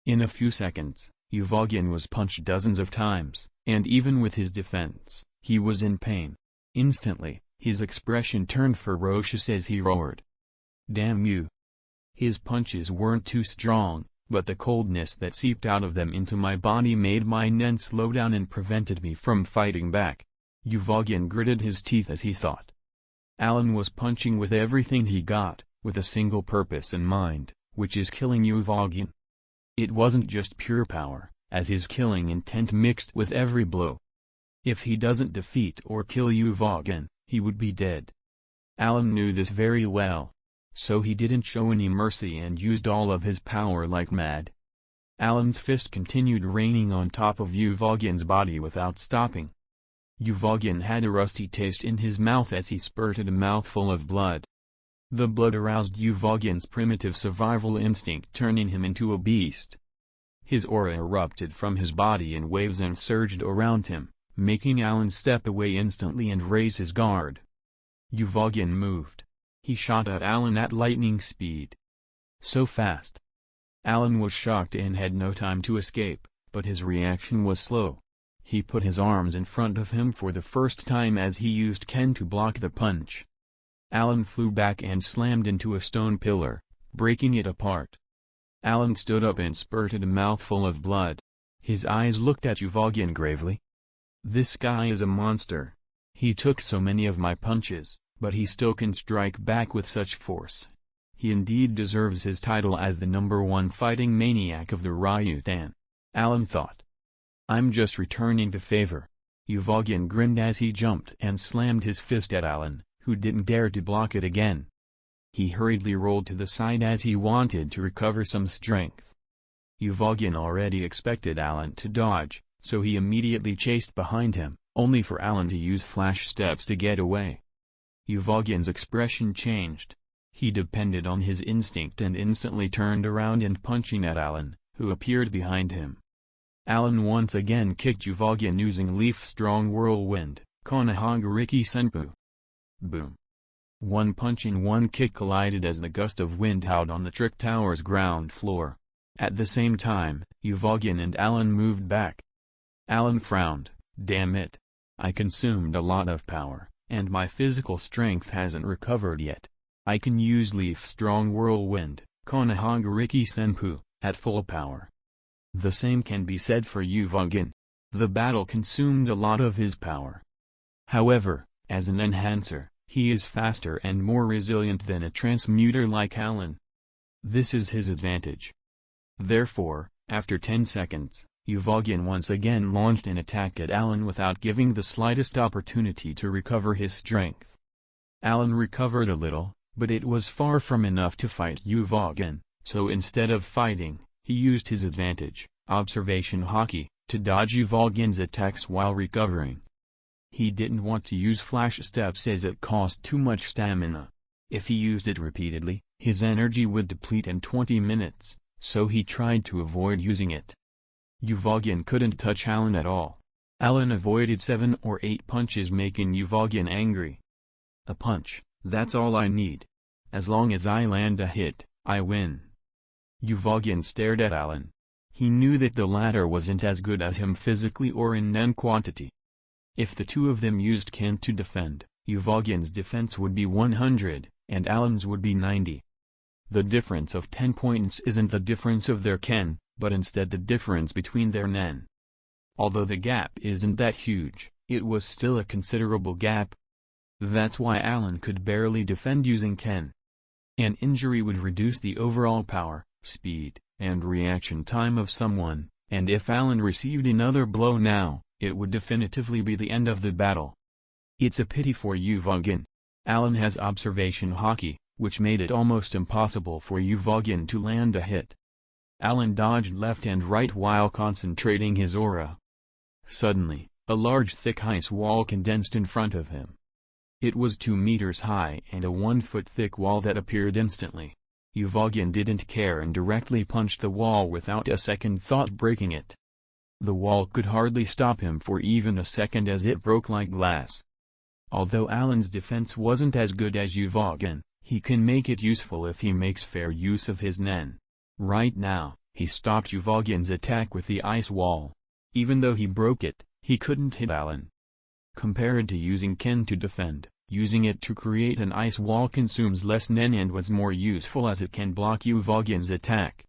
In a few seconds, Uvogin was punched dozens of times, and even with his defense, he was in pain. Instantly, his expression turned ferocious as he roared. "Damn you!" His punches weren't too strong, but the coldness that seeped out of them into my body made my nen slow down and prevented me from fighting back. Uvogin gritted his teeth as he thought. Allan was punching with everything he got, with a single purpose in mind, which is killing Uvogin. It wasn't just pure power, as his killing intent mixed with every blow. If he doesn't defeat or kill Uvogin, he would be dead. Allan knew this very well. So he didn't show any mercy and used all of his power like mad. Allan's fist continued raining on top of Uvogin's body without stopping. Uvogin had a rusty taste in his mouth as he spurted a mouthful of blood. The blood aroused Uvogin's primitive survival instinct, turning him into a beast. His aura erupted from his body in waves and surged around him, making Allan step away instantly and raise his guard. Uvogin moved. He shot at Allan at lightning speed. So fast. Allan was shocked and had no time to escape, but his reaction was slow. He put his arms in front of him for the first time as he used Ken to block the punch. Allan flew back and slammed into a stone pillar, breaking it apart. Allan stood up and spurted a mouthful of blood. His eyes looked at Uvogin gravely. "This guy is a monster. He took so many of my punches, but he still can strike back with such force. He indeed deserves his title as the #1 fighting maniac of the Ryutan," Allan thought. "I'm just returning the favor." Uvogin grinned as he jumped and slammed his fist at Allan, who didn't dare to block it again. He hurriedly rolled to the side as he wanted to recover some strength. Uvogin already expected Allan to dodge, so he immediately chased behind him, only for Allan to use flash steps to get away. Uvogin's expression changed. He depended on his instinct and instantly turned around and punching at Allan, who appeared behind him. Allan once again kicked Uvogin using leaf-strong whirlwind, Konohaguriki Senpu. Boom. One punch and one kick collided as the gust of wind howled on the trick tower's ground floor. At the same time, Uvogin and Allan moved back. Allan frowned. Damn it. I consumed a lot of power, and my physical strength hasn't recovered yet. I can use leaf-strong whirlwind, Konohaguriki Senpu, at full power. The same can be said for Uvogin. The battle consumed a lot of his power. However, as an enhancer, he is faster and more resilient than a transmuter like Allan. This is his advantage. Therefore, after 10 seconds, Uvogin once again launched an attack at Allan without giving the slightest opportunity to recover his strength. Allan recovered a little, but it was far from enough to fight Uvogin, so instead of fighting, he used his advantage, observation haki, to dodge Uvogin's attacks while recovering. He didn't want to use flash steps as it cost too much stamina. If he used it repeatedly, his energy would deplete in 20 minutes, so he tried to avoid using it. Uvogin couldn't touch Allan at all. Allan avoided 7 or 8 punches, making Uvogin angry. A punch, that's all I need. As long as I land a hit, I win. Uvogin stared at Allan. He knew that the latter wasn't as good as him physically or in nen quantity. If the two of them used ken to defend, Uvogin's defense would be 100, and Allan's would be 90. The difference of 10 points isn't the difference of their ken, but instead the difference between their nen. Although the gap isn't that huge, it was still a considerable gap. That's why Allan could barely defend using ken. An injury would reduce the overall power, speed, and reaction time of someone, and if Allan received another blow now, it would definitively be the end of the battle. It's a pity for Uvogin. Allan has observation haki, which made it almost impossible for Uvogin to land a hit. Allan dodged left and right while concentrating his aura. Suddenly, a large thick ice wall condensed in front of him. It was 2 meters high and a 1-foot thick wall that appeared instantly. Uvogin didn't care and directly punched the wall without a second thought, breaking it. The wall could hardly stop him for even a second as it broke like glass. Although Allan's defense wasn't as good as Uvogin, he can make it useful if he makes fair use of his nen. Right now, he stopped Uvogin's attack with the ice wall. Even though he broke it, he couldn't hit Allan. Compared to using ken to defend, using it to create an ice wall consumes less nen and was more useful as it can block Uvogin's attack.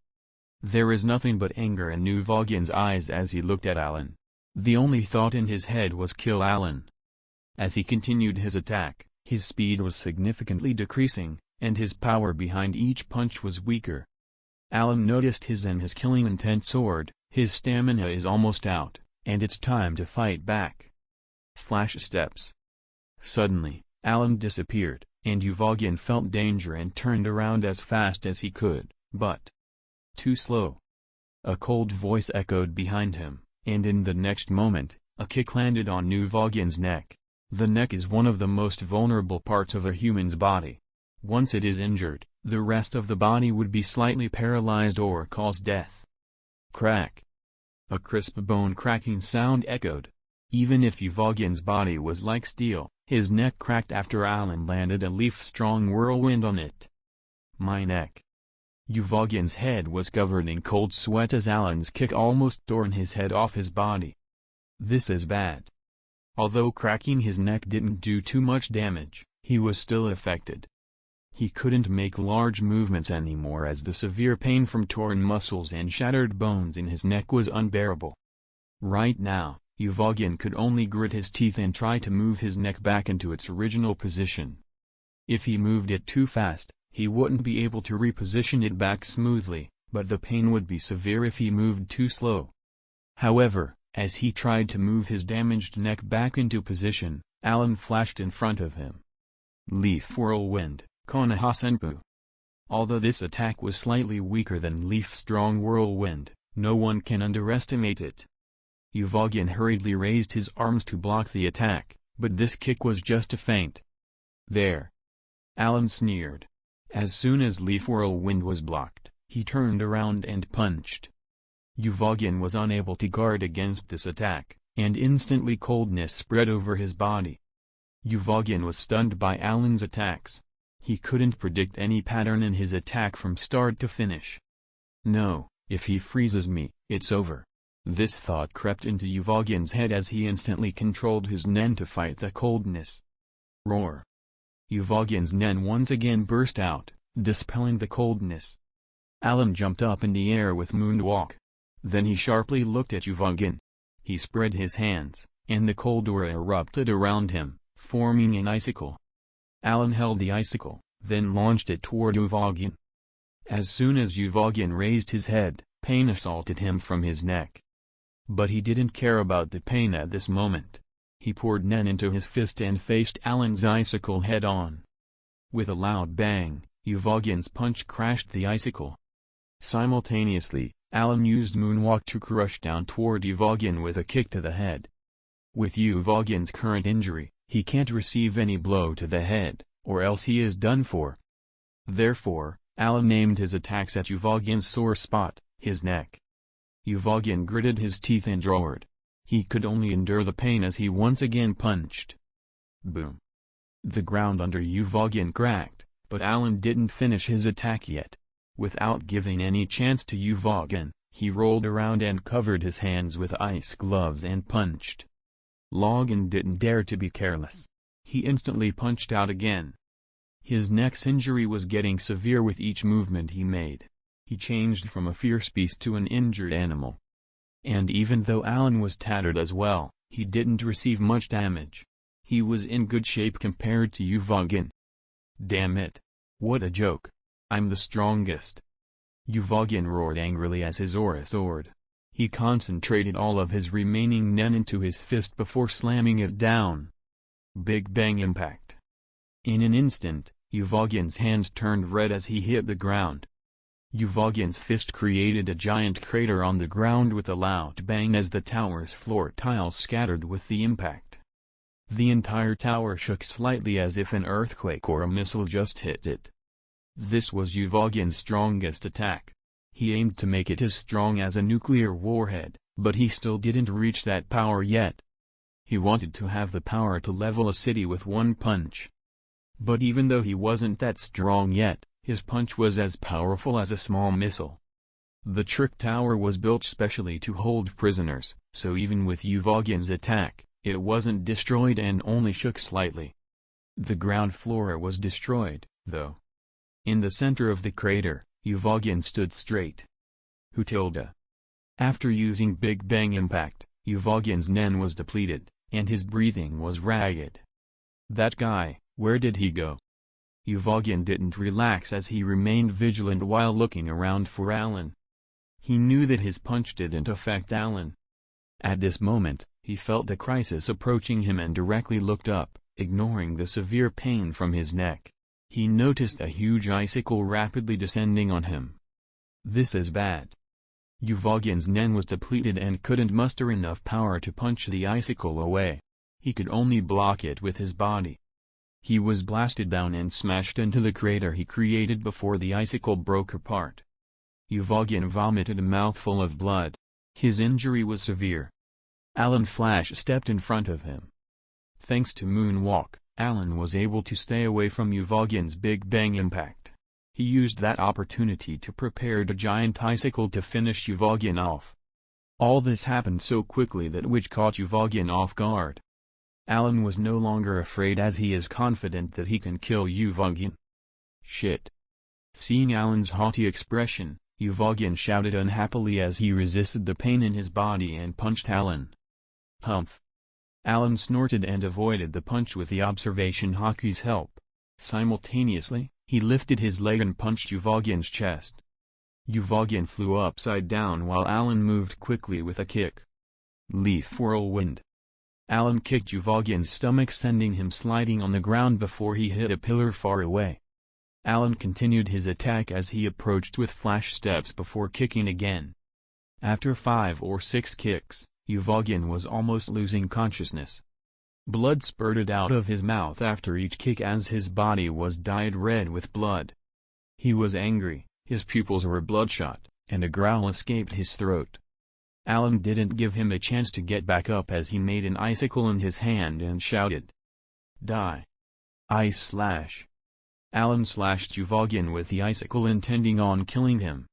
There is nothing but anger in Uvogin's eyes as he looked at Allan. The only thought in his head was kill Allan. As he continued his attack, his speed was significantly decreasing, and his power behind each punch was weaker. Allan noticed his killing intent soared. His stamina is almost out, and it's time to fight back. Flash steps. Suddenly, Allan disappeared, and Uvogin felt danger and turned around as fast as he could, but too slow. A cold voice echoed behind him, and in the next moment, a kick landed on Uvogin's neck. The neck is one of the most vulnerable parts of a human's body. Once it is injured, the rest of the body would be slightly paralyzed or cause death. Crack. A crisp bone-cracking sound echoed. Even if Uvogin's body was like steel, his neck cracked after Allan landed a leaf-strong whirlwind on it. My neck. Uvogin's head was covered in cold sweat as Allan's kick almost torn his head off his body. This is bad. Although cracking his neck didn't do too much damage, he was still affected. He couldn't make large movements anymore as the severe pain from torn muscles and shattered bones in his neck was unbearable. Right now, Uvogin could only grit his teeth and try to move his neck back into its original position. If he moved it too fast, he wouldn't be able to reposition it back smoothly, but the pain would be severe if he moved too slow. However, as he tried to move his damaged neck back into position, Allan flashed in front of him. Leaf Whirlwind, Konoha Senpu. Although this attack was slightly weaker than Leaf Strong Whirlwind, No one can underestimate it. Uvogin hurriedly raised his arms to block the attack, but this kick was just a feint. There. Allan sneered. As soon as Leaf Whirlwind was blocked, he turned around and punched. Uvogin was unable to guard against this attack, and instantly coldness spread over his body. Uvogin was stunned by Allan's attacks. He couldn't predict any pattern in his attack from start to finish. No, if he freezes me, it's over. This thought crept into Uvogin's head as he instantly controlled his nen to fight the coldness. Roar! Uvogin's nen once again burst out, dispelling the coldness. Allan jumped up in the air with Moonwalk. Then he sharply looked at Uvogin. He spread his hands, and the cold aura erupted around him, forming an icicle. Allan held the icicle, then launched it toward Uvogin. As soon as Uvogin raised his head, pain assaulted him from his neck. But he didn't care about the pain at this moment. He poured nen into his fist and faced Allan's icicle head-on. With a loud bang, Uvogin's punch crashed the icicle. Simultaneously, Allan used Moonwalk to crush down toward Uvogin with a kick to the head. With Uvogin's current injury, he can't receive any blow to the head, or else he is done for. Therefore, Allan aimed his attacks at Uvogin's sore spot, his neck. Uvogin gritted his teeth and roared. He could only endure the pain as he once again punched. Boom! The ground under Uvogin cracked, but Allan didn't finish his attack yet. Without giving any chance to Uvogin, he rolled around and covered his hands with ice gloves and punched. Logan didn't dare to be careless. He instantly punched out again. His neck's injury was getting severe with each movement he made. He changed from a fierce beast to an injured animal. And even though Allan was tattered as well, he didn't receive much damage. He was in good shape compared to Uvogin. Damn it! What a joke! I'm the strongest! Uvogin roared angrily as his aura soared. He concentrated all of his remaining nen into his fist before slamming it down. Big bang impact. In an instant, Uvogin's hand turned red as he hit the ground. Uvogin's fist created a giant crater on the ground with a loud bang as the tower's floor tiles scattered with the impact. The entire tower shook slightly as if an earthquake or a missile just hit it. This was Uvogin's strongest attack. He aimed to make it as strong as a nuclear warhead, but he still didn't reach that power yet. He wanted to have the power to level a city with one punch. But even though he wasn't that strong yet, his punch was as powerful as a small missile. The trick tower was built specially to hold prisoners, so even with Uvogin's attack, it wasn't destroyed and only shook slightly. The ground floor was destroyed, though. In the center of the crater, Uvogin stood straight. Hutilda. After using Big Bang Impact, Uvogin's nen was depleted, and his breathing was ragged. That guy, where did he go? Uvogin didn't relax as he remained vigilant while looking around for Allan. He knew that his punch didn't affect Allan. At this moment, he felt the crisis approaching him and directly looked up, ignoring the severe pain from his neck. He noticed a huge icicle rapidly descending on him. This is bad. Uvogin's nen was depleted and couldn't muster enough power to punch the icicle away. He could only block it with his body. He was blasted down and smashed into the crater he created before the icicle broke apart. Uvogin vomited a mouthful of blood. His injury was severe. Allan flash-stepped in front of him. Thanks to Moonwalk, Allan was able to stay away from Uvogin's Big Bang Impact. He used that opportunity to prepare a giant icicle to finish Uvogin off. All this happened so quickly that which caught Uvogin off guard. Allan was no longer afraid as he is confident that he can kill Uvogin. Shit. Seeing Allan's haughty expression, Uvogin shouted unhappily as he resisted the pain in his body and punched Allan. Humph. Allan snorted and avoided the punch with the observation hockey's help. Simultaneously, he lifted his leg and punched Uvogin's chest. Uvogin flew upside down while Allan moved quickly with a kick. Leaf Whirlwind. Allan kicked Uvogin's stomach, sending him sliding on the ground before he hit a pillar far away. Allan continued his attack as he approached with flash steps before kicking again. After 5 or 6 kicks, Uvogin was almost losing consciousness. Blood spurted out of his mouth after each kick as his body was dyed red with blood. He was angry, his pupils were bloodshot, and a growl escaped his throat. Allan didn't give him a chance to get back up as he made an icicle in his hand and shouted, "Die! Ice slash!" Allan slashed Uvogin with the icicle intending on killing him.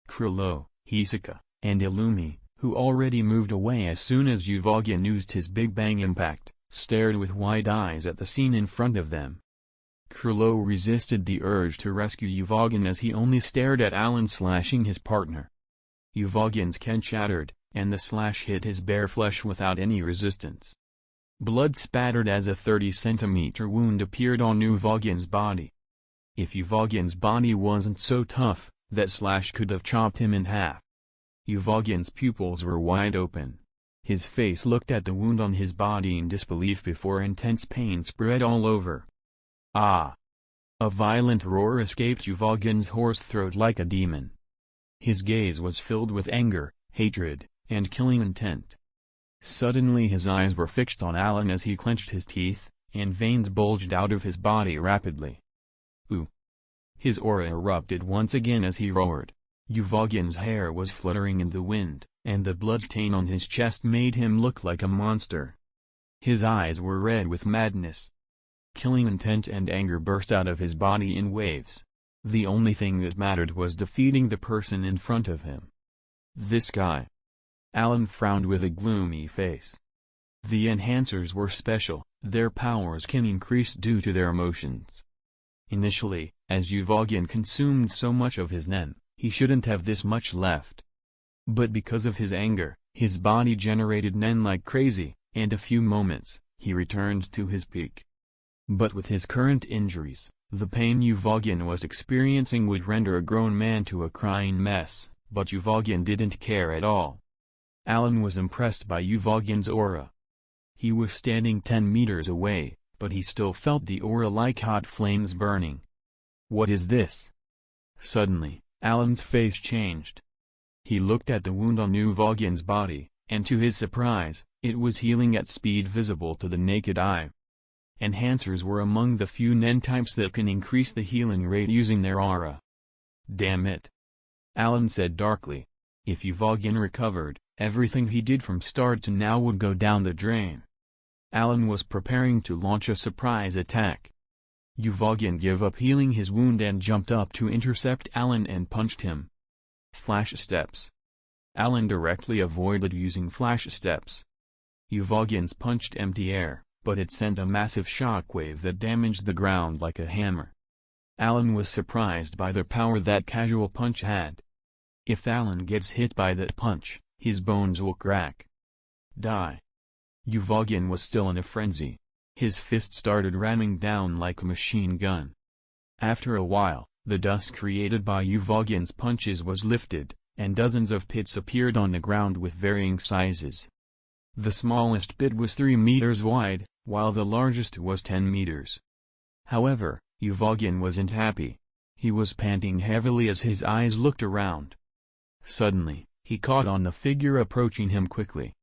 Krilo, Hisaka, and Illumi, who already moved away as soon as Uvogin used his Big Bang impact, stared with wide eyes at the scene in front of them. Krilo resisted the urge to rescue Uvogin as he only stared at Allan slashing his partner. Uvogin's ken shattered, and the slash hit his bare flesh without any resistance. Blood spattered as a 30-centimeter wound appeared on Uvogin's body. If Uvogin's body wasn't so tough, that slash could have chopped him in half. Uvogin's pupils were wide open. His face looked at the wound on his body in disbelief before intense pain spread all over. Ah! A violent roar escaped Uvogin's hoarse throat like a demon. His gaze was filled with anger, hatred, and killing intent. Suddenly his eyes were fixed on Allan as he clenched his teeth, and veins bulged out of his body rapidly. Ooh! His aura erupted once again as he roared. Uvogin's hair was fluttering in the wind, and the blood stain on his chest made him look like a monster. His eyes were red with madness. Killing intent and anger burst out of his body in waves. The only thing that mattered was defeating the person in front of him. This guy. Allan frowned with a gloomy face. The enhancers were special, their powers can increase due to their emotions. Initially, as Uvogin consumed so much of his nen, he shouldn't have this much left. But because of his anger, his body generated nen like crazy, and a few moments, he returned to his peak. But with his current injuries, the pain Uvogin was experiencing would render a grown man to a crying mess, but Uvogin didn't care at all. Allan was impressed by Uvogin's aura. He was standing 10 meters away, but he still felt the aura like hot flames burning. What is this? Suddenly, Allan's face changed. He looked at the wound on Uvogin's body, and to his surprise, it was healing at speed visible to the naked eye. Enhancers were among the few nen types that can increase the healing rate using their aura. Damn it! Allan said darkly. If Uvogin recovered, everything he did from start to now would go down the drain. Allan was preparing to launch a surprise attack. Uvogin gave up healing his wound and jumped up to intercept Allan and punched him. Flash steps. Allan directly avoided using flash steps. Uvogin's punched empty air, but it sent a massive shockwave that damaged the ground like a hammer. Allan was surprised by the power that casual punch had. If Allan gets hit by that punch, his bones will crack. Die. Uvogin was still in a frenzy. His fist started ramming down like a machine gun. After a while, the dust created by Uvogin's punches was lifted, and dozens of pits appeared on the ground with varying sizes. The smallest pit was 3 meters wide, while the largest was 10 meters. However, Uvogin wasn't happy. He was panting heavily as his eyes looked around. Suddenly, he caught on the figure approaching him quickly.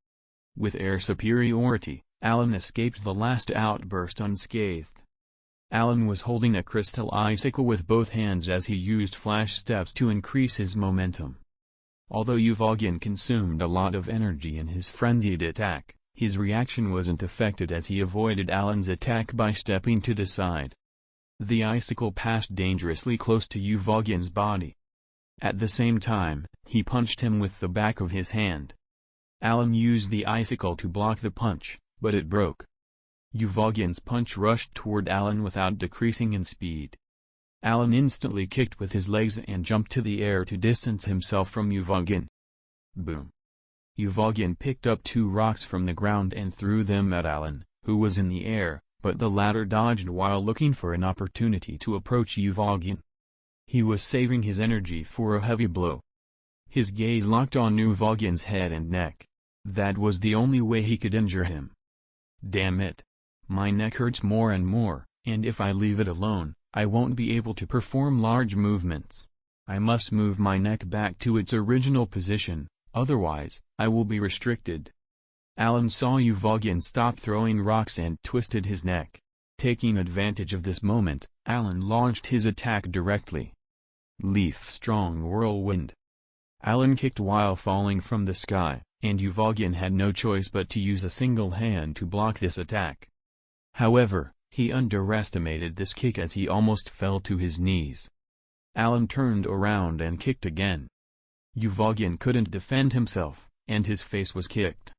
With air superiority, Allan escaped the last outburst unscathed. Allan was holding a crystal icicle with both hands as he used flash steps to increase his momentum. Although Uvogin consumed a lot of energy in his frenzied attack, his reaction wasn't affected as he avoided Allan's attack by stepping to the side. The icicle passed dangerously close to Uvogin's body. At the same time, he punched him with the back of his hand. Allan used the icicle to block the punch, but it broke. Uvogin's punch rushed toward Allan without decreasing in speed. Allan instantly kicked with his legs and jumped to the air to distance himself from Uvogin. Boom! Uvogin picked up 2 rocks from the ground and threw them at Allan, who was in the air, but the latter dodged while looking for an opportunity to approach Uvogin. He was saving his energy for a heavy blow. His gaze locked on Uvogin's head and neck. That was the only way he could injure him. Damn it! My neck hurts more and more, and if I leave it alone, I won't be able to perform large movements. I must move my neck back to its original position, Otherwise, I will be restricted. Allan saw Uvogin stop throwing rocks and twisted his neck. Taking advantage of this moment, Allan launched his attack directly. Leaf-strong whirlwind. Allan kicked while falling from the sky, and Uvogin had no choice but to use a single hand to block this attack. However, he underestimated this kick as he almost fell to his knees. Allan turned around and kicked again. Uvogin couldn't defend himself, and his face was kicked.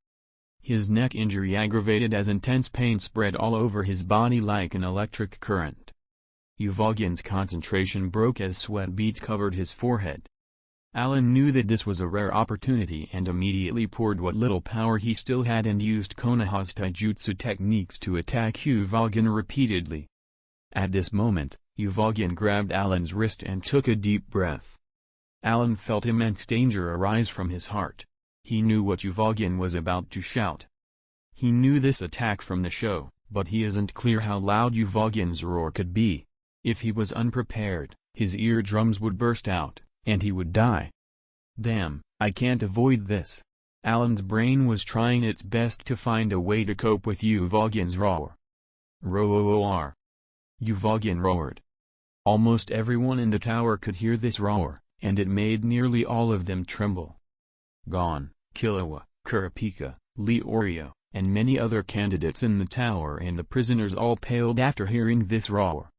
His neck injury aggravated as intense pain spread all over his body like an electric current. Uvogin's concentration broke as sweat beads covered his forehead. Allan knew that this was a rare opportunity and immediately poured what little power he still had and used Konoha's taijutsu techniques to attack Uvogin repeatedly. At this moment, Uvogin grabbed Allan's wrist and took a deep breath. Allan felt immense danger arise from his heart. He knew what Uvogin was about to shout. He knew this attack from the show, but he isn't clear how loud Uvogin's roar could be. If he was unprepared, his eardrums would burst out, and he would die. Damn, I can't avoid this. Allan's brain was trying its best to find a way to cope with Uvogin's roar. Roar. Uvogin roared. Almost everyone in the tower could hear this roar, and it made nearly all of them tremble. Gon, Killua, Kurapika, Leorio, and many other candidates in the tower and the prisoners all paled after hearing this roar.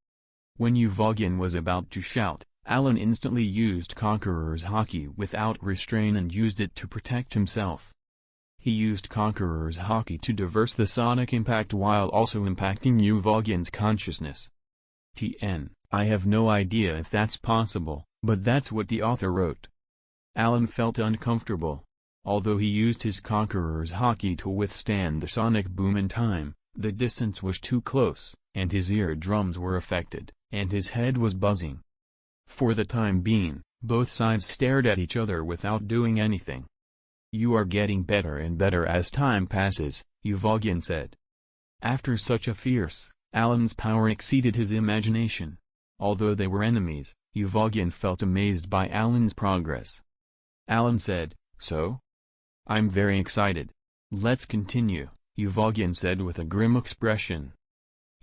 When Uvogin was about to shout, Allan instantly used Conqueror's Haki without restraint and used it to protect himself. He used Conqueror's Haki to diverse the sonic impact while also impacting Uvogin's consciousness. I have no idea if that's possible, but that's what the author wrote. Allan felt uncomfortable. Although he used his Conqueror's Haki to withstand the sonic boom in time, the distance was too close, and his eardrums were affected, and his head was buzzing. For the time being, both sides stared at each other without doing anything. You are getting better and better as time passes, Uvogin said. After such a fierce, Allan's power exceeded his imagination. Although they were enemies, Uvogin felt amazed by Allan's progress. Allan said, "So? I'm very excited. Let's continue," Uvogin said with a grim expression.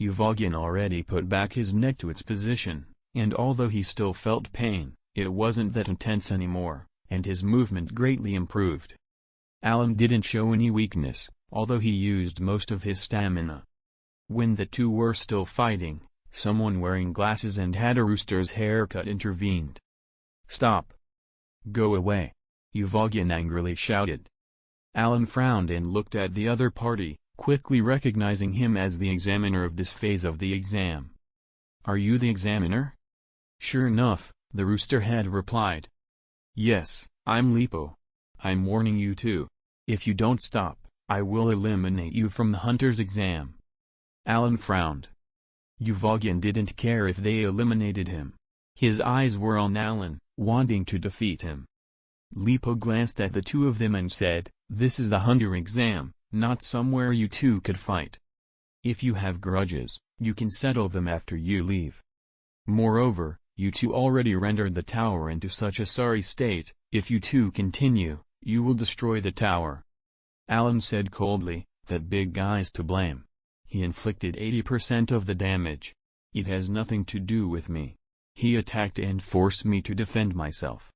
Uvogin already put back his neck to its position, and although he still felt pain, it wasn't that intense anymore, and his movement greatly improved. Allan didn't show any weakness, although he used most of his stamina. When the two were still fighting, someone wearing glasses and had a rooster's haircut intervened. "Stop! Go away!" Uvogin angrily shouted. Allan frowned and looked at the other party, quickly recognizing him as the examiner of this phase of the exam. "Are you the examiner?" "Sure enough," the rooster head replied. "Yes, I'm Lipo. I'm warning you too. If you don't stop, I will eliminate you from the hunter's exam." Allan frowned. Uvogin didn't care if they eliminated him. His eyes were on Allan, wanting to defeat him. Lipo glanced at the two of them and said, "This is the hunter exam, not somewhere you two could fight. If you have grudges, you can settle them after you leave. Moreover, you two already rendered the tower into such a sorry state, if you two continue, you will destroy the tower." Allan said coldly, "That big guy's to blame. He inflicted 80% of the damage. It has nothing to do with me. He attacked and forced me to defend myself."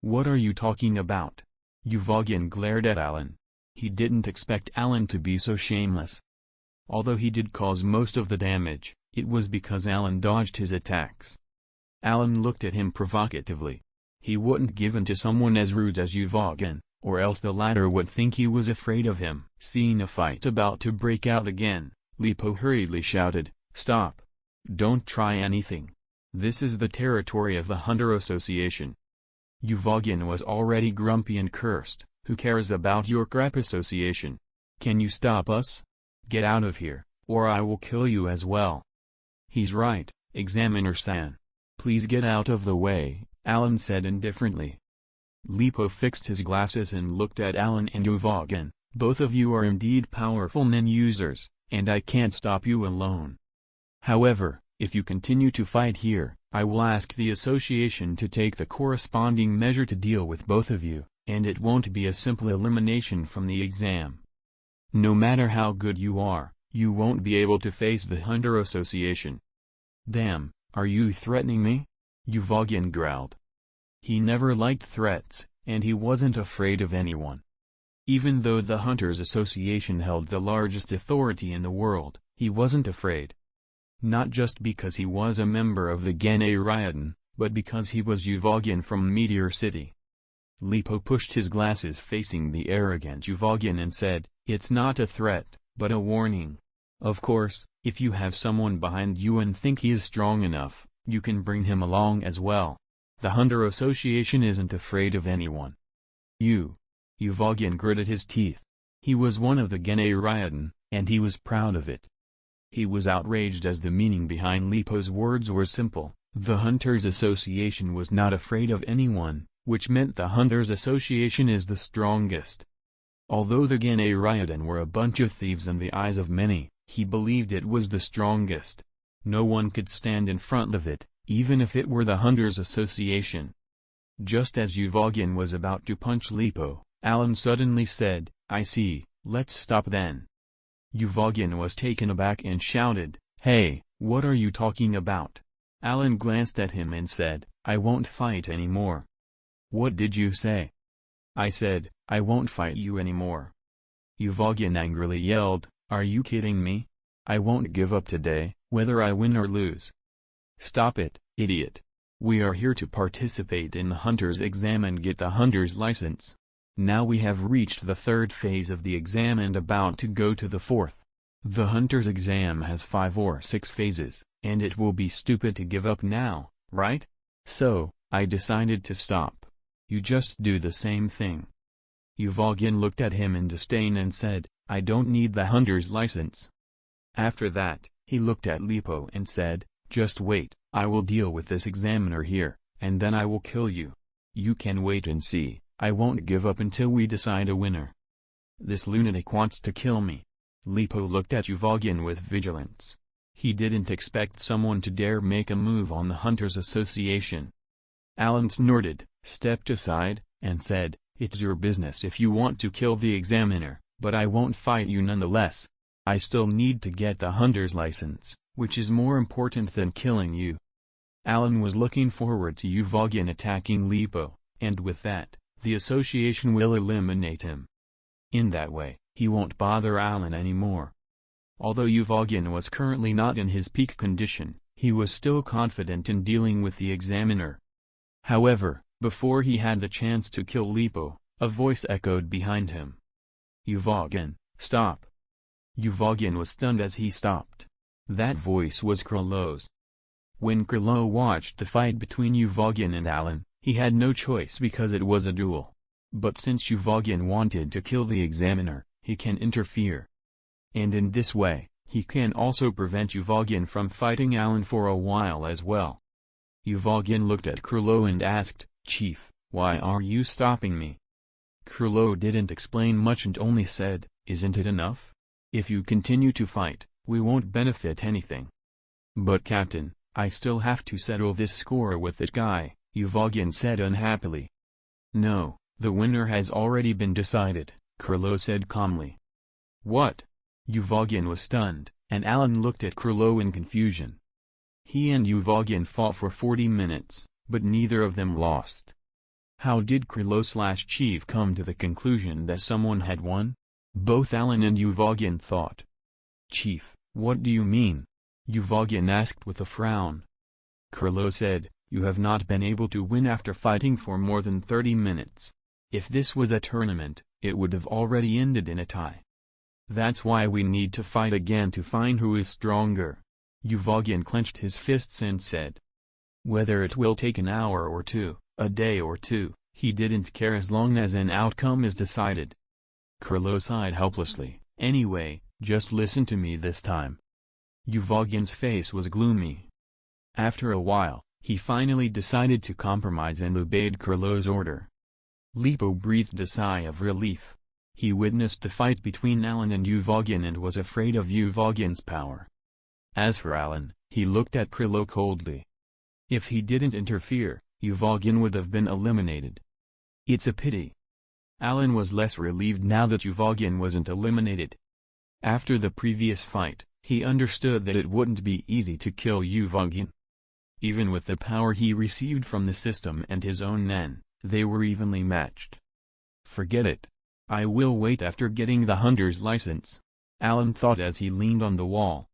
"What are you talking about?" Uvogin glared at Allan. He didn't expect Allan to be so shameless. Although he did cause most of the damage, it was because Allan dodged his attacks. Allan looked at him provocatively. He wouldn't give in to someone as rude as Uvogin, or else the latter would think he was afraid of him. Seeing a fight about to break out again, Lipo hurriedly shouted, "Stop! Don't try anything. This is the territory of the Hunter Association." Uvogin was already grumpy and cursed. "Who cares about your crap association? Can you stop us? Get out of here, or I will kill you as well." "He's right, Examiner-san. Please get out of the way," Allan said indifferently. Lipo fixed his glasses and looked at Allan and Uvogin. "Both of you are indeed powerful nin users, and I can't stop you alone. However, if you continue to fight here, I will ask the association to take the corresponding measure to deal with both of you, and it won't be a simple elimination from the exam. No matter how good you are, you won't be able to face the Hunter Association. Damn, are you threatening me? Uvogin growled. He never liked threats, and he wasn't afraid of anyone. Even though the Hunters Association held the largest authority in the world, he wasn't afraid. Not just because he was a member of the Gene Ryodan, but because he was Uvogin from Meteor City. Lipo pushed his glasses facing the arrogant Uvogin and said, "It's not a threat, but a warning. Of course, if you have someone behind you and think he is strong enough, you can bring him along as well. The Hunter Association isn't afraid of anyone." Uvogin gritted his teeth. He was one of the Gene Ryodan, and he was proud of it. He was outraged as the meaning behind Lipo's words were simple. The Hunters Association was not afraid of anyone, which meant the Hunters Association is the strongest. Although the Gene Ryodan were a bunch of thieves in the eyes of many, he believed it was the strongest. No one could stand in front of it, even if it were the Hunters Association. Just as Uvogin was about to punch Lipo, Allan suddenly said, "I see, let's stop then." Uvogin was taken aback and shouted, "Hey, what are you talking about?" Allan glanced at him and said, "I won't fight anymore." "What did you say?" "I said, I won't fight you anymore." Uvogin angrily yelled, "Are you kidding me? I won't give up today, whether I win or lose." "Stop it, idiot. We are here to participate in the Hunter's exam and get the Hunter's license. Now we have reached the third phase of the exam and about to go to the fourth. The Hunter's exam has 5 or 6 phases, and it will be stupid to give up now, right? So, I decided to stop. You just do the same thing." Uvogin looked at him in disdain and said, "I don't need the Hunter's license." After that, he looked at Lipo and said, "Just wait, I will deal with this examiner here, and then I will kill you. You can wait and see, I won't give up until we decide a winner." "This lunatic wants to kill me." Lipo looked at Uvogin with vigilance. He didn't expect someone to dare make a move on the Hunters Association. Allan snorted, stepped aside, and said, "It's your business if you want to kill the examiner, but I won't fight you nonetheless. I still need to get the Hunter's license, which is more important than killing you." Allan was looking forward to Uvogin attacking Lipo, and with that, the association will eliminate him. In that way, he won't bother Allan anymore. Although Uvogin was currently not in his peak condition, he was still confident in dealing with the examiner. However, before he had the chance to kill Lipo, a voice echoed behind him. "Uvogin, stop." Uvogin was stunned as he stopped. That voice was Krillow's. When Krillow watched the fight between Uvogin and Allan, he had no choice because it was a duel. But since Uvogin wanted to kill the examiner, he can interfere. And in this way, he can also prevent Uvogin from fighting Allan for a while as well. Uvogin looked at Krillow and asked, "Chief, why are you stopping me?" Krillow didn't explain much and only said, "Isn't it enough? If you continue to fight, we won't benefit anything." "But Captain, I still have to settle this score with that guy," Uvogin said unhappily. "No, the winner has already been decided," Krillow said calmly. "What?" Uvogin was stunned, and Allan looked at Krillow in confusion. He and Uvogin fought for 40 minutes, but neither of them lost. How did Krillow/Chief come to the conclusion that someone had won? Both Allan and Uvogin thought. "Chief, what do you mean?" Uvogin asked with a frown. Krillow said, "You have not been able to win after fighting for more than 30 minutes. If this was a tournament, it would have already ended in a tie. That's why we need to fight again to find who is stronger." Uvogin clenched his fists and said. Whether it will take an hour or two, a day or two, he didn't care as long as an outcome is decided. Krillow sighed helplessly, "Anyway, just listen to me this time." Uvogin's face was gloomy. After a while, he finally decided to compromise and obeyed Krillow's order. Lipo breathed a sigh of relief. He witnessed the fight between Allan and Uvogin and was afraid of Uvogin's power. As for Allan, he looked at Krillow coldly. If he didn't interfere, Uvogin would have been eliminated. "It's a pity." Allan was less relieved now that Uvogin wasn't eliminated. After the previous fight, he understood that it wouldn't be easy to kill Uvogin. Even with the power he received from the system and his own nen, they were evenly matched. Forget it. I will wait after getting the hunter's license, Allan thought as he leaned on the wall.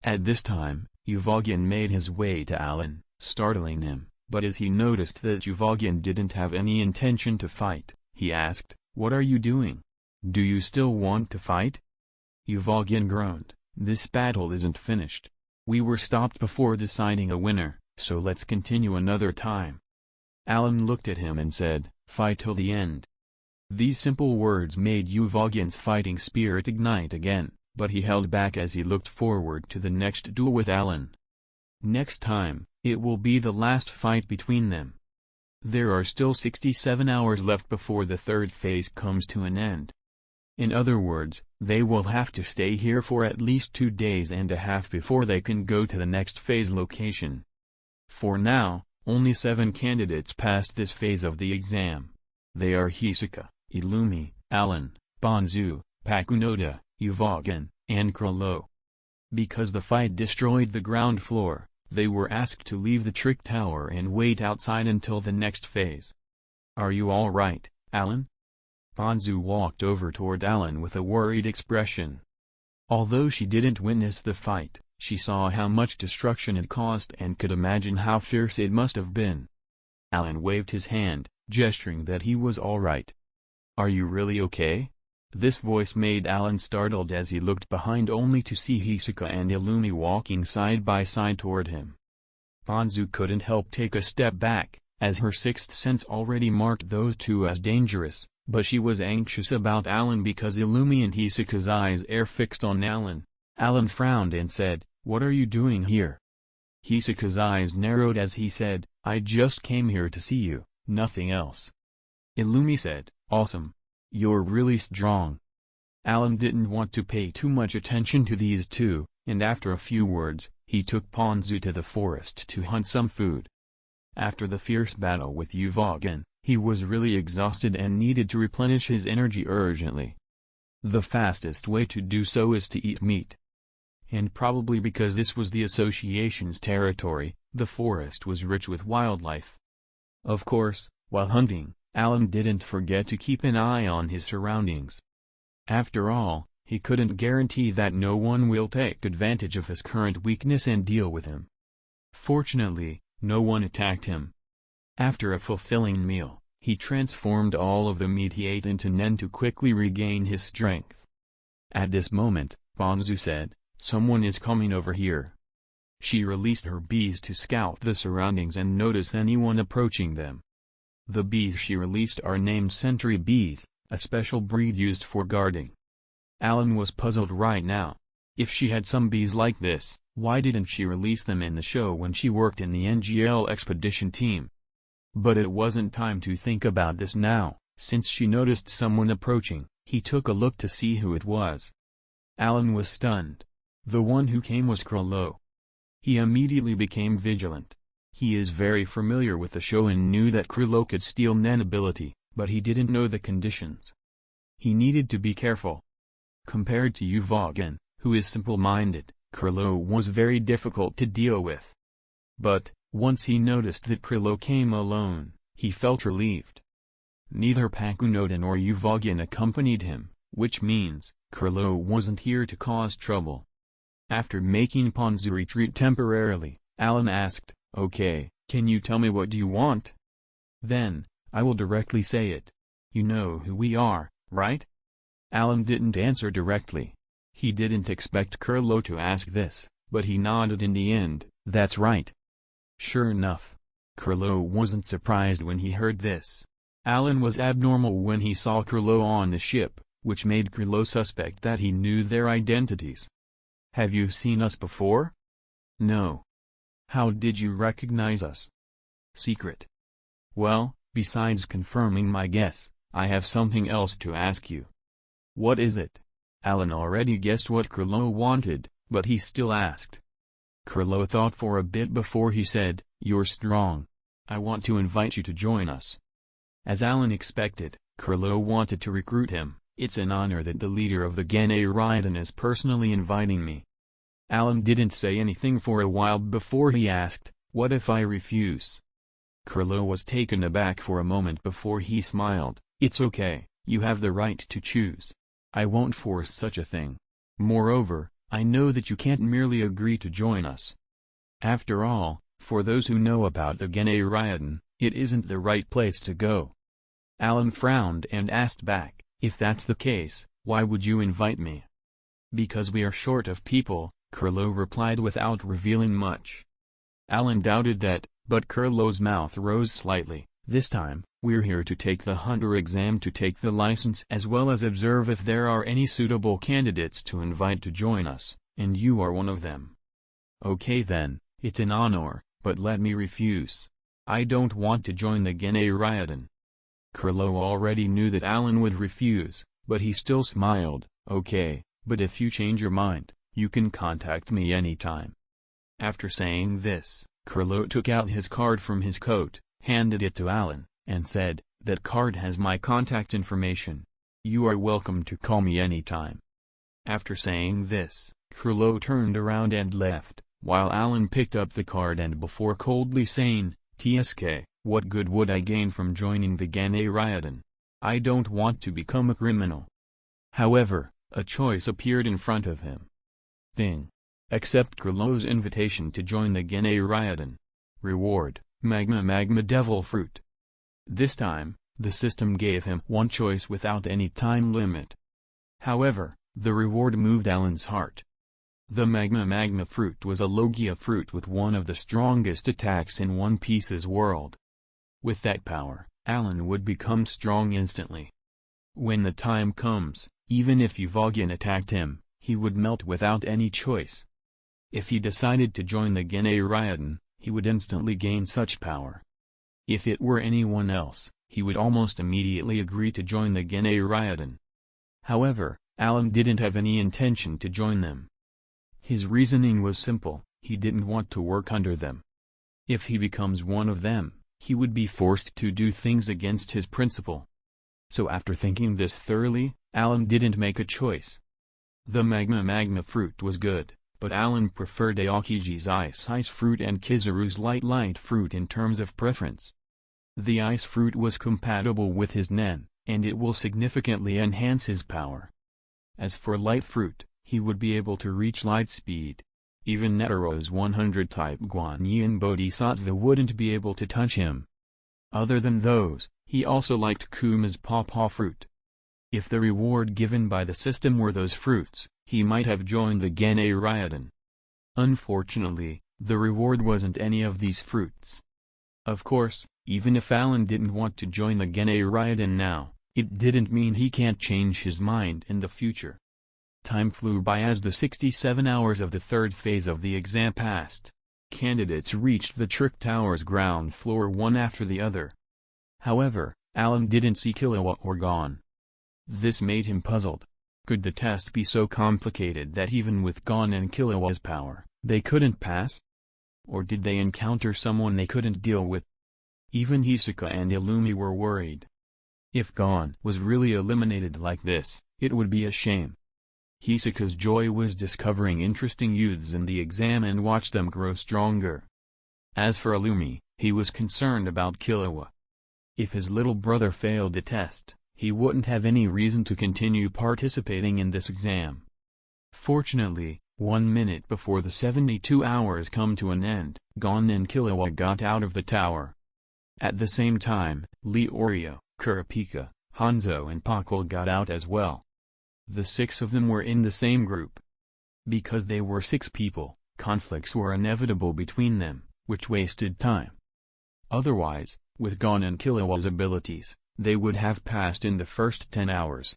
At this time, Uvogin made his way to Allan, startling him, but as he noticed that Uvogin didn't have any intention to fight, he asked, "What are you doing? Do you still want to fight?" Uvogin groaned, "This battle isn't finished. We were stopped before deciding a winner, so let's continue another time." Allan looked at him and said, "Fight till the end." These simple words made Uvogin's fighting spirit ignite again, but he held back as he looked forward to the next duel with Allan. Next time, it will be the last fight between them. There are still 67 hours left before the third phase comes to an end. In other words, they will have to stay here for at least 2 days and a half before they can go to the next phase location. For now, only 7 candidates passed this phase of the exam. They are Hisoka, Illumi, Allan, Bonzu, Pakunoda, Uvogin, and Krollo. Because the fight destroyed the ground floor, they were asked to leave the trick tower and wait outside until the next phase. "Are you all right, Allan?" Bonzu walked over toward Allan with a worried expression. Although she didn't witness the fight, she saw how much destruction it caused and could imagine how fierce it must have been. Allan waved his hand, gesturing that he was all right. "Are you really okay?" This voice made Allan startled as he looked behind only to see Hisoka and Illumi walking side by side toward him. Bonzu couldn't help take a step back, as her sixth sense already marked those two as dangerous, but she was anxious about Allan because Illumi and Hisoka's eyes are fixed on Allan. Allan frowned and said, "What are you doing here?" Hisoka's eyes narrowed as he said, "I just came here to see you, nothing else." Illumi said, "Awesome. You're really strong." Allan didn't want to pay too much attention to these two, and after a few words, he took Bonzu to the forest to hunt some food. After the fierce battle with Uvogin, he was really exhausted and needed to replenish his energy urgently. The fastest way to do so is to eat meat. And probably because this was the association's territory, the forest was rich with wildlife. Of course, while hunting, Allan didn't forget to keep an eye on his surroundings. After all, he couldn't guarantee that no one will take advantage of his current weakness and deal with him. Fortunately, no one attacked him. After a fulfilling meal, he transformed all of the meat he ate into nen to quickly regain his strength. At this moment, Bonzu said, "Someone is coming over here." She released her bees to scout the surroundings and notice anyone approaching them. The bees she released are named sentry bees, a special breed used for guarding. Allan was puzzled right now. If she had some bees like this, why didn't she release them in the show when she worked in the NGL expedition team? But it wasn't time to think about this now. Since she noticed someone approaching, he took a look to see who it was. Allan was stunned. The one who came was Krollo. He immediately became vigilant. He is very familiar with the show and knew that Krollo could steal nen ability, but he didn't know the conditions. He needed to be careful. Compared to Uvogin, who is simple-minded, Krollo was very difficult to deal with. But, once he noticed that Krollo came alone, he felt relieved. Neither Pakunoda nor Uvogin accompanied him, which means, Krollo wasn't here to cause trouble. After making Bonzu retreat temporarily, Allan asked, "Okay, can you tell me what you want? Then, I will directly say it. You know who we are, right?" Allan didn't answer directly. He didn't expect Krollo to ask this, but he nodded in the end, "That's right." Sure enough. Krollo wasn't surprised when he heard this. Allan was abnormal when he saw Krollo on the ship, which made Krollo suspect that he knew their identities. "Have you seen us before?" "No." "How did you recognize us?" "Secret." "Well, besides confirming my guess, I have something else to ask you." "What is it?" Allan already guessed what Krollo wanted, but he still asked. Krollo thought for a bit before he said, "You're strong. I want to invite you to join us." As Allan expected, Kurlo wanted to recruit him. It's an honor that the leader of the Gane Raiden is personally inviting me. Allan didn't say anything for a while before he asked, "What if I refuse?" Kurlo was taken aback for a moment before he smiled. "It's okay, you have the right to choose. I won't force such a thing. Moreover, I know that you can't merely agree to join us. After all, for those who know about the Gane Raiden, it isn't the right place to go." Allan frowned and asked back, "If that's the case, why would you invite me?" "Because we are short of people," Kurlo replied without revealing much. Allan doubted that, but Kurlo's mouth rose slightly. "This time, we're here to take the hunter exam to take the license as well as observe if there are any suitable candidates to invite to join us, and you are one of them." "Okay then, it's an honor, but let me refuse. I don't want to join the Gane Raiden." Kurlo already knew that Allan would refuse, but he still smiled. "Okay, but if you change your mind, you can contact me anytime." After saying this, Kurlo took out his card from his coat, handed it to Allan, and said, "That card has my contact information. You are welcome to call me anytime." After saying this, Kurlo turned around and left, while Allan picked up the card and before coldly saying, "TSK, what good would I gain from joining the Gane Raiden? I don't want to become a criminal." However, a choice appeared in front of him. Ding. Accept Kurlo's invitation to join the Gane Raiden. Reward, Magma Devil Fruit. This time, the system gave him one choice without any time limit. However, the reward moved Allan's heart. The Magma Fruit was a Logia fruit with one of the strongest attacks in One Piece's world. With that power, Allan would become strong instantly. When the time comes, even if Uvogin attacked him, he would melt without any choice. If he decided to join the Gane Raiden, he would instantly gain such power. If it were anyone else, he would almost immediately agree to join the Gane Raiden. However, Allan didn't have any intention to join them. His reasoning was simple: he didn't want to work under them. If he becomes one of them, he would be forced to do things against his principle. So after thinking this thoroughly, Allan didn't make a choice. The Magma Fruit was good, but Allan preferred Aokiji's Ice Fruit and Kizaru's Light Fruit in terms of preference. The Ice Fruit was compatible with his Nen, and it will significantly enhance his power. As for Light Fruit, he would be able to reach light speed. Even Netaro's 100 type Guanyin Bodhisattva wouldn't be able to touch him. Other than those, he also liked Kuma's Pawpaw Fruit. If the reward given by the system were those fruits, he might have joined the Gane Raiden. Unfortunately, the reward wasn't any of these fruits. Of course, even if Allan didn't want to join the Gane Raiden now, it didn't mean he can't change his mind in the future. Time flew by as the 67 hours of the third phase of the exam passed. Candidates reached the Trick Tower's ground floor one after the other. However, Allan didn't see Killua or Gon. This made him puzzled. Could the test be so complicated that even with Gon and Killua's power, they couldn't pass? Or did they encounter someone they couldn't deal with? Even Hisoka and Illumi were worried. If Gon was really eliminated like this, it would be a shame. Hisoka's joy was discovering interesting youths in the exam and watch them grow stronger. As for Illumi, he was concerned about Killua. If his little brother failed the test, he wouldn't have any reason to continue participating in this exam. Fortunately, 1 minute before the 72 hours come to an end, Gon and Killua got out of the tower. At the same time, Leorio, Kurapika, Hanzo and Pakul got out as well. The 6 of them were in the same group. Because they were 6 people, conflicts were inevitable between them, which wasted time. Otherwise, with Gon and Killua's abilities, they would have passed in the first 10 hours.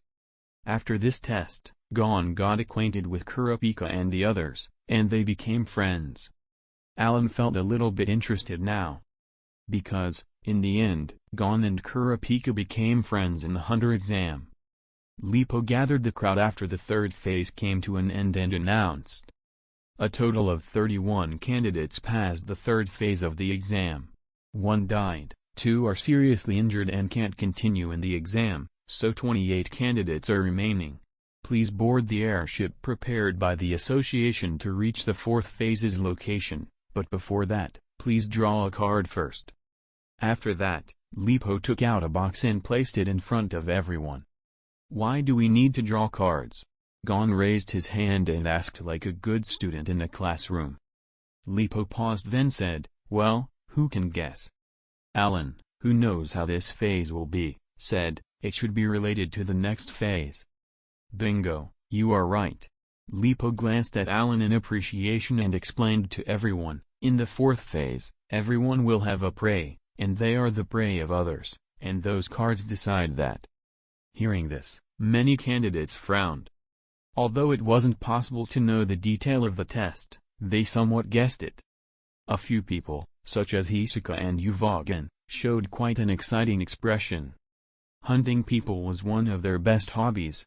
After this test, Gon got acquainted with Kurapika and the others, and they became friends. Allan felt a little bit interested now. Because, in the end, Gon and Kurapika became friends in the Hunter exam. Lipo gathered the crowd after the third phase came to an end and announced. A total of 31 candidates passed the third phase of the exam. 1 died, 2 are seriously injured and can't continue in the exam, so 28 candidates are remaining. Please board the airship prepared by the association to reach the fourth phase's location, but before that, please draw a card first. After that, Lipo took out a box and placed it in front of everyone. Why do we need to draw cards? Gon raised his hand and asked like a good student in a classroom. Lipo paused then said, well, who can guess? Allan, who knows how this phase will be, said, it should be related to the next phase. Bingo, you are right. Lipo glanced at Allan in appreciation and explained to everyone, in the fourth phase, everyone will have a prey, and they are the prey of others, and those cards decide that. Hearing this, many candidates frowned. Although it wasn't possible to know the detail of the test, they somewhat guessed it. A few people, such as Hisoka and Uvogin, showed quite an exciting expression. Hunting people was one of their best hobbies.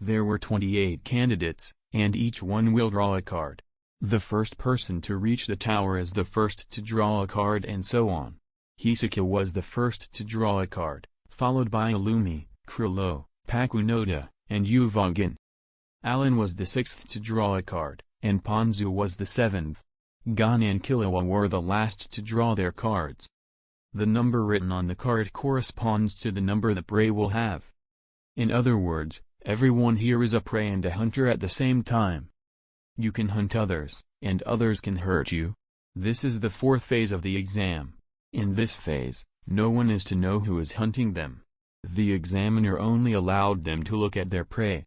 There were 28 candidates, and each one will draw a card. The first person to reach the tower is the first to draw a card and so on. Hisoka was the first to draw a card, followed by Illumi, Krillo, Pakunoda, and Uvogin. Allan was the sixth to draw a card, and Ponzu was the seventh. Gon and Killua were the last to draw their cards. The number written on the card corresponds to the number the prey will have. In other words, everyone here is a prey and a hunter at the same time. You can hunt others, and others can hurt you. This is the fourth phase of the exam. In this phase, no one is to know who is hunting them. The examiner only allowed them to look at their prey.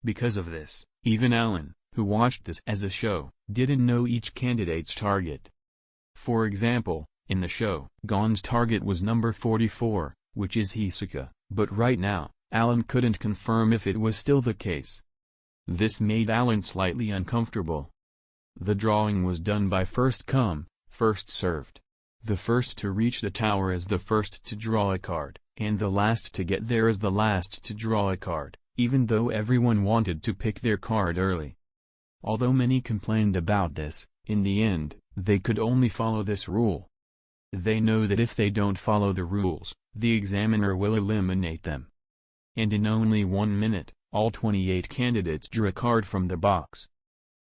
Because of this, even Allan, who watched this as a show, didn't know each candidate's target. For example, in the show, Gon's target was number 44, which is Hisoka, but right now, Allan couldn't confirm if it was still the case. This made Allan slightly uncomfortable. The drawing was done by first come, first served. The first to reach the tower is the first to draw a card, and the last to get there is the last to draw a card, even though everyone wanted to pick their card early. Although many complained about this, in the end, they could only follow this rule. They know that if they don't follow the rules, the examiner will eliminate them. And in only 1 minute, all 28 candidates drew a card from the box.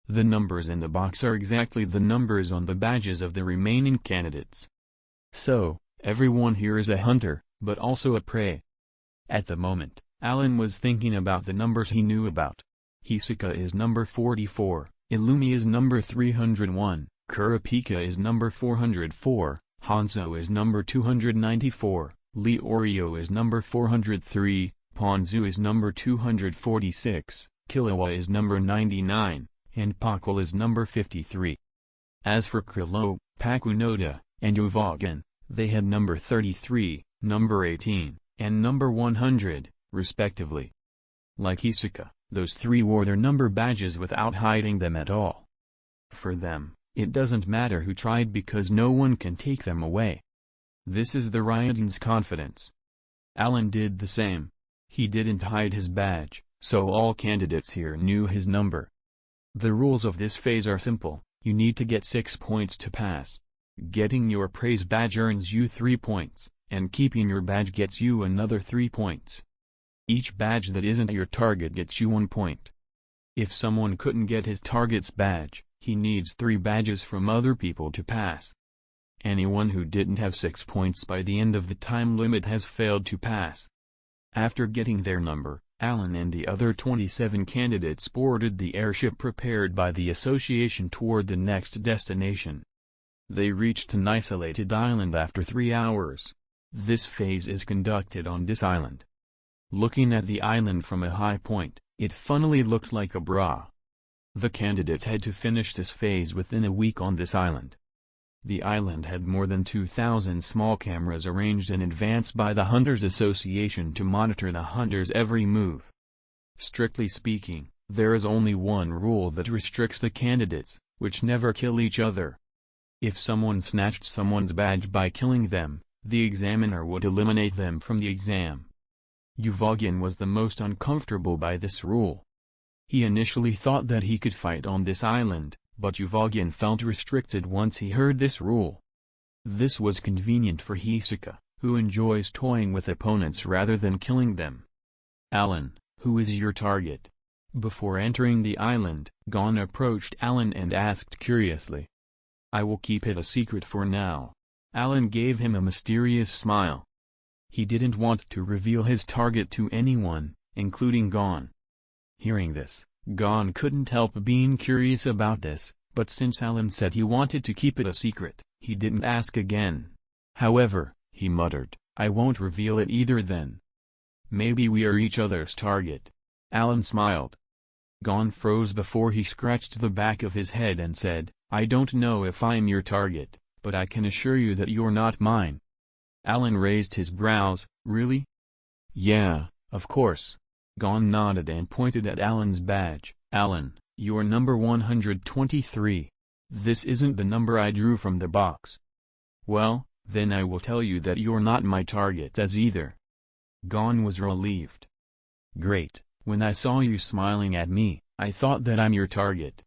The numbers in the box are exactly the numbers on the badges of the remaining candidates. So, everyone here is a hunter, but also a prey. At the moment, Allan was thinking about the numbers he knew about. Hisoka is number 44, Illumi is number 301, Kurapika is number 404, Hanzo is number 294, Leorio is number 403, Ponzu is number 246, Killua is number 99, and Pakul is number 53. As for Krillo, Pakunoda, and Uvogin, they had number 33, number 18, and number 100, respectively. Like Hisoka, those three wore their number badges without hiding them at all. For them, it doesn't matter who tried because no one can take them away. This is the Ryodan's confidence. Allan did the same. He didn't hide his badge, so all candidates here knew his number. The rules of this phase are simple. You need to get 6 points to pass. Getting your praise badge earns you 3 points, and keeping your badge gets you another 3 points. Each badge that isn't your target gets you 1 point. If someone couldn't get his target's badge, he needs 3 badges from other people to pass. Anyone who didn't have 6 points by the end of the time limit has failed to pass. After getting their number, Allan and the other 27 candidates boarded the airship prepared by the association toward the next destination. They reached an isolated island after 3 hours. This phase is conducted on this island. Looking at the island from a high point, it funnily looked like a bra. The candidates had to finish this phase within a week on this island. The island had more than 2,000 small cameras arranged in advance by the Hunters Association to monitor the hunters' every move. Strictly speaking, there is only one rule that restricts the candidates, which never kill each other. If someone snatched someone's badge by killing them, the examiner would eliminate them from the exam. Uvogin was the most uncomfortable by this rule. He initially thought that he could fight on this island, but Uvogin felt restricted once he heard this rule. This was convenient for Hisoka, who enjoys toying with opponents rather than killing them, Allan, who is your target? Before entering the island, Gon approached Allan and asked curiously. I will keep it a secret for now. Allan gave him a mysterious smile. He didn't want to reveal his target to anyone, including Gon. Hearing this, Gon couldn't help being curious about this, but since Allan said he wanted to keep it a secret, he didn't ask again. However, he muttered, I won't reveal it either then. Maybe we are each other's target. Allan smiled. Gon froze before he scratched the back of his head and said, I don't know if I'm your target, but I can assure you that you're not mine. Allan raised his brows, really? Yeah, of course. Gon nodded and pointed at Allan's badge. Allan, you're number 123. This isn't the number I drew from the box. Well, then I will tell you that you're not my target as either. Gon was relieved. Great, when I saw you smiling at me, I thought that I'm your target.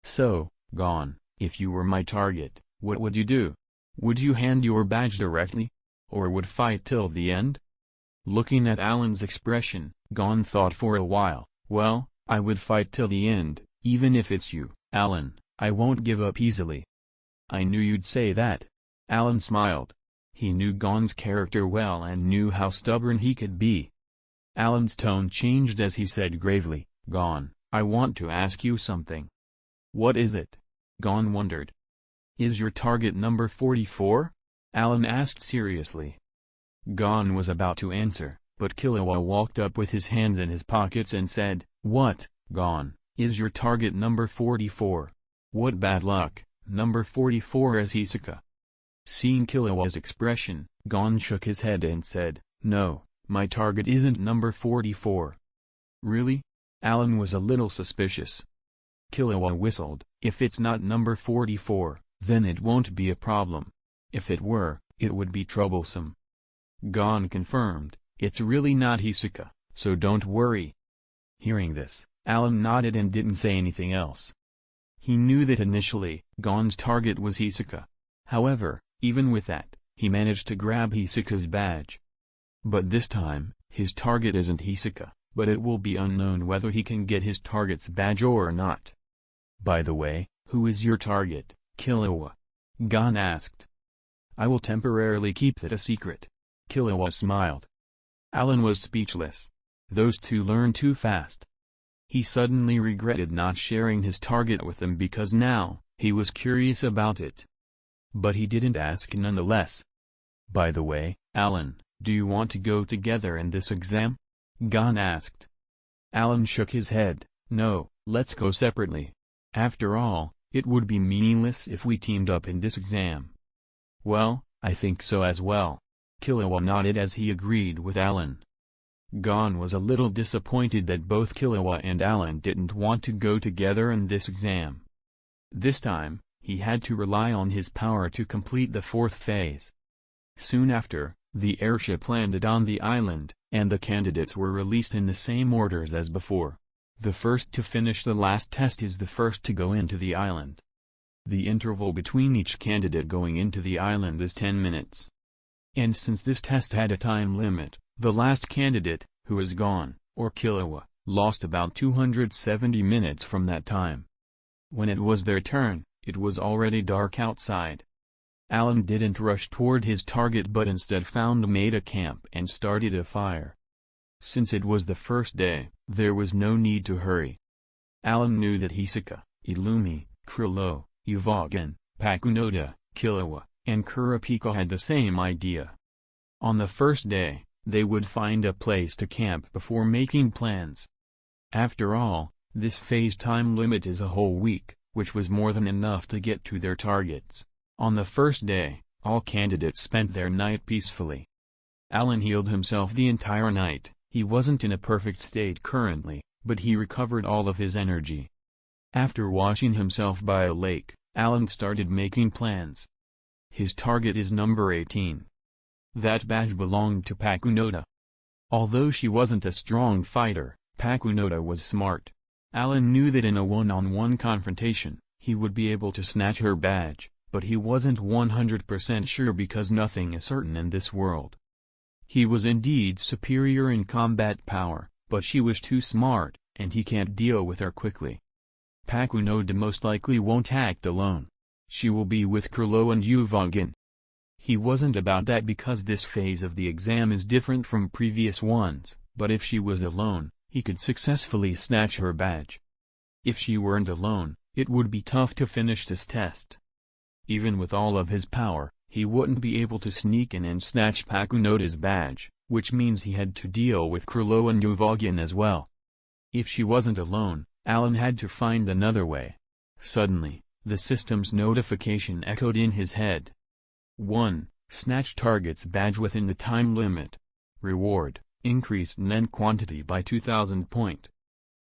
So, Gon, if you were my target, what would you do? Would you hand your badge directly? Or would fight till the end? Looking at Allan's expression, Gon thought for a while. Well, I would fight till the end, even if it's you, Allan. I won't give up easily. I knew you'd say that. Allan smiled. He knew Gon's character well and knew how stubborn he could be. Allan's tone changed as he said gravely, Gon, I want to ask you something. What is it? Gon wondered. Is your target number 44? Allan asked seriously. Gon was about to answer, but Killua walked up with his hands in his pockets and said, What, Gon, is your target number 44? What bad luck, number 44 is Hisoka. Seeing Killua's expression, Gon shook his head and said, No, my target isn't number 44. Really? Allan was a little suspicious. Killua whistled, If it's not number 44, then it won't be a problem. If it were, it would be troublesome. Gon confirmed, It's really not Hisoka, so don't worry. Hearing this, Allan nodded and didn't say anything else. He knew that initially, Gon's target was Hisoka. However, even with that, he managed to grab Hisoka's badge. But this time, his target isn't Hisoka, but it will be unknown whether he can get his target's badge or not. By the way, who is your target, Killua? Gon asked. I will temporarily keep that a secret. Killua smiled. Allan was speechless. Those two learned too fast. He suddenly regretted not sharing his target with them because now, he was curious about it. But he didn't ask nonetheless. By the way, Allan, do you want to go together in this exam? Gon asked. Allan shook his head, No, let's go separately. After all, it would be meaningless if we teamed up in this exam. Well, I think so as well. Killua nodded as he agreed with Allan. Gon was a little disappointed that both Killua and Allan didn't want to go together in this exam. This time, he had to rely on his power to complete the fourth phase. Soon after, the airship landed on the island, and the candidates were released in the same orders as before. The first to finish the last test is the first to go into the island. The interval between each candidate going into the island is 10 minutes. And since this test had a time limit, the last candidate, who is Gon, or Killua, lost about 270 minutes from that time. When it was their turn, it was already dark outside. Allan didn't rush toward his target but instead made a camp and started a fire. Since it was the first day, there was no need to hurry. Allan knew that Hisoka, Illumi, Krillin, Uvagan, Pakunoda, Killua, and Kurapika had the same idea. On the first day, they would find a place to camp before making plans. After all, this phase time limit is a whole week, which was more than enough to get to their targets. On the first day, all candidates spent their night peacefully. Allan healed himself the entire night. He wasn't in a perfect state currently, but he recovered all of his energy. After washing himself by a lake, Allan started making plans. His target is number 18. That badge belonged to Pakunoda. Although she wasn't a strong fighter, Pakunoda was smart. Allan knew that in a one-on-one confrontation, he would be able to snatch her badge, but he wasn't 100% sure because nothing is certain in this world. He was indeed superior in combat power, but she was too smart, and he can't deal with her quickly. Pakunoda most likely won't act alone. She will be with Kurlo and Uvogin. He wasn't about that because this phase of the exam is different from previous ones, but if she was alone, he could successfully snatch her badge. If she weren't alone, it would be tough to finish this test. Even with all of his power, he wouldn't be able to sneak in and snatch Pakunoda's badge, which means he had to deal with Kurlo and Uvogin as well. If she wasn't alone, Allan had to find another way. Suddenly, the system's notification echoed in his head. 1. Snatch target's badge within the time limit. Reward, increased Nen quantity by 2000 point.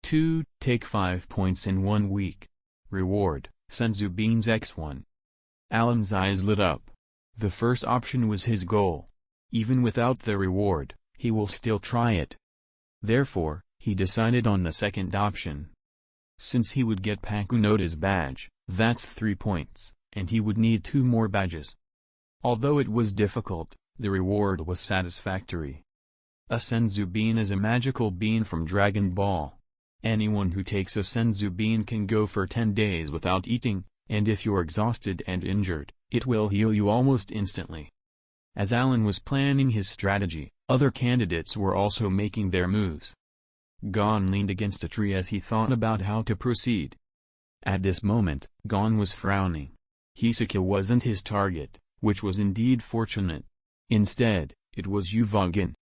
2. Take 5 points in 1 week. Reward, Senzu Beans X1. Allan's eyes lit up. The first option was his goal. Even without the reward, he will still try it. Therefore, he decided on the second option. Since he would get Pakunoda's badge, that's 3 points, and he would need 2 more badges. Although it was difficult, the reward was satisfactory. A Senzu Bean is a magical bean from Dragon Ball. Anyone who takes a Senzu Bean can go for 10 days without eating, and if you're exhausted and injured, it will heal you almost instantly. As Allan was planning his strategy, other candidates were also making their moves. Gon leaned against a tree as he thought about how to proceed. At this moment, Gon was frowning. Hisoka wasn't his target, which was indeed fortunate. Instead, it was Uvogin.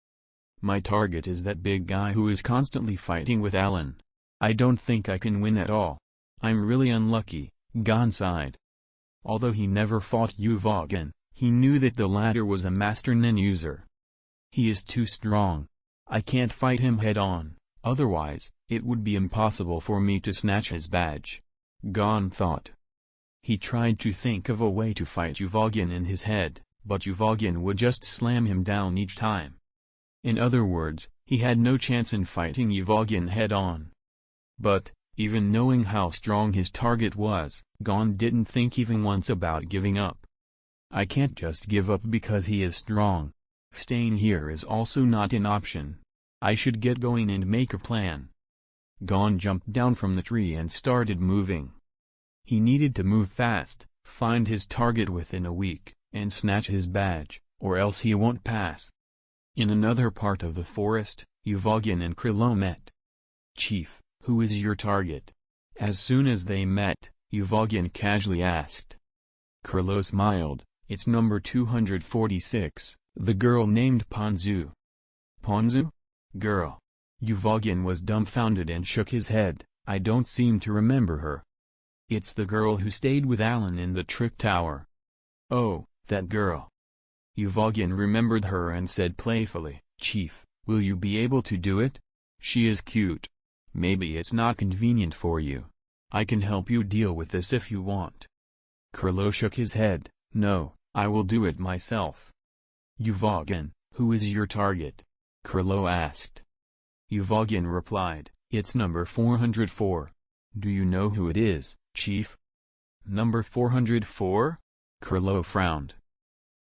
My target is that big guy who is constantly fighting with Allan. I don't think I can win at all. I'm really unlucky, Gon sighed. Although he never fought Uvogin, he knew that the latter was a master nen user. He is too strong. I can't fight him head-on, otherwise, it would be impossible for me to snatch his badge. Gon thought. He tried to think of a way to fight Uvogin in his head, but Uvogin would just slam him down each time. In other words, he had no chance in fighting Uvogin head-on. But, even knowing how strong his target was, Gon didn't think even once about giving up. I can't just give up because he is strong. Staying here is also not an option. I should get going and make a plan. Gon jumped down from the tree and started moving. He needed to move fast, find his target within a week, and snatch his badge, or else he won't pass. In another part of the forest, Uvogin and Krilo met. Chief, who is your target? As soon as they met, Uvogin casually asked. Krilo smiled. It's number 246, the girl named Ponzu. Ponzu? Girl. Uvogin was dumbfounded and shook his head. I don't seem to remember her. It's the girl who stayed with Allan in the trick tower. Oh, that girl. Uvogin remembered her and said playfully, Chief, will you be able to do it? She is cute. Maybe it's not convenient for you. I can help you deal with this if you want. Krilo shook his head. No, I will do it myself. Uvogin, who is your target? Krilo asked. Uvogin replied, it's number 404. Do you know who it is, Chief? Number 404? Krilo frowned.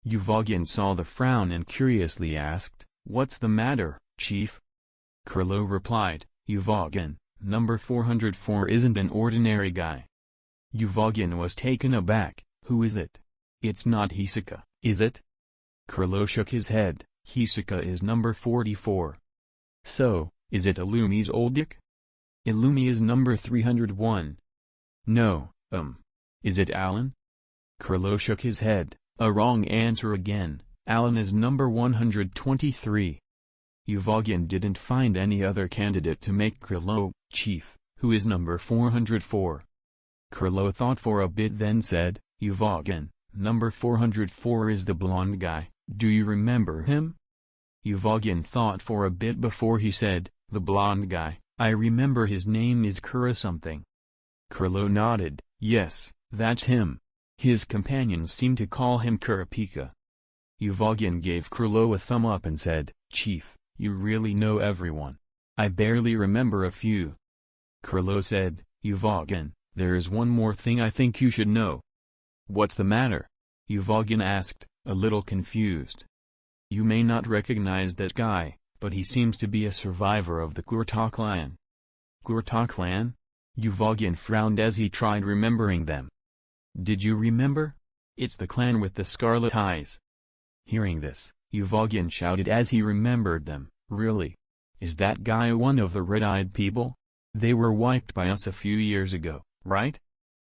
Uvogin saw the frown and curiously asked, what's the matter, Chief? Krilo replied, Uvogin, number 404 isn't an ordinary guy. Uvogin was taken aback, who is it? It's not Hisoka, is it? Krilo shook his head, Hisoka is number 44. So, is it Illumi's Oldic? Illumi is number 301. No, is it Allan? Krilo shook his head, a wrong answer again, Allan is number 123. Uvogin didn't find any other candidate to make Krilo, Chief, who is number 404. Krilo thought for a bit then said, Uvogin, number 404 is the blonde guy, do you remember him? Uvogin thought for a bit before he said, the blonde guy, I remember his name is Kura something. Krilo nodded, yes, that's him. His companions seemed to call him Kurapika. Uvogin gave Krilo a thumb up and said, Chief, you really know everyone. I barely remember a few. Krilo said, Uvogin, there is one more thing I think you should know. What's the matter? Uvogin asked, a little confused. You may not recognize that guy, but he seems to be a survivor of the Kurta clan. Kurta clan? Uvogin frowned as he tried remembering them. Did you remember? It's the clan with the scarlet eyes. Hearing this, Uvogin shouted as he remembered them. Really? Is that guy one of the red-eyed people? They were wiped by us a few years ago, right?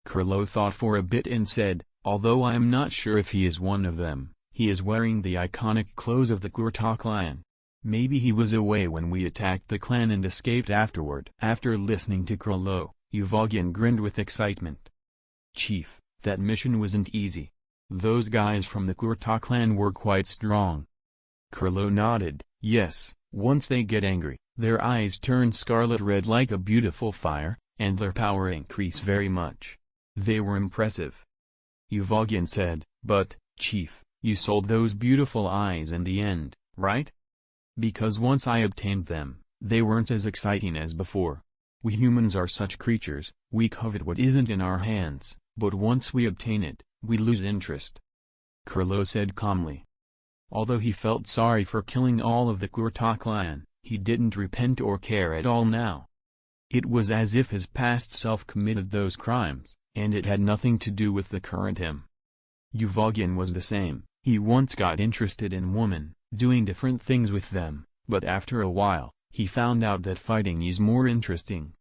Kurlo thought for a bit and said, although I am not sure if he is one of them, he is wearing the iconic clothes of the Kurta clan. Maybe he was away when we attacked the clan and escaped afterward. After listening to Kurlo, Uvogin grinned with excitement. Chief, that mission wasn't easy. Those guys from the Kurta clan were quite strong. Kurlo nodded, yes, once they get angry, their eyes turn scarlet red like a beautiful fire, and their power increase very much. They were impressive. Uvogin said, but, Chief, you sold those beautiful eyes in the end, right? Because once I obtained them, they weren't as exciting as before. We humans are such creatures, we covet what isn't in our hands, but once we obtain it, we lose interest. Kurlo said calmly. Although he felt sorry for killing all of the Kurta clan, he didn't repent or care at all now. It was as if his past self committed those crimes, and it had nothing to do with the current him. Uvogin was the same. He once got interested in women, doing different things with them, but after a while, he found out that fighting is more interesting.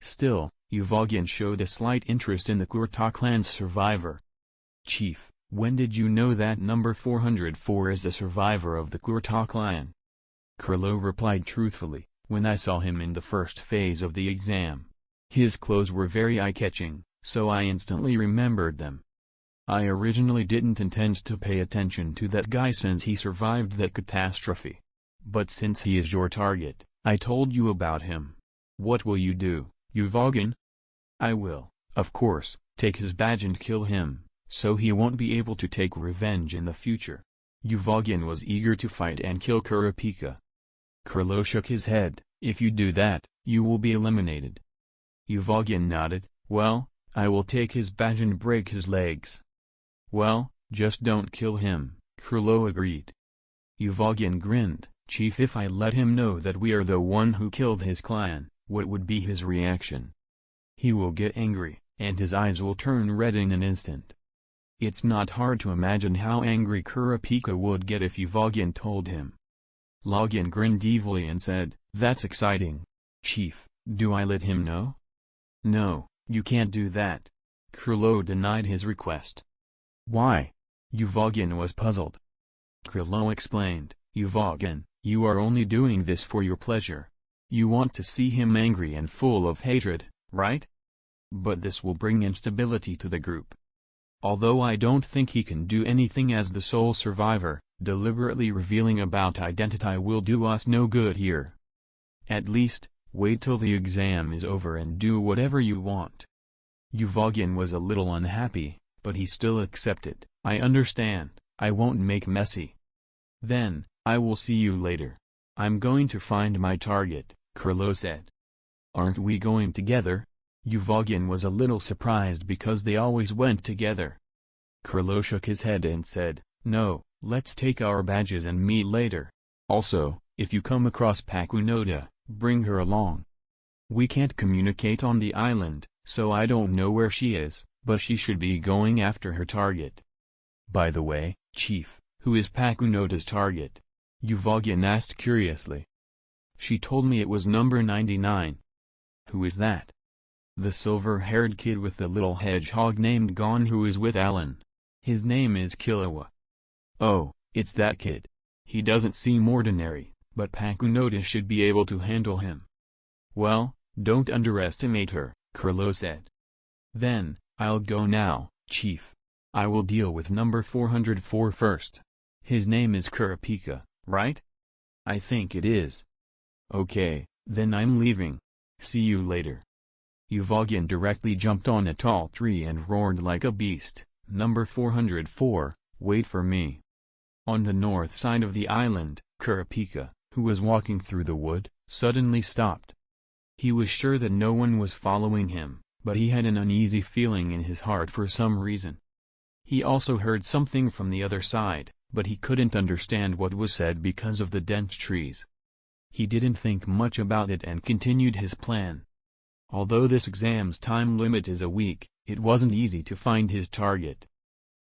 Still, Uvogin showed a slight interest in the Kurta clan's survivor. Chief, when did you know that number 404 is a survivor of the Kurta clan? Kurlo replied truthfully, when I saw him in the first phase of the exam. His clothes were very eye-catching, so I instantly remembered them. I originally didn't intend to pay attention to that guy since he survived that catastrophe. But since he is your target, I told you about him. What will you do, Uvogin? I will, of course, take his badge and kill him, so he won't be able to take revenge in the future. Uvogin was eager to fight and kill Kurapika. Kurlo shook his head, if you do that, you will be eliminated. Uvogin nodded, well, I will take his badge and break his legs. Well, just don't kill him, Kurlo agreed. Uvogin grinned, Chief, if I let him know that we are the one who killed his clan, what would be his reaction? He will get angry, and his eyes will turn red in an instant. It's not hard to imagine how angry Kurapika would get if Uvogin told him. Login grinned evilly and said, that's exciting. Chief, do I let him know? No, you can't do that. Kurlo denied his request. Why? Uvogin was puzzled. Kurlo explained, Uvogin, you are only doing this for your pleasure. You want to see him angry and full of hatred, right? But this will bring instability to the group. Although I don't think he can do anything as the sole survivor, deliberately revealing about identity will do us no good here. At least, wait till the exam is over and do whatever you want. Uvogin was a little unhappy, but he still accepted. I understand, I won't make messy. Then, I will see you later. I'm going to find my target, Kurlo said. Aren't we going together? Uvogin was a little surprised because they always went together. Kurlo shook his head and said, no, let's take our badges and meet later. Also, if you come across Pakunoda, bring her along. We can't communicate on the island, so I don't know where she is, but she should be going after her target. By the way, Chief, who is Pakunoda's target? Uvogin asked curiously. She told me it was number 99. Who is that? The silver-haired kid with the little hedgehog named Gon who is with Allan. His name is Killua. Oh, it's that kid. He doesn't seem ordinary, but Pakunoda should be able to handle him. Well, don't underestimate her, Kurlo said. Then, I'll go now, Chief. I will deal with number 404 first. His name is Kurapika, right? I think it is. Okay, then I'm leaving. See you later. Uvogin directly jumped on a tall tree and roared like a beast, number 404, wait for me. On the north side of the island, Kurapika, who was walking through the wood, suddenly stopped. He was sure that no one was following him, but he had an uneasy feeling in his heart for some reason. He also heard something from the other side, but he couldn't understand what was said because of the dense trees. He didn't think much about it and continued his plan. Although this exam's time limit is a week, it wasn't easy to find his target.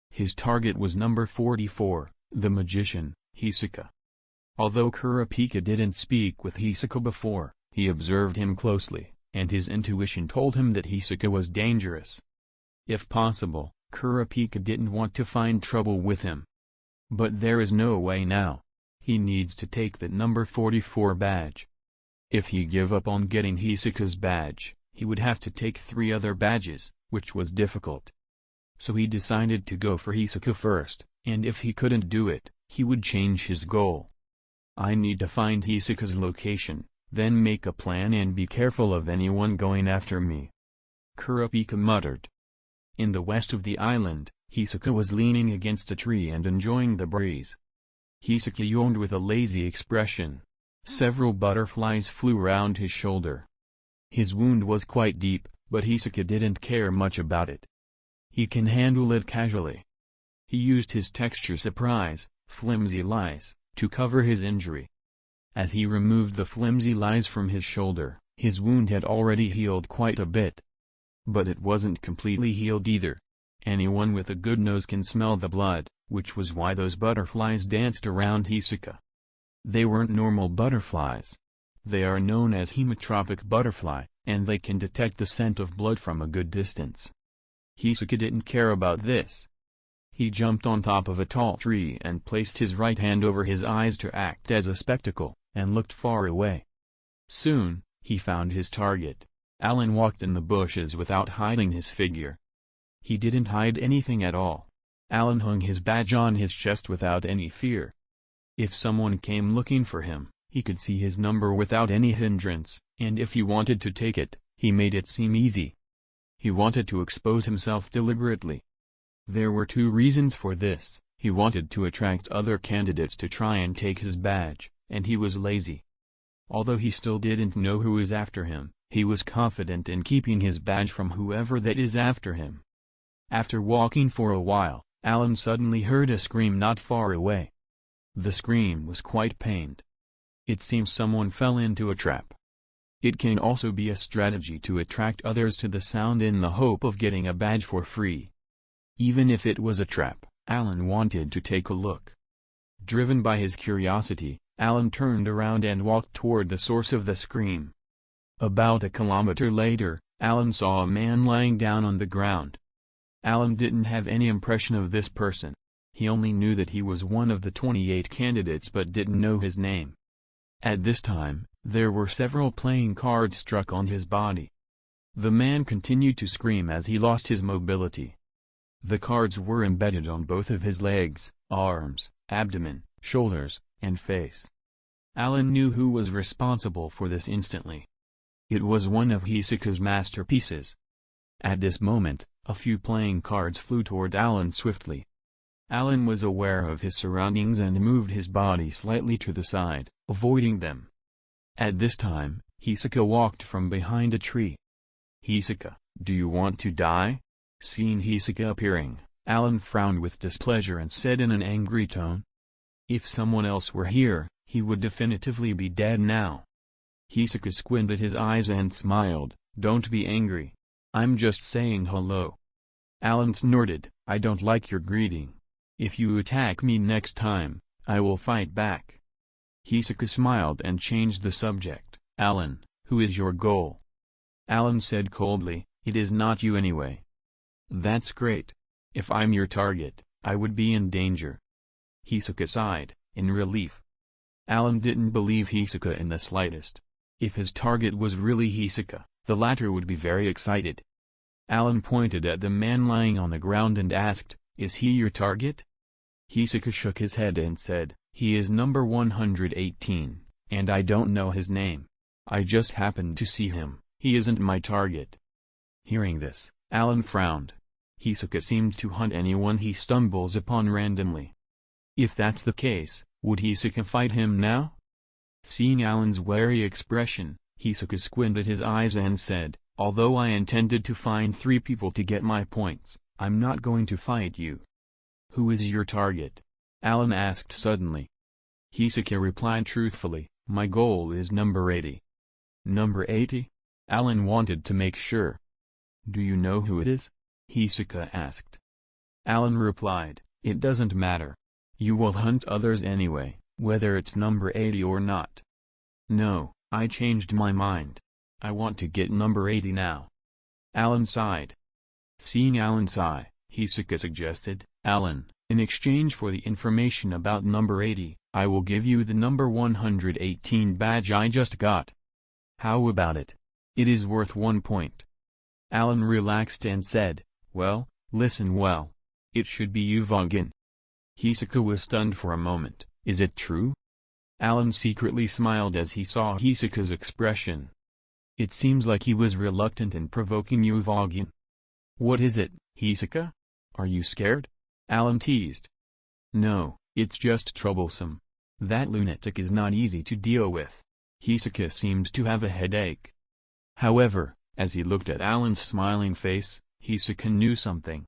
His target was number 44, the magician, Hisaka. Although Kurapika didn't speak with Hisaka before, he observed him closely, and his intuition told him that Hisaka was dangerous. If possible, Kurapika didn't want to find trouble with him. But there is no way now. He needs to take that number 44 badge. If he give up on getting Hisaka's badge, he would have to take 3 other badges, which was difficult. So he decided to go for Hisaka first, and if he couldn't do it, he would change his goal. I need to find Hisaka's location, then make a plan and be careful of anyone going after me, Kurapika muttered. In the west of the island, Hisaka was leaning against a tree and enjoying the breeze. Hisaka yawned with a lazy expression. Several butterflies flew round his shoulder. His wound was quite deep, but Hisaka didn't care much about it. He can handle it casually. He used his texture surprise, flimsy lies, to cover his injury. As he removed the flimsy lies from his shoulder, his wound had already healed quite a bit. But it wasn't completely healed either. Anyone with a good nose can smell the blood, which was why those butterflies danced around Hisaka. They weren't normal butterflies. They are known as hemotropic butterfly, and they can detect the scent of blood from a good distance. Hisaka didn't care about this. He jumped on top of a tall tree and placed his right hand over his eyes to act as a spectacle, and looked far away. Soon, he found his target. Allan walked in the bushes without hiding his figure. He didn't hide anything at all. Allan hung his badge on his chest without any fear. If someone came looking for him, he could see his number without any hindrance, and if he wanted to take it, he made it seem easy. He wanted to expose himself deliberately. There were 2 reasons for this. He wanted to attract other candidates to try and take his badge, and he was lazy. Although he still didn't know who is after him, he was confident in keeping his badge from whoever that is after him. After walking for a while, Allan suddenly heard a scream not far away. The scream was quite pained. It seems someone fell into a trap. It can also be a strategy to attract others to the sound in the hope of getting a badge for free. Even if it was a trap, Allan wanted to take a look. Driven by his curiosity, Allan turned around and walked toward the source of the scream. About a kilometer later, Allan saw a man lying down on the ground. Allan didn't have any impression of this person. He only knew that he was one of the 28 candidates but didn't know his name. At this time, there were several playing cards struck on his body. The man continued to scream as he lost his mobility. The cards were embedded on both of his legs, arms, abdomen, shoulders, and face. Allan knew who was responsible for this instantly. It was one of Hisaka's masterpieces. At this moment, a few playing cards flew toward Allan swiftly. Allan was aware of his surroundings and moved his body slightly to the side, avoiding them. At this time, Hisaka walked from behind a tree. "Hisaka, do you want to die?" Seeing Hisaka appearing, Allan frowned with displeasure and said in an angry tone. If someone else were here, he would definitively be dead now. Hisaka squinted his eyes and smiled. "Don't be angry. I'm just saying hello." Allan snorted, "I don't like your greeting. If you attack me next time, I will fight back." Hisaka smiled and changed the subject. "Allan, who is your goal?" Allan said coldly, "It is not you anyway." "That's great. If I'm your target, I would be in danger." Hisaka sighed, in relief. Allan didn't believe Hisaka in the slightest. If his target was really Hisaka, the latter would be very excited. Allan pointed at the man lying on the ground and asked, "Is he your target?" Hisaka shook his head and said, "He is number 118, and I don't know his name. I just happened to see him. He isn't my target." Hearing this, Allan frowned. Hisaka seemed to hunt anyone he stumbles upon randomly. If that's the case, would Hisaka fight him now? Seeing Allan's wary expression, Hisaka squinted his eyes and said, "Although I intended to find 3 people to get my points, I'm not going to fight you." "Who is your target?" Allan asked suddenly. Hisaka replied truthfully, My goal is number 80. Number 80? Allan wanted to make sure. Do you know who it is? Hisoka asked. Allan replied, it doesn't matter. You will hunt others anyway, whether it's number 80 or not. No, I changed my mind. I want to get number 80 now. Allan sighed. Seeing Allan sigh, Hisoka suggested, Allan, in exchange for the information about number 80, I will give you the number 118 badge I just got. How about it? It is worth 1 point. Allan relaxed and said, well, listen well. It should be Uvogin. Hisoka was stunned for a moment. Is it true? Allan secretly smiled as he saw Hisoka's expression. It seems like he was reluctant in provoking Uvogin. What is it, Hisoka? Are you scared? Allan teased. No, it's just troublesome. That lunatic is not easy to deal with. Hisoka seemed to have a headache. However, as he looked at Allan's smiling face, Hisoka knew something.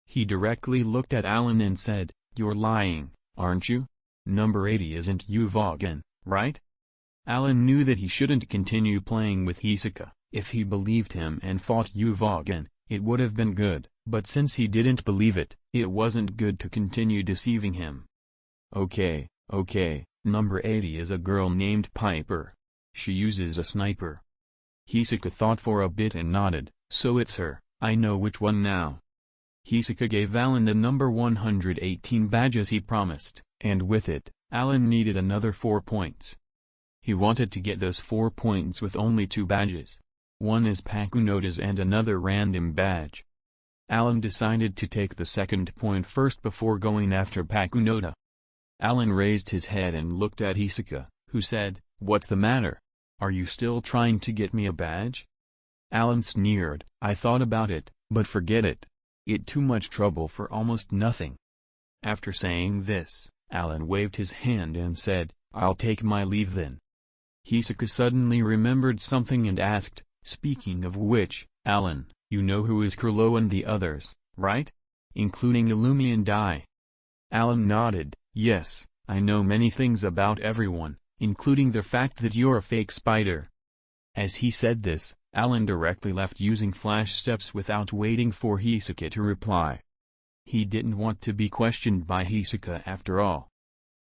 He directly looked at Allan and said, you're lying, aren't you? Number 80 isn't Uvogin, right? Allan knew that he shouldn't continue playing with Hisoka. If he believed him and fought Uvogin, it would have been good, but since he didn't believe it, it wasn't good to continue deceiving him. Okay, number 80 is a girl named Piper. She uses a sniper. Hisoka thought for a bit and nodded, so it's her, I know which one now. Hisoka gave Allan the number 118 badge as he promised, and with it, Allan needed another 4 points. He wanted to get those 4 points with only 2 badges. One is Pakunoda's and another random badge. Allan decided to take the second point first before going after Pakunoda. Allan raised his head and looked at Hisoka, who said, what's the matter? Are you still trying to get me a badge? Allan sneered, I thought about it, but forget it. It too much trouble for almost nothing. After saying this, Allan waved his hand and said, I'll take my leave then. Hisoka suddenly remembered something and asked, speaking of which, Allan, you know who is Kurlo and the others, right? Including Illumi and I. Allan nodded, yes, I know many things about everyone, including the fact that you're a fake spider. As he said this, Allan directly left using flash steps without waiting for Hisoka to reply. He didn't want to be questioned by Hisoka after all.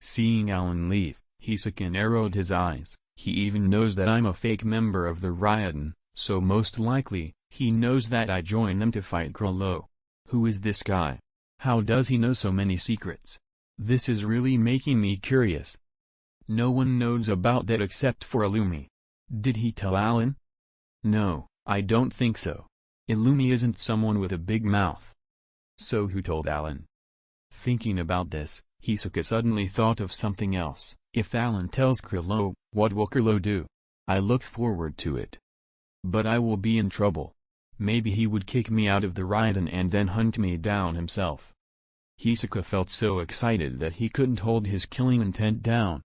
Seeing Allan leave, Hisoka narrowed his eyes. He even knows that I'm a fake member of the Ryodan, so most likely, he knows that I joined them to fight Kurlo. Who is this guy? How does he know so many secrets? This is really making me curious. No one knows about that except for Illumi. Did he tell Allan? No, I don't think so. Illumi isn't someone with a big mouth. So who told Allan? Thinking about this, Hisoka suddenly thought of something else. If Allan tells Kurlo, what will Kurlo do? I look forward to it. But I will be in trouble. Maybe he would kick me out of the Ryodan and then hunt me down himself. Hisoka felt so excited that he couldn't hold his killing intent down.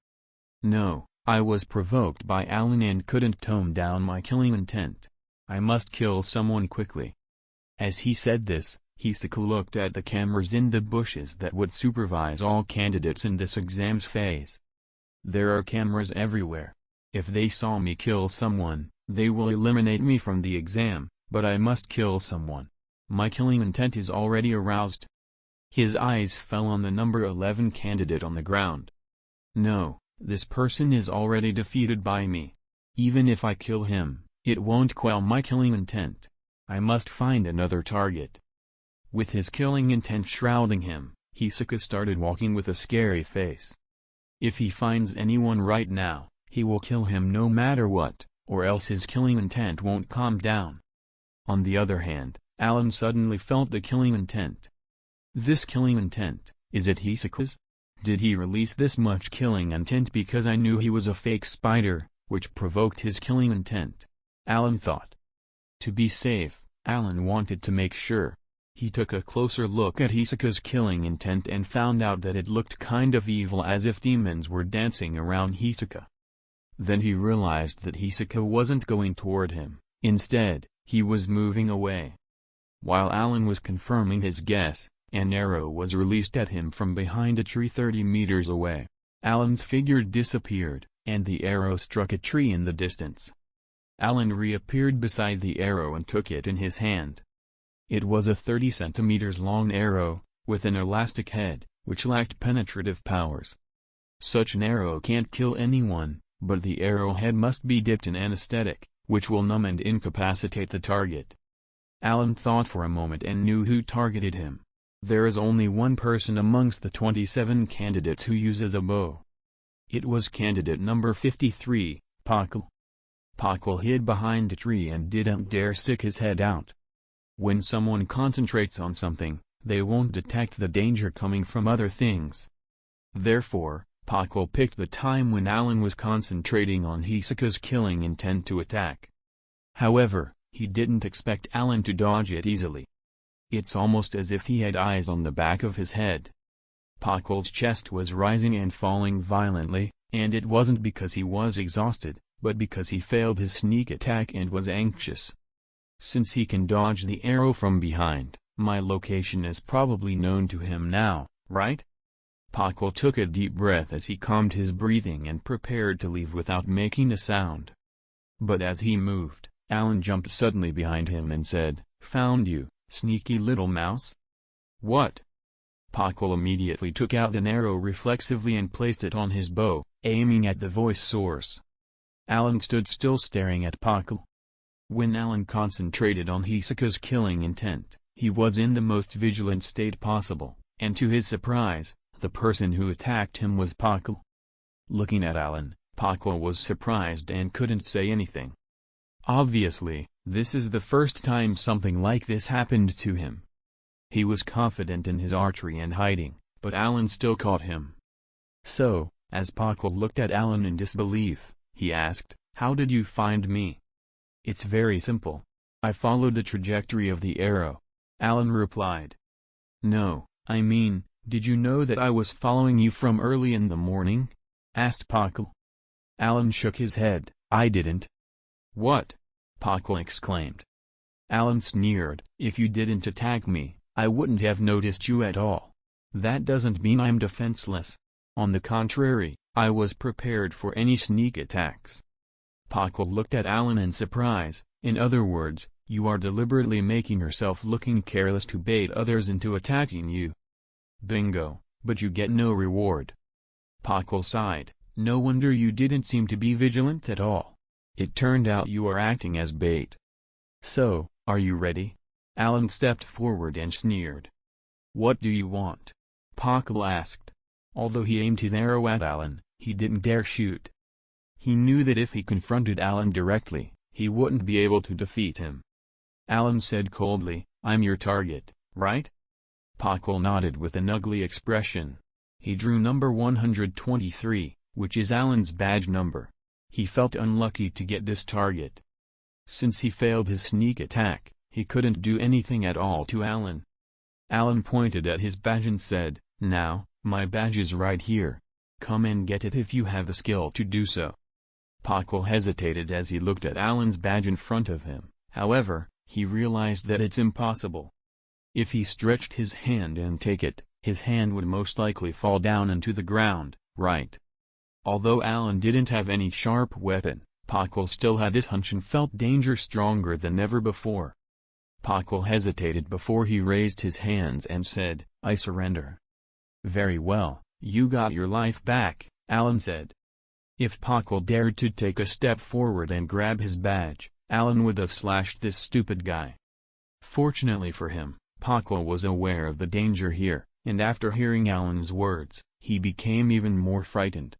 No, I was provoked by Allan and couldn't tone down my killing intent. I must kill someone quickly. As he said this, Hisoka looked at the cameras in the bushes that would supervise all candidates in this exams phase. There are cameras everywhere. If they saw me kill someone, they will eliminate me from the exam, but I must kill someone. My killing intent is already aroused. His eyes fell on the number 11 candidate on the ground. No, this person is already defeated by me. Even if I kill him, it won't quell my killing intent. I must find another target. With his killing intent shrouding him, Hisoka started walking with a scary face. If he finds anyone right now, he will kill him no matter what, or else his killing intent won't calm down. On the other hand, Allan suddenly felt the killing intent. This killing intent, is it Hisoka's? Did he release this much killing intent because I knew he was a fake spider, which provoked his killing intent? Allan thought. To be safe, Allan wanted to make sure. He took a closer look at Hisoka's killing intent and found out that it looked kind of evil, as if demons were dancing around Hisoka. Then he realized that Hisoka wasn't going toward him, instead, he was moving away. While Allan was confirming his guess, an arrow was released at him from behind a tree 30 meters away. Allan's figure disappeared, and the arrow struck a tree in the distance. Allan reappeared beside the arrow and took it in his hand. It was a 30 centimeters long arrow, with an elastic head, which lacked penetrative powers. Such an arrow can't kill anyone, but the arrowhead must be dipped in anesthetic, which will numb and incapacitate the target. Allan thought for a moment and knew who targeted him. There is only one person amongst the 27 candidates who uses a bow. It was candidate number 53, Pakal. Pakal hid behind a tree and didn't dare stick his head out. When someone concentrates on something, they won't detect the danger coming from other things. Therefore, Pakal picked the time when Allan was concentrating on Hisaka's killing intent to attack. However, he didn't expect Allan to dodge it easily. It's almost as if he had eyes on the back of his head. Pakal's chest was rising and falling violently, and it wasn't because he was exhausted, but because he failed his sneak attack and was anxious. Since he can dodge the arrow from behind, my location is probably known to him now, right? Pakal took a deep breath as he calmed his breathing and prepared to leave without making a sound. But as he moved, Allan jumped suddenly behind him and said, "Found you, sneaky little mouse." "What?" Pakal immediately took out an arrow reflexively and placed it on his bow, aiming at the voice source. Allan stood still staring at Pakal. When Allan concentrated on Hisaka's killing intent, he was in the most vigilant state possible, and to his surprise, the person who attacked him was Pakal. Looking at Allan, Pakal was surprised and couldn't say anything. Obviously, this is the first time something like this happened to him. He was confident in his archery and hiding, but Allan still caught him. So, as Pakal looked at Allan in disbelief, he asked, "How did you find me?" "It's very simple. I followed the trajectory of the arrow," Allan replied. "No, I mean, did you know that I was following you from early in the morning?" asked Pakal. Allan shook his head. "I didn't." "What?" Pakal exclaimed. Allan sneered, "If you didn't attack me, I wouldn't have noticed you at all. That doesn't mean I'm defenseless. On the contrary, I was prepared for any sneak attacks." Pakal looked at Allan in surprise. "In other words, you are deliberately making yourself looking careless to bait others into attacking you." "Bingo, but you get no reward." Pakal sighed. "No wonder you didn't seem to be vigilant at all. It turned out you are acting as bait. So, are you ready?" Allan stepped forward and sneered. "What do you want?" Pakal asked. Although he aimed his arrow at Allan, he didn't dare shoot. He knew that if he confronted Allan directly, he wouldn't be able to defeat him. Allan said coldly, "I'm your target, right?" Pakal nodded with an ugly expression. He drew number 123, which is Allan's badge number. He felt unlucky to get this target. Since he failed his sneak attack, he couldn't do anything at all to Allan. Allan pointed at his badge and said, "Now, my badge is right here. Come and get it if you have the skill to do so." Pakal hesitated as he looked at Allan's badge in front of him. However, he realized that it's impossible. If he stretched his hand and take it, his hand would most likely fall down into the ground, right? Although Allan didn't have any sharp weapon, Pakal still had this hunch and felt danger stronger than ever before. Pakal hesitated before he raised his hands and said, "I surrender." "Very well, you got your life back," Allan said. If Pakal dared to take a step forward and grab his badge, Allan would have slashed this stupid guy. Fortunately for him, Pakal was aware of the danger here, and after hearing Allan's words, he became even more frightened.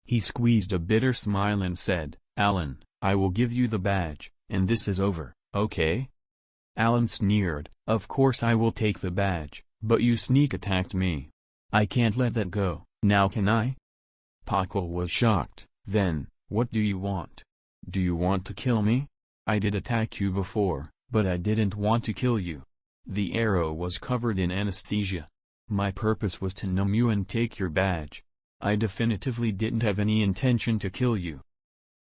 He squeezed a bitter smile and said, "Allan, I will give you the badge, and this is over, okay?" Allan sneered, "Of course I will take the badge, but you sneak attacked me. I can't let that go, now can I?" Pakal was shocked. "Then, what do you want? Do you want to kill me? I did attack you before, but I didn't want to kill you. The arrow was covered in anesthesia. My purpose was to numb you and take your badge. I definitively didn't have any intention to kill you."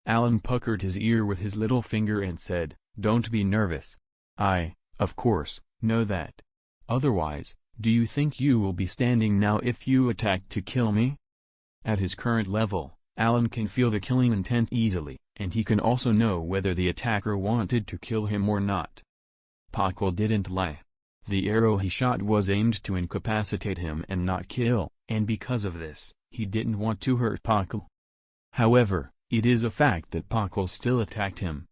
Allan puckered his ear with his little finger and said, "Don't be nervous. I, of course, know that. Otherwise, do you think you will be standing now if you attacked to kill me?" At his current level, Allan can feel the killing intent easily, and he can also know whether the attacker wanted to kill him or not. Pakal didn't lie. The arrow he shot was aimed to incapacitate him and not kill, and because of this, he didn't want to hurt Pakal. However, it is a fact that Pakal still attacked him.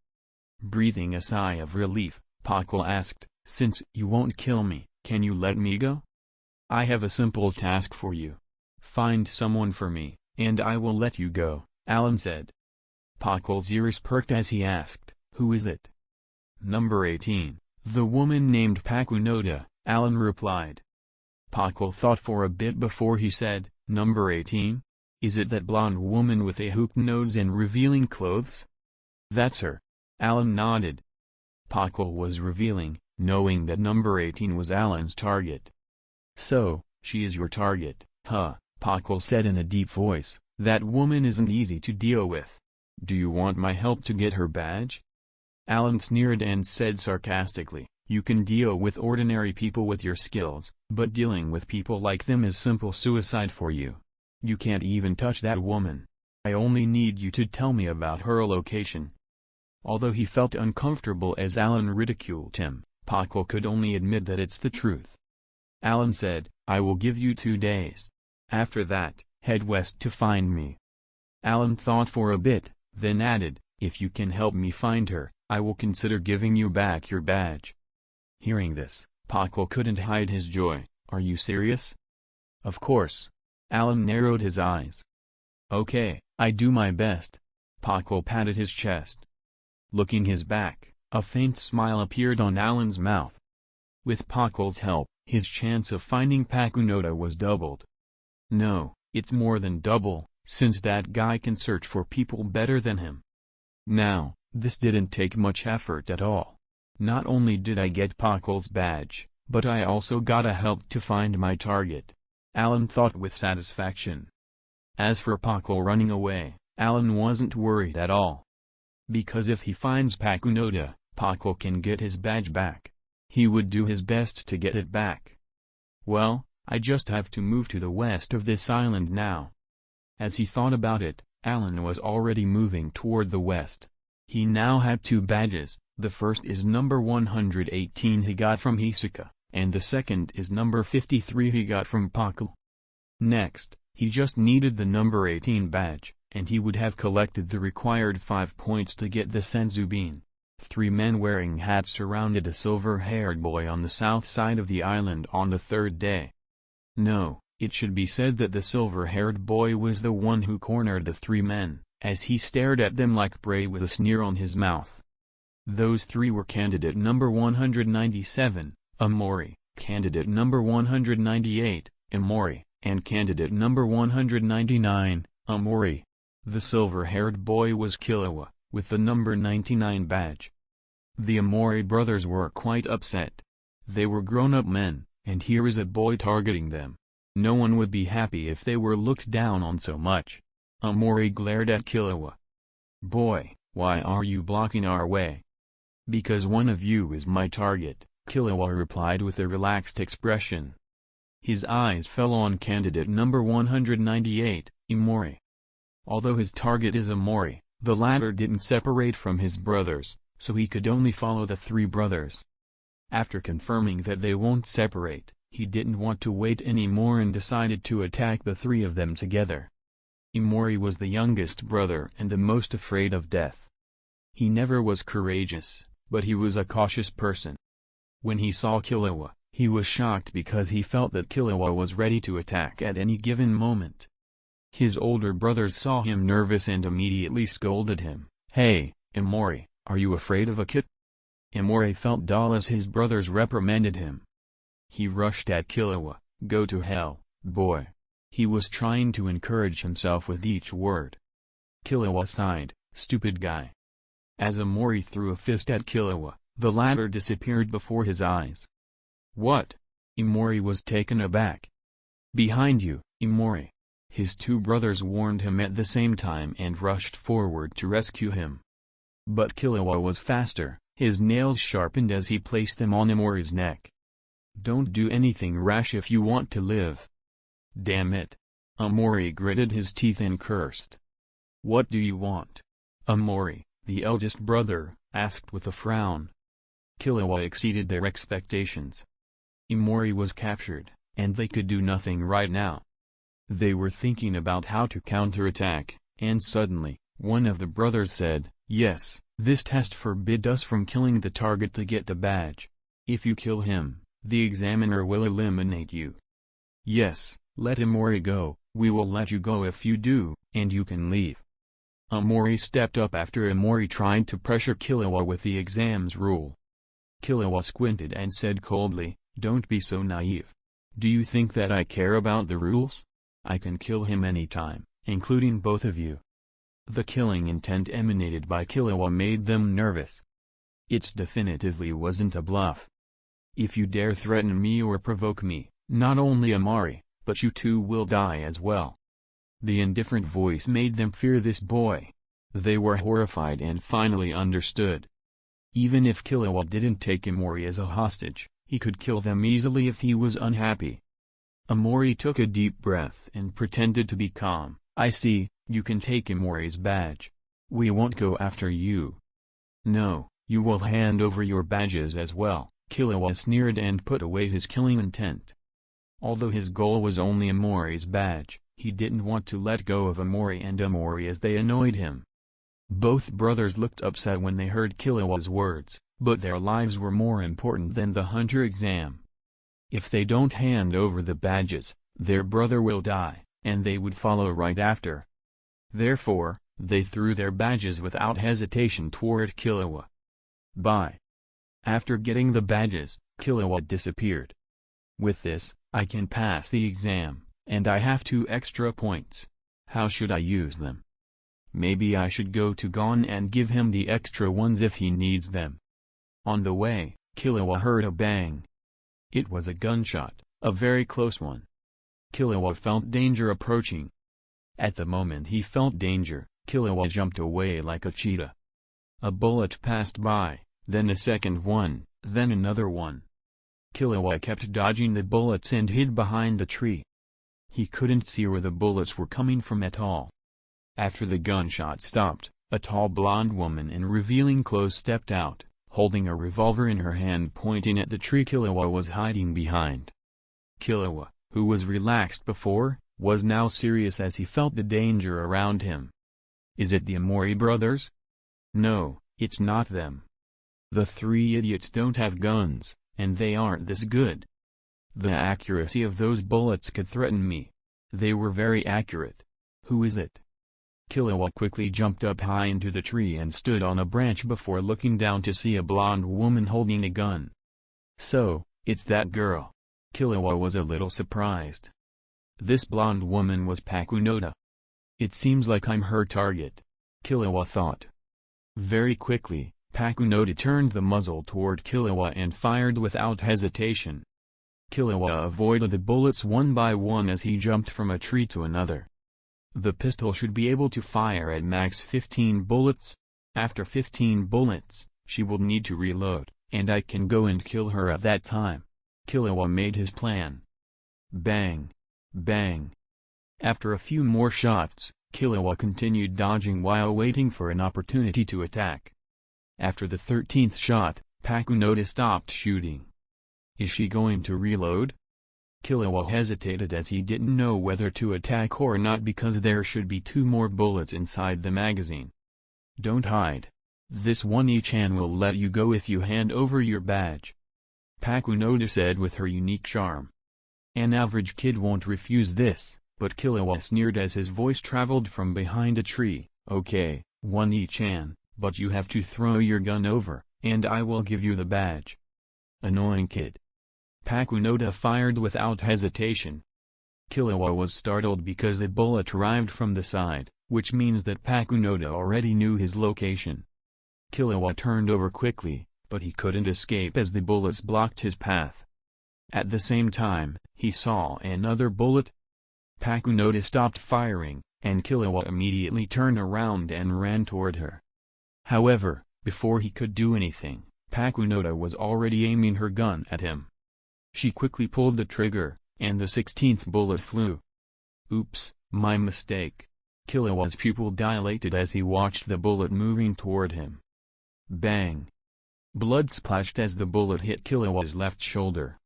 Breathing a sigh of relief, Pakal asked, "Since you won't kill me, can you let me go? I have a simple task for you. Find someone for me, and I will let you go," Allan said. Pakal's ears perked as he asked, "Who is it?" "Number 18, the woman named Pakunoda," Allan replied. Pakal thought for a bit before he said, "Number 18? Is it that blonde woman with a hooked nose and revealing clothes?" "That's her." Allan nodded. Pakal was revealing, knowing that number 18 was Allan's target. "So, she is your target, huh?" Pakal said in a deep voice. "That woman isn't easy to deal with. Do you want my help to get her badge?" Allan sneered and said sarcastically, "You can deal with ordinary people with your skills, but dealing with people like them is simple suicide for you. You can't even touch that woman. I only need you to tell me about her location." Although he felt uncomfortable as Allan ridiculed him, Pakal could only admit that it's the truth. Allan said, "I will give you 2 days. After that, head west to find me." Allan thought for a bit, then added, "If you can help me find her, I will consider giving you back your badge." Hearing this, Pakal couldn't hide his joy. "Are you serious?" "Of course." Allan narrowed his eyes. "Okay, I do my best." Pakal patted his chest. Looking his back, a faint smile appeared on Allan's mouth. With Pakal's help, his chance of finding Pakunoda was doubled. No, it's more than double, since that guy can search for people better than him. Now, this didn't take much effort at all. Not only did I get Pakal's badge, but I also gotta help to find my target. Allan thought with satisfaction. As for Pakal running away, Allan wasn't worried at all. Because if he finds Pakunoda, Pakal can get his badge back. He would do his best to get it back. "Well, I just have to move to the west of this island now." As he thought about it, Allan was already moving toward the west. He now had 2 badges. The first is number 118 he got from Hisoka, and the second is number 53 he got from Pakal. Next, he just needed the number 18 badge, and he would have collected the required 5 points to get the senzu bean. 3 men wearing hats surrounded a silver-haired boy on the south side of the island on the 3rd day. No, it should be said that the silver-haired boy was the one who cornered the 3 men, as he stared at them like prey with a sneer on his mouth. Those 3 were candidate number 197, Amori, candidate number 198, Amori, and candidate number 199, Amori. The silver-haired boy was Killua, with the number 99 badge. The Amori brothers were quite upset. They were grown-up men, and here is a boy targeting them. No one would be happy if they were looked down on so much. Amori glared at Killua. "Boy, why are you blocking our way?" "Because one of you is my target," Killua replied with a relaxed expression. His eyes fell on candidate number 198, Imori. Although his target is Amori, the latter didn't separate from his brothers, so he could only follow the 3 brothers. After confirming that they won't separate, he didn't want to wait anymore and decided to attack the 3 of them together. Imori was the youngest brother and the most afraid of death. He never was courageous, but he was a cautious person. When he saw Killua, he was shocked because he felt that Killua was ready to attack at any given moment. His older brothers saw him nervous and immediately scolded him. "Hey, Imori, are you afraid of a kid?" Imori felt dull as his brothers reprimanded him. He rushed at Killua. "Go to hell, boy." He was trying to encourage himself with each word. Killua sighed, "Stupid guy." As Imori threw a fist at Killua, the latter disappeared before his eyes. "What?" Imori was taken aback. "Behind you, Imori." His 2 brothers warned him at the same time and rushed forward to rescue him. But Killua was faster, his nails sharpened as he placed them on Imori's neck. "Don't do anything rash if you want to live." "Damn it." Imori gritted his teeth and cursed. What do you want? Amori, the eldest brother, asked with a frown. Killua exceeded their expectations. Amori was captured, and they could do nothing right now. They were thinking about how to counterattack, and suddenly, one of the brothers said, "Yes, this test forbid us from killing the target to get the badge. If you kill him, the examiner will eliminate you." "Yes, let Amori go, we will let you go if you do, and you can leave." Amori stepped up after Amori tried to pressure Killua with the exam's rule. Killua squinted and said coldly, "Don't be so naive. Do you think that I care about the rules? I can kill him anytime, including both of you." The killing intent emanated by Killua made them nervous. It definitively wasn't a bluff. "If you dare threaten me or provoke me, not only Amari, but you too will die as well." The indifferent voice made them fear this boy. They were horrified and finally understood. Even if Killua didn't take Amori as a hostage, he could kill them easily if he was unhappy. Amori took a deep breath and pretended to be calm. "I see, you can take Amori's badge. We won't go after you." "No, you will hand over your badges as well," Killua sneered and put away his killing intent. Although his goal was only Amori's badge, he didn't want to let go of Amori and Amori as they annoyed him. Both brothers looked upset when they heard Killua's words, but their lives were more important than the hunter exam. If they don't hand over the badges, their brother will die, and they would follow right after. Therefore, they threw their badges without hesitation toward Killua. Bye. After getting the badges, Killua disappeared. "With this, I can pass the exam, and I have 2 extra points. How should I use them? Maybe I should go to Gon and give him the extra ones if he needs them." On the way, Killua heard a bang. It was a gunshot, a very close one. Killua felt danger approaching. At the moment he felt danger, Killua jumped away like a cheetah. A bullet passed by, then a second one, then another one. Killua kept dodging the bullets and hid behind a tree. He couldn't see where the bullets were coming from at all. After the gunshot stopped, a tall blonde woman in revealing clothes stepped out, holding a revolver in her hand pointing at the tree Killua was hiding behind. Killua, who was relaxed before, was now serious as he felt the danger around him. "Is it the Amori brothers?" "No, it's not them. The 3 idiots don't have guns, and they aren't this good. The accuracy of those bullets could threaten me. They were very accurate. Who is it?" Killua quickly jumped up high into the tree and stood on a branch before looking down to see a blonde woman holding a gun. "So, it's that girl." Killua was a little surprised. This blonde woman was Pakunoda. "It seems like I'm her target," Killua thought. Very quickly, Pakunoda turned the muzzle toward Killua and fired without hesitation. Killua avoided the bullets one by one as he jumped from a tree to another. The pistol should be able to fire at max 15 bullets. After 15 bullets, she will need to reload, and I can go and kill her at that time. Killua made his plan. Bang! Bang! After a few more shots, Killua continued dodging while waiting for an opportunity to attack. After the 13th shot, Pakunoda stopped shooting. Is she going to reload? Killua hesitated as he didn't know whether to attack or not because there should be 2 more bullets inside the magazine. "Don't hide. This One-chan will let you go if you hand over your badge," Pakunoda said with her unique charm. An average kid won't refuse this, but Killua sneered as his voice traveled from behind a tree. "Okay, One-chan, but you have to throw your gun over, and I will give you the badge." Annoying kid. Pakunoda fired without hesitation. Killua was startled because the bullet arrived from the side, which means that Pakunoda already knew his location. Killua turned over quickly, but he couldn't escape as the bullets blocked his path. At the same time, he saw another bullet. Pakunoda stopped firing, and Killua immediately turned around and ran toward her. However, before he could do anything, Pakunoda was already aiming her gun at him. She quickly pulled the trigger, and the 16th bullet flew. "Oops, my mistake." Killua's pupil dilated as he watched the bullet moving toward him. Bang! Blood splashed as the bullet hit Killua's left shoulder.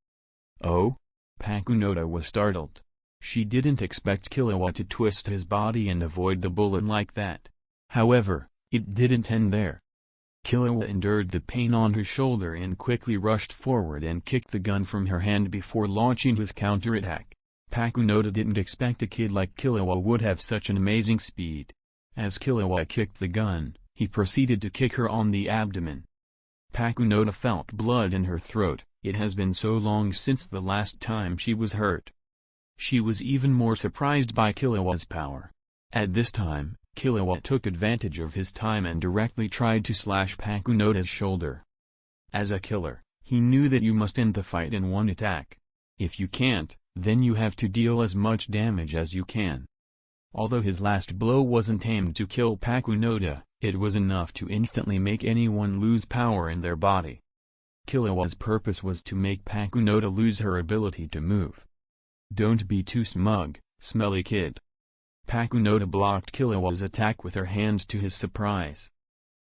Oh? Pakunoda was startled. She didn't expect Killua to twist his body and avoid the bullet like that. However, it didn't end there. Killua endured the pain on her shoulder and quickly rushed forward and kicked the gun from her hand before launching his counterattack. Pakunoda didn't expect a kid like Killua would have such an amazing speed. As Killua kicked the gun, he proceeded to kick her on the abdomen. Pakunoda felt blood in her throat. It has been so long since the last time she was hurt. She was even more surprised by Killua's power. At this time, Killua took advantage of his time and directly tried to slash Pakunoda's shoulder. As a killer, he knew that you must end the fight in one attack. If you can't, then you have to deal as much damage as you can. Although his last blow wasn't aimed to kill Pakunoda, it was enough to instantly make anyone lose power in their body. Killua's purpose was to make Pakunoda lose her ability to move. Don't be too smug, smelly kid. Pakunoda blocked Killua's attack with her hand to his surprise.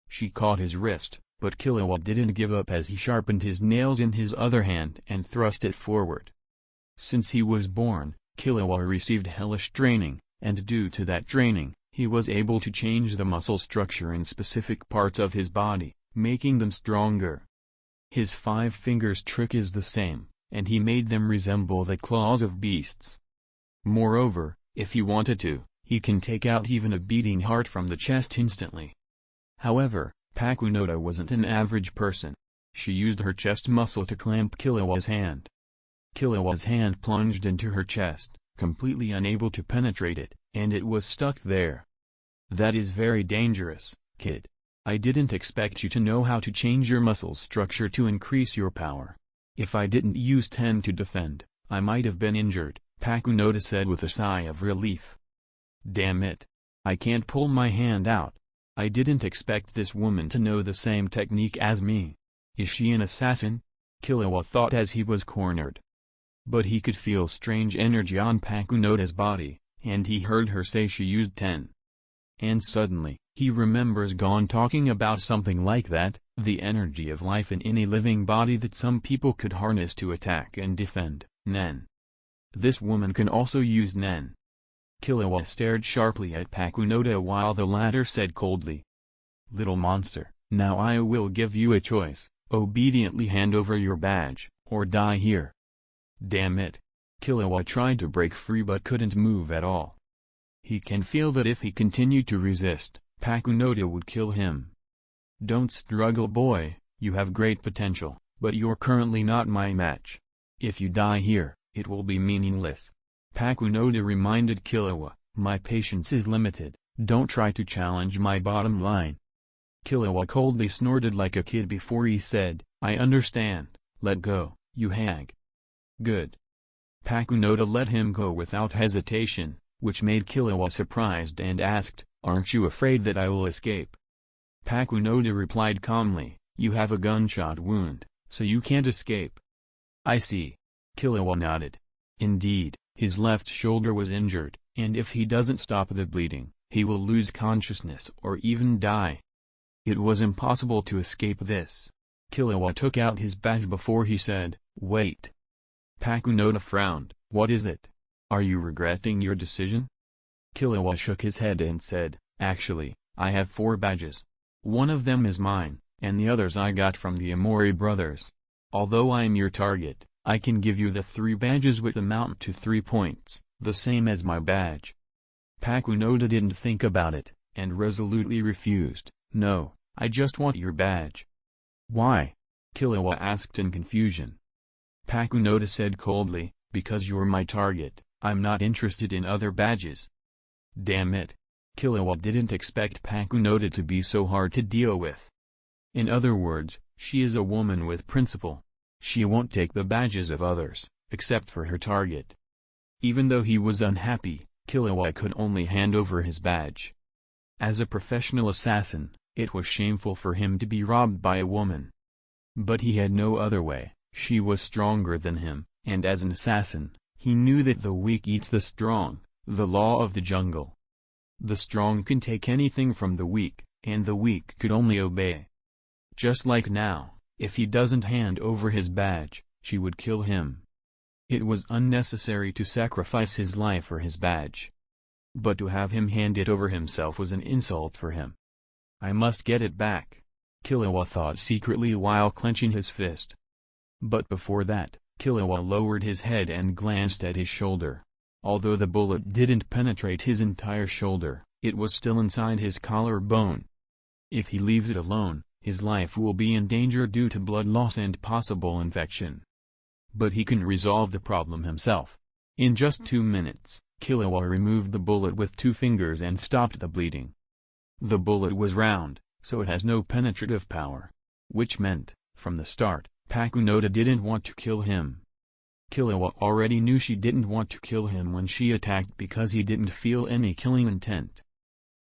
She caught his wrist, but Killua didn't give up as he sharpened his nails in his other hand and thrust it forward. Since he was born, Killua received hellish training, and due to that training, he was able to change the muscle structure in specific parts of his body, making them stronger. His 5 fingers trick is the same, and he made them resemble the claws of beasts. Moreover, if he wanted to, he can take out even a beating heart from the chest instantly. However, Pakunoda wasn't an average person. She used her chest muscle to clamp Killua's hand. Killua's hand plunged into her chest, completely unable to penetrate it, and it was stuck there. That is very dangerous, kid. I didn't expect you to know how to change your muscle structure to increase your power. If I didn't use 10 to defend, I might have been injured, Pakunoda said with a sigh of relief. Damn it. I can't pull my hand out. I didn't expect this woman to know the same technique as me. Is she an assassin? Killua thought as he was cornered. But he could feel strange energy on Pakunoda's body, and he heard her say she used 10. And suddenly, he remembers Gon talking about something like that, the energy of life in any living body that some people could harness to attack and defend, Nen. This woman can also use Nen. Killua stared sharply at Pakunoda while the latter said coldly, "Little monster, now I will give you a choice, obediently hand over your badge, or die here." Damn it. Killua tried to break free but couldn't move at all. He can feel that if he continued to resist, Pakunoda would kill him. Don't struggle, boy, you have great potential, but you're currently not my match. If you die here, it will be meaningless. Pakunoda reminded Killua, my patience is limited, don't try to challenge my bottom line. Killua coldly snorted like a kid before he said, I understand, let go, you hag. Good. Pakunoda let him go without hesitation, which made Killua surprised and asked, aren't you afraid that I will escape? Pakunoda replied calmly, you have a gunshot wound, so you can't escape. I see. Killua nodded. Indeed, his left shoulder was injured, and if he doesn't stop the bleeding, he will lose consciousness or even die. It was impossible to escape this. Killua took out his badge before he said, wait. Pakunoda frowned, what is it? Are you regretting your decision? Killua shook his head and said, actually, I have 4 badges. One of them is mine, and the others I got from the Amori brothers. Although I am your target, I can give you the 3 badges which amount to 3 points, the same as my badge. Pakunoda didn't think about it, and resolutely refused, no, I just want your badge. Why? Killua asked in confusion. Pakunoda said coldly, because you're my target, I'm not interested in other badges. Damn it. Killua didn't expect Pakunoda to be so hard to deal with. In other words, she is a woman with principle. She won't take the badges of others, except for her target. Even though he was unhappy, Killua could only hand over his badge. As a professional assassin, it was shameful for him to be robbed by a woman. But he had no other way, she was stronger than him, and as an assassin, he knew that the weak eats the strong, the law of the jungle. The strong can take anything from the weak, and the weak could only obey. Just like now, if he doesn't hand over his badge, she would kill him. It was unnecessary to sacrifice his life for his badge. But to have him hand it over himself was an insult for him. I must get it back, Killua thought secretly while clenching his fist. But before that, Killua lowered his head and glanced at his shoulder. Although the bullet didn't penetrate his entire shoulder, it was still inside his collarbone. If he leaves it alone, his life will be in danger due to blood loss and possible infection. But he can resolve the problem himself. In just 2 minutes, Killua removed the bullet with 2 fingers and stopped the bleeding. The bullet was round, so it has no penetrative power. Which meant, from the start, Pakunoda didn't want to kill him. Killua already knew she didn't want to kill him when she attacked because he didn't feel any killing intent.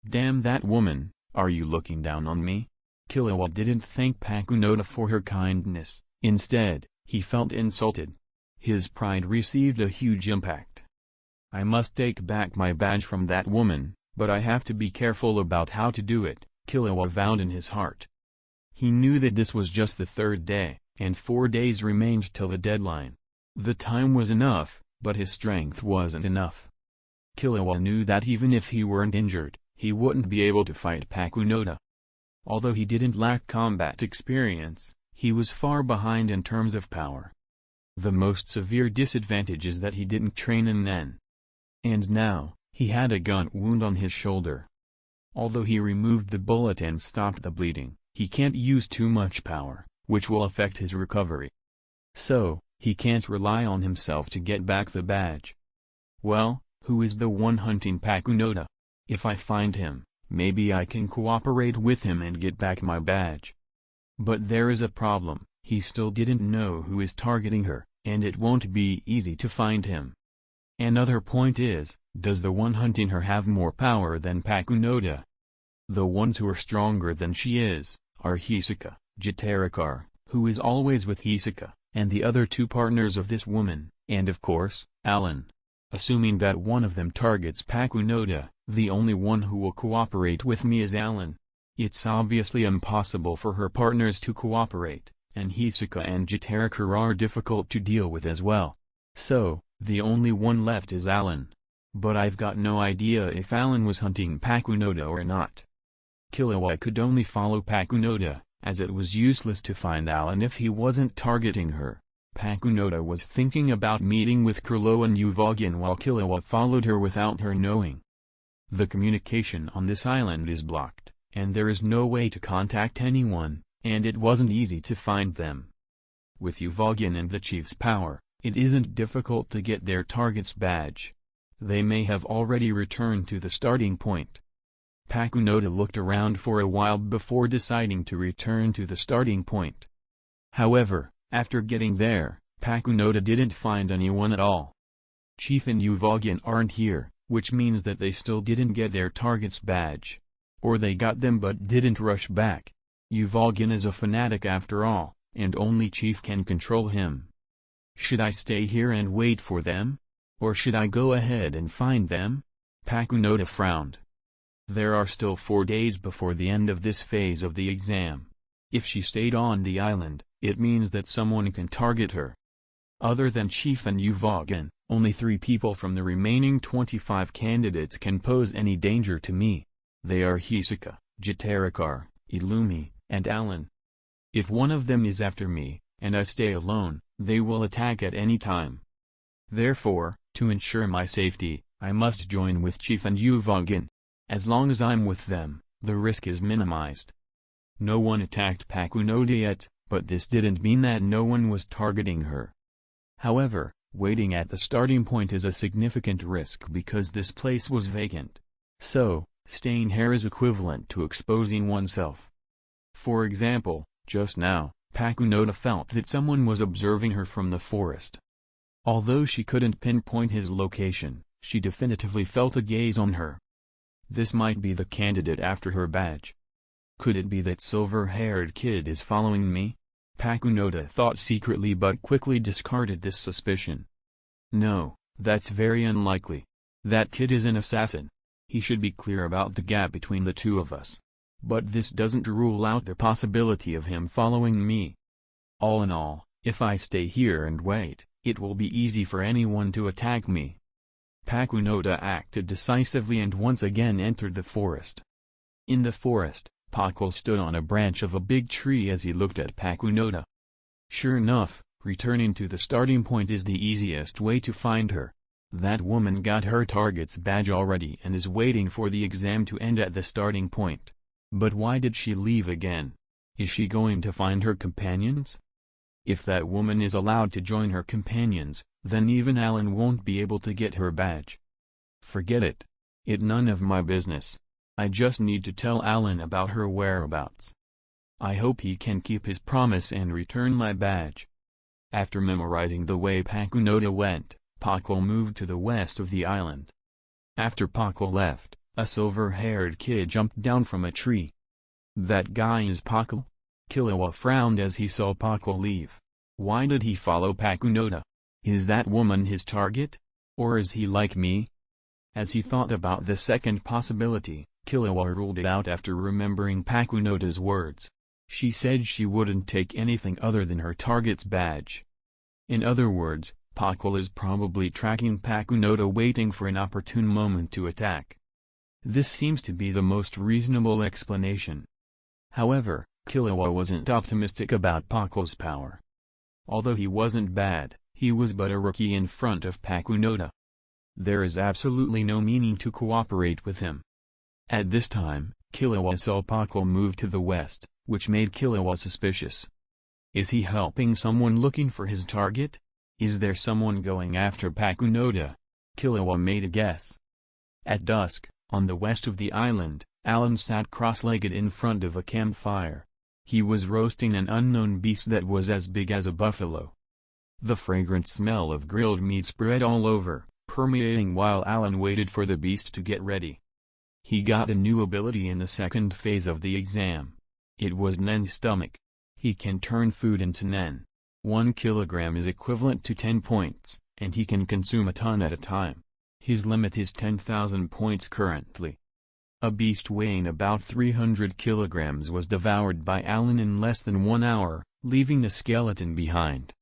Damn that woman, are you looking down on me? Killua didn't thank Pakunoda for her kindness, instead, he felt insulted. His pride received a huge impact. I must take back my badge from that woman, but I have to be careful about how to do it, Killua vowed in his heart. He knew that this was just the 3rd day, and 4 days remained till the deadline. The time was enough, but his strength wasn't enough. Killua knew that even if he weren't injured, he wouldn't be able to fight Pakunoda. Although he didn't lack combat experience, he was far behind in terms of power. The most severe disadvantage is that he didn't train in Nen. And now, he had a gun wound on his shoulder. Although he removed the bullet and stopped the bleeding, he can't use too much power, which will affect his recovery. So, he can't rely on himself to get back the badge. Well, who is the one hunting Pakunoda? If I find him, maybe I can cooperate with him and get back my badge. But there is a problem, he still didn't know who is targeting her, and it won't be easy to find him. Another point is, does the one hunting her have more power than Pakunoda? The ones who are stronger than she is, are Hisoka, Jitarakar, who is always with Hisoka, and the other 2 partners of this woman, and of course, Allan. Assuming that one of them targets Pakunoda, the only one who will cooperate with me is Allan. It's obviously impossible for her partners to cooperate, and Hisoka and Jitarakar are difficult to deal with as well. So, the only one left is Allan. But I've got no idea if Allan was hunting Pakunoda or not. Killua could only follow Pakunoda, as it was useless to find Allan if he wasn't targeting her. Pakunoda was thinking about meeting with Kurlo and Uvogin while Killua followed her without her knowing. The communication on this island is blocked, and there is no way to contact anyone, and it wasn't easy to find them. With Uvogin and the chief's power, it isn't difficult to get their target's badge. They may have already returned to the starting point. Pakunoda looked around for a while before deciding to return to the starting point. However, after getting there, Pakunoda didn't find anyone at all. Chief and Uvogin aren't here, which means that they still didn't get their target's badge. Or they got them but didn't rush back. Uvogin is a fanatic after all, and only Chief can control him. Should I stay here and wait for them? Or should I go ahead and find them? Pakunoda frowned. There are still 4 days before the end of this phase of the exam. If she stayed on the island, it means that someone can target her. Other than Chief and Uvogin, only 3 people from the remaining 25 candidates can pose any danger to me. They are Hisoka, Jitarakar, Illumi, and Allan. If one of them is after me, and I stay alone, they will attack at any time. Therefore, to ensure my safety, I must join with Chief and Uvogin. As long as I'm with them, the risk is minimized. No one attacked Pakunoda yet, but this didn't mean that no one was targeting her. However, waiting at the starting point is a significant risk because this place was vacant. So, staying here is equivalent to exposing oneself. For example, just now, Pakunoda felt that someone was observing her from the forest. Although she couldn't pinpoint his location, she definitively felt a gaze on her. This might be the candidate after her badge. Could it be that silver-haired kid is following me? Pakunoda thought secretly but quickly discarded this suspicion. No, that's very unlikely. That kid is an assassin. He should be clear about the gap between the two of us. But this doesn't rule out the possibility of him following me. All in all, if I stay here and wait, it will be easy for anyone to attack me. Pakunoda acted decisively and once again entered the forest. In the forest, Pakul stood on a branch of a big tree as he looked at Pakunoda. Sure enough, returning to the starting point is the easiest way to find her. That woman got her target's badge already and is waiting for the exam to end at the starting point. But why did she leave again? Is she going to find her companions? If that woman is allowed to join her companions, then even Allan won't be able to get her badge. Forget it. It's none of my business. I just need to tell Allan about her whereabouts. I hope he can keep his promise and return my badge. After memorizing the way Pakunoda went, Pakul moved to the west of the island. After Pakul left, a silver-haired kid jumped down from a tree. That guy is Pakul? Killua frowned as he saw Pakul leave. Why did he follow Pakunoda? Is that woman his target? Or is he like me? As he thought about the second possibility, Killua ruled it out after remembering Pakunoda's words. She said she wouldn't take anything other than her target's badge. In other words, Pakul is probably tracking Pakunoda, waiting for an opportune moment to attack. This seems to be the most reasonable explanation. However, Killua wasn't optimistic about Pakul's power. Although he wasn't bad, he was but a rookie in front of Pakunoda. There is absolutely no meaning to cooperate with him. At this time, Killua saw Pakul move to the west, which made Killua suspicious. Is he helping someone looking for his target? Is there someone going after Pakunoda? Killua made a guess. At dusk, on the west of the island, Allan sat cross-legged in front of a campfire. He was roasting an unknown beast that was as big as a buffalo. The fragrant smell of grilled meat spread all over, permeating while Allan waited for the beast to get ready. He got a new ability in the second phase of the exam. It was Nen Stomach. He can turn food into Nen. 1 kilogram is equivalent to 10 points, and he can consume a ton at a time. His limit is 10,000 points currently. A beast weighing about 300 kilograms was devoured by Allan in less than 1 hour, leaving the skeleton behind.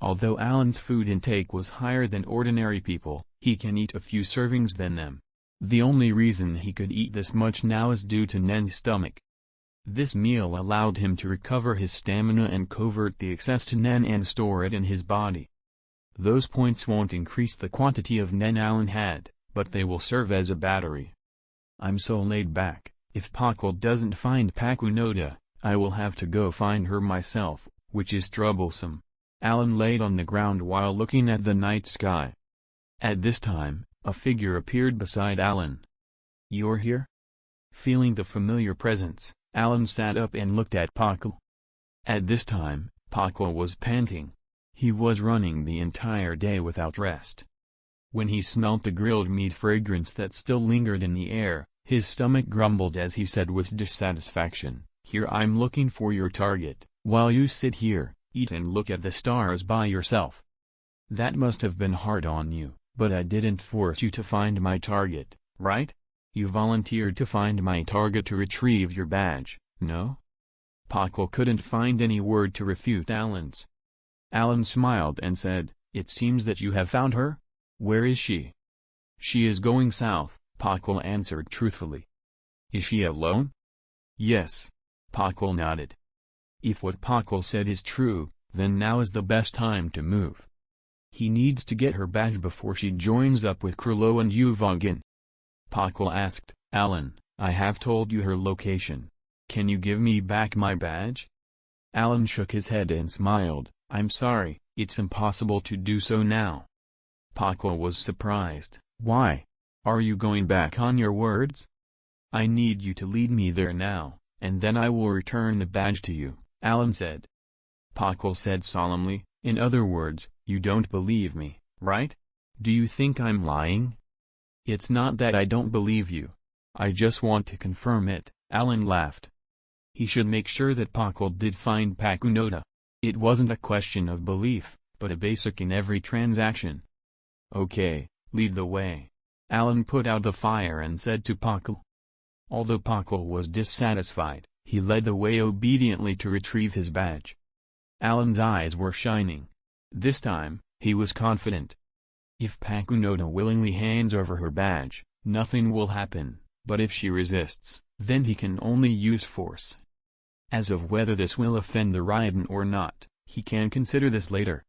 Although Allan's food intake was higher than ordinary people, he can eat a few servings than them. The only reason he could eat this much now is due to Nen's stomach. This meal allowed him to recover his stamina and convert the excess to Nen and store it in his body. Those points won't increase the quantity of Nen Allan had, but they will serve as a battery. I'm so laid back. If Pakul doesn't find Pakunoda, I will have to go find her myself, which is troublesome. Allan laid on the ground while looking at the night sky. At this time, a figure appeared beside Allan. You're here? Feeling the familiar presence, Allan sat up and looked at Pakul. At this time, Pakul was panting. He was running the entire day without rest. When he smelt the grilled meat fragrance that still lingered in the air, his stomach grumbled as he said with dissatisfaction, "Here I'm looking for your target, while you sit here, eat and look at the stars by yourself. That must have been hard on you, but I didn't force you to find my target, right? You volunteered to find my target to retrieve your badge, no?" Pakul couldn't find any word to refute Allan's. Allan smiled and said, "It seems that you have found her? Where is she?" "She is going south," Pakul answered truthfully. "Is she alone?" "Yes." Pakul nodded. If what Pakul said is true, then now is the best time to move. He needs to get her badge before she joins up with Krullo and Uvogin. Pakul asked, "Allan, I have told you her location. Can you give me back my badge?" Allan shook his head and smiled, "I'm sorry, it's impossible to do so now." Pakul was surprised. "Why? Are you going back on your words?" "I need you to lead me there now, and then I will return the badge to you," Allan said. Pakul said solemnly, "In other words, you don't believe me, right? Do you think I'm lying?" "It's not that I don't believe you. I just want to confirm it," Allan laughed. He should make sure that Pakul did find Pakunoda. It wasn't a question of belief, but a basic in every transaction. "Okay, lead the way." Allan put out the fire and said to Pakal. Although Pakal was dissatisfied, he led the way obediently to retrieve his badge. Allan's eyes were shining. This time, he was confident. If Pakunoda willingly hands over her badge, nothing will happen, but if she resists, then he can only use force. As of whether this will offend the Raiden or not, he can consider this later.